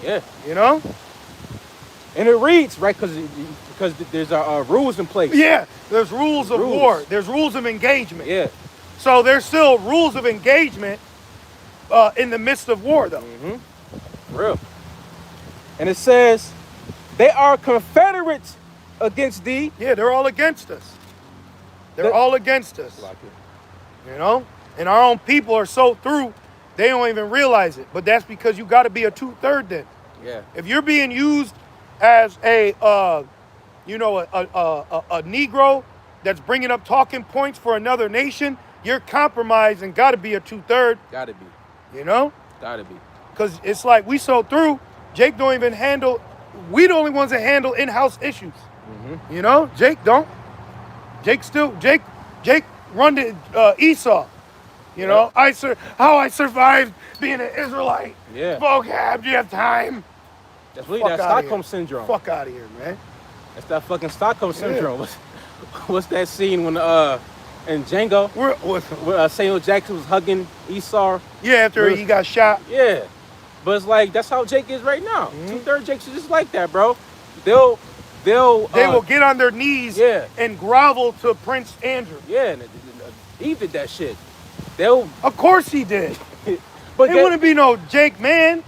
Yeah. You know? And it reads, right, because there's rules in place. Yeah, there's rules of war. There's rules of engagement. Yeah. So there's still rules of engagement in the midst of war, though. For real. And it says, they are confederates against thee. Yeah, they're all against us. They're all against us. You know? And our own people are so through, they don't even realize it. But that's because you got to be a 2/3 then. Yeah. If you're being used as a Negro that's bringing up talking points for another nation, you're compromised and got to be a 2/3. Gotta be. You know? Gotta be. Because it's like we so through, Jake don't even handle, we the only ones that handle in-house issues. You know? Jake don't. Jake run to Esau. You know? How I survived being an Israelite. Yeah. Vocab, do you have time? That's really Fuck that outta Stockholm here. syndrome. Fuck out of here, man. That's that fucking Stockholm syndrome. What's that scene when in Django, where Samuel Jackson was hugging Esau? Yeah, after he got shot. Yeah. But it's like, that's how Jake is right now. 2/3 Jake's just like that, bro. They will get on their knees and grovel to Prince Andrew. Yeah, and Eve did that shit. Of course he did. But it wouldn't be no Jake man.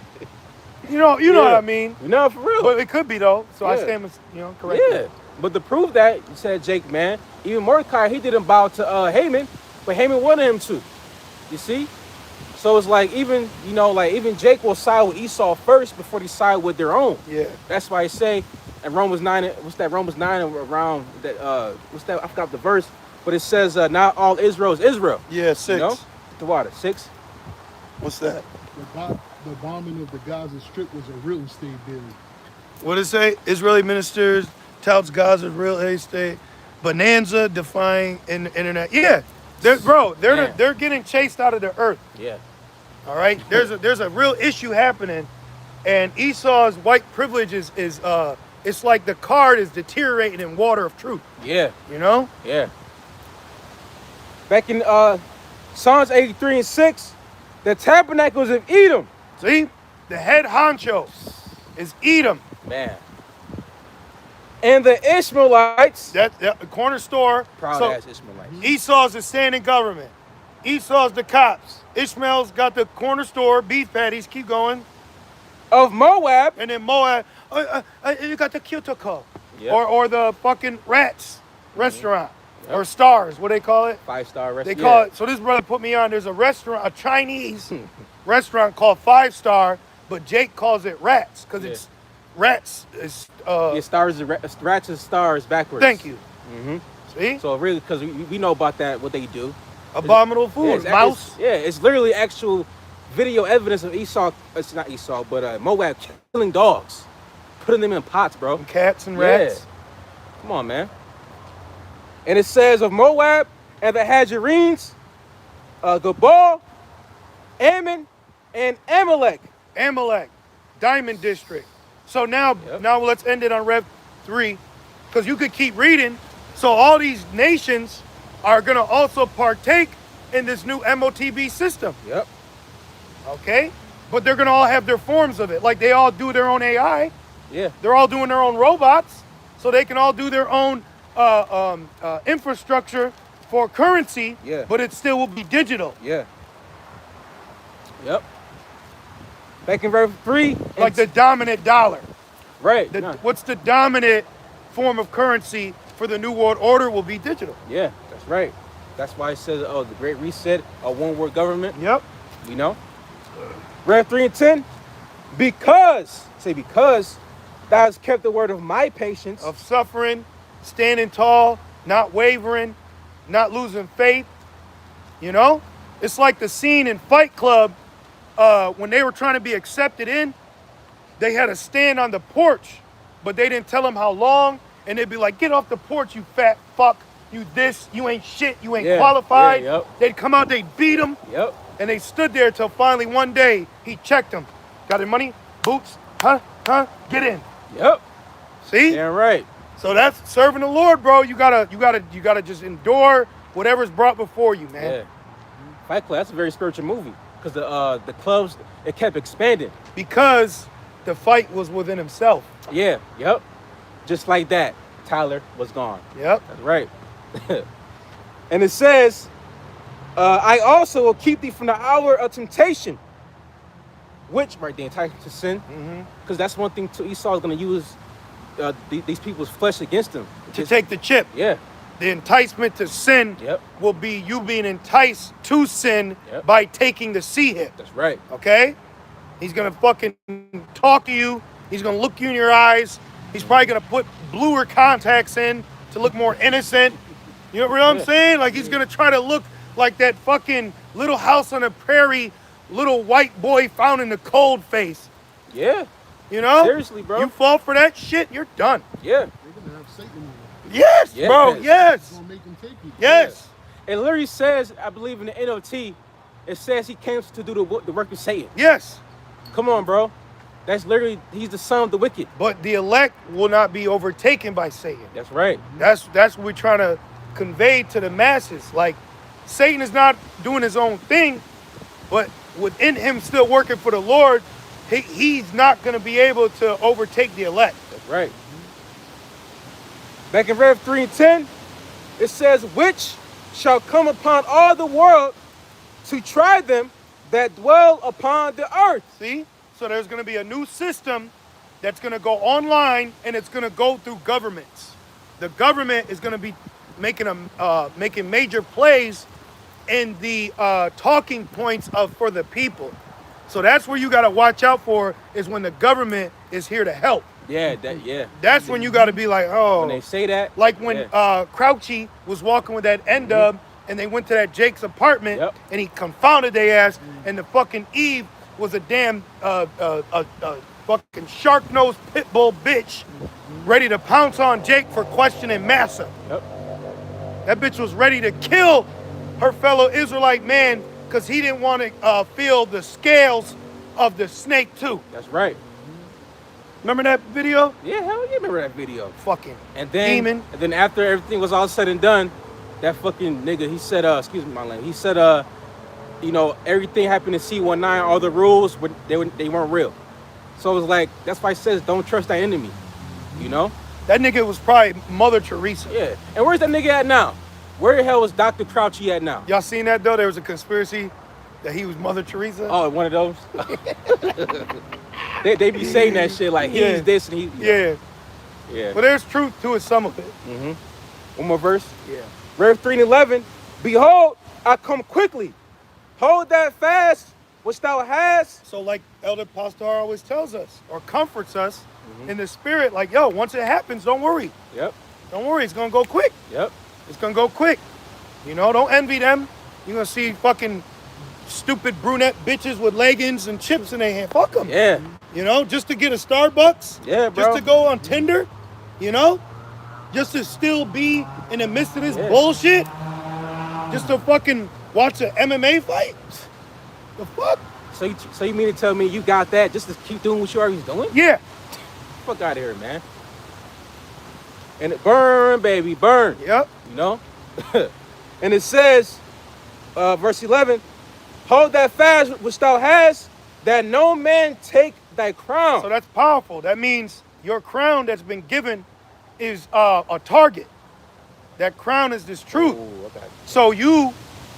You know what I mean? No, for real. But it could be though. So I stand with, correct. Yeah. But to prove that, you said Jake, man, even Mordecai, he didn't bow to Haman, but Haman wanted him to. You see? So it's like even Jake will side with Esau first before they side with their own. Yeah. That's why I say in Romans 9, Romans 9 around that I forgot the verse, but it says not all Israel is Israel. Yeah, 6. You know? The water, 6. What's that? The bombing of the Gaza Strip was a real estate deal. What did it say? Israeli ministers touts Gaza's real estate bonanza defying in the internet. Yeah, they're getting chased out of the earth. Yeah. All right. There's a real issue happening, and Esau's white privilege is it's like the card is deteriorating in water of truth. Yeah. You know? Yeah. Back in Psalms 83 and 6, the tabernacles of Edom. See? The head honcho is Edom. Man. And the Ishmaelites. The corner store. Proud ass Ishmaelites. Esau's the standing government. Esau's the cops. Ishmael's got the corner store, beef patties, keep going. Of Moab. And then Moab, you got the Kyotoko. Yep. Or the fucking Rats restaurant. Yep. Or Stars, what they call it? 5-star restaurant. They call it, so this brother put me on, there's a restaurant, a Chinese restaurant called 5-star, but Jake calls it Rats, because it's Rats. It's, Rats is stars backwards. Thank you. See? So really, because we know about that, what they do. Abominable food, mouse. It's literally actual video evidence of Esau, it's not Esau, but Moab killing dogs. Putting them in pots, bro. And cats and rats. Yeah. Come on, man. And it says of Moab and the Hajarenes, Gabal, Ammon, and Amalek. Amalek, Diamond District. So now let's end it on Rev 3, because you could keep reading. So all these nations are going to also partake in this new MOTB system. Yep. Okay? But they're going to all have their forms of it. Like they all do their own AI. Yeah. They're all doing their own robots. So they can all do their own infrastructure for currency. Yeah. But it still will be digital. Yeah. Yep. Back in verse 3. Like the dominant dollar. Right. What's the dominant form of currency for the New World Order will be digital. Yeah, that's right. That's why it says, the Great Reset, a one-world government. Yep. You know? Rev 3 and 10. Because thou hast kept the word of my patience. Of suffering, standing tall, not wavering, not losing faith. You know? It's like the scene in Fight Club when they were trying to be accepted in. They had to stand on the porch, but they didn't tell them how long. And they'd be like, get off the porch, you fat fuck. You this, you ain't shit, you ain't qualified. Yeah, yep. They'd come out, they'd beat them. Yep. And they stood there till finally one day, he checked them. Got their money? Boots? Huh? Get in. Yep. See? Yeah, right. So that's serving the Lord, bro. You gotta just endure whatever's brought before you, man. Yeah. Fight Club. That's a very spiritual movie because the clubs it kept expanding. Because the fight was within himself. Yeah. Yep. Just like that, Tyler was gone. Yep. That's right. And it says, I also will keep thee from the hour of temptation, which right there enticement to sin, because that's one thing too. Esau is going to use these people's flesh against them To take the chip. Yeah. The enticement to sin Yep. will be you being enticed to sin by taking the C hit. That's right. Okay? He's gonna fucking talk to you. He's gonna look you in your eyes. He's probably gonna put bluer contacts in to look more innocent. You know what I'm saying? Like he's gonna try to look like that fucking Little House on the Prairie, little white boy found in the cold face. Yeah. You know? Seriously, bro. You fall for that shit, you're done. Yeah. They're gonna have Satan in there. Yes, Yes. bro. It's Yes. gonna make them take you. Yes. It literally says, I believe in the NOT, it says he came to do the work of Satan. Yes. Come on, bro. That's literally, he's the son of the wicked. But the elect will not be overtaken by Satan. That's right. That's what we're trying to convey to the masses. Like, Satan is not doing his own thing, but within him still working for the Lord, he's not going to be able to overtake the elect. That's right. Back in Rev 3:10, it says, which shall come upon all the world to try them that dwell upon the earth. See? So there's going to be a new system that's going to go online, and it's going to go through governments. The government is going to be making major plays in the talking points for the people. So that's where you got to watch out for, is when the government is here to help. Yeah, That's when you got to be like, oh. When they say that. Like when Crouchy was walking with that N-Dub, and they went to that Jake's apartment, and he confounded their ass, and the fucking Eve was a damn fucking shark-nosed pit bull bitch ready to pounce on Jake for questioning Massa. Yep. That bitch was ready to kill her fellow Israelite man because he didn't want to feel the scales of the snake too. That's right. Remember that video? Yeah, hell yeah, remember that video. Fucking And then, demon. And then after everything was all said and done, that fucking nigga, he said, excuse me, my language, he said, you know, everything happened in C19, all the rules, they weren't real. So it was like, that's why it says, don't trust that enemy, you know? That nigga was probably Mother Teresa. Yeah. And where's that nigga at now? Where the hell is Dr. Crouchy at now? Y'all seen that though? There was a conspiracy that he was Mother Teresa. Oh, one of those? they be saying that shit like he's this and he... Yeah. Yeah. But there's truth to it, some of it. Mm-hmm. One more verse? Yeah. Rev 3:11. Behold, I come quickly. Hold that fast which thou hast. So like Elder Pastor always tells us, or comforts us in the spirit, like, yo, once it happens, don't worry. Yep. Don't worry, it's gonna go quick. Yep. It's gonna go quick. You know, don't envy them. You're gonna see fucking stupid brunette bitches with leggings and chips in their hand. Fuck them. Yeah. You know, just to get a Starbucks. Yeah, bro. Just to go on Tinder. You know? Just to still be in the midst of this bullshit. Just to fucking watch an MMA fight. The fuck? So you mean to tell me you got that just to keep doing what you already doing? Yeah. Fuck out of here, man. And it burn, baby, burn. Yep. You know? And it says, verse 11, hold that fast which thou hast, that no man take thy crown. So that's powerful. That means your crown that's been given is a target. That crown is this truth. Ooh, okay. So you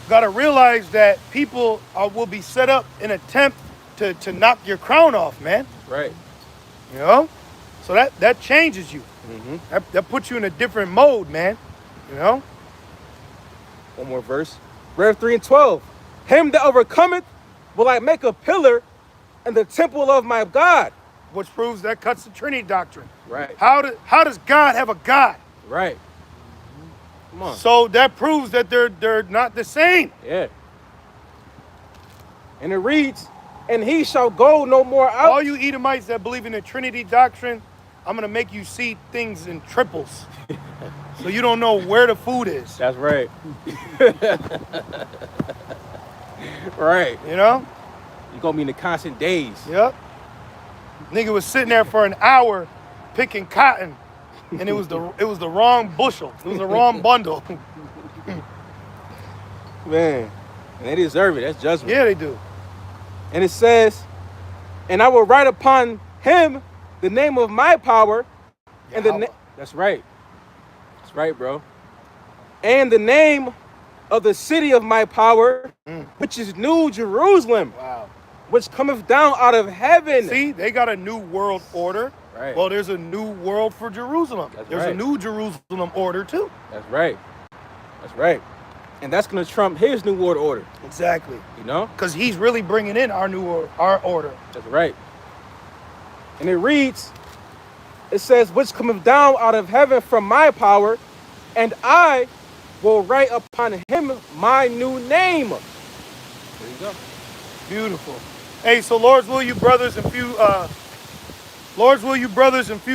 got to realize that people will be set up in an attempt to knock your crown off, man. Right. You know? So that changes you. Mm-hmm. That puts you in a different mode, man. You know? One more verse. Rev 3:12. Him that overcometh will I make a pillar in the temple of my God. Which proves that cuts the Trinity doctrine. Right. How does God have a God? Right. Come on. So that proves that they're not the same. Yeah. And it reads, and he shall go no more out. All you Edomites that believe in the Trinity doctrine, I'm going to make you see things in triples. So you don't know where the food is. That's right. Right. You know? You're going to be in the constant days. Yep. Nigga was sitting there for an hour picking cotton, and it was the wrong bushel. It was the wrong bundle. Man. And they deserve it. That's judgment. Yeah, they do. And it says, and I will write upon him the name of my power, and the that's right. That's right, bro. And the name of the city of my power, which is New Jerusalem. Wow. Which cometh down out of heaven. See, they got a new world order. Right. Well, there's a new world for Jerusalem. There's a new Jerusalem order too. That's right. That's right. And that's going to trump his new world order. Exactly. You know? Because he's really bringing in our order. That's right. And it reads, it says, which cometh down out of heaven from my power, and I will write upon him my new name. There you go. Beautiful. Hey, so Lord's will you brothers and few,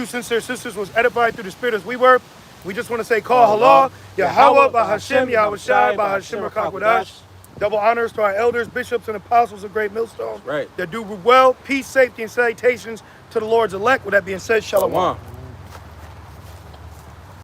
since their sisters was edified through the Spirit as we were, we just want to say, call halal, Yahweh, Bahashem, Yahushai, Bahashem, Rakakwadash. Double honors to our elders, bishops, and apostles of Great Millstone. Right. That do well. Peace, safety, and salutations to the Lord's elect. With that being said, shalom.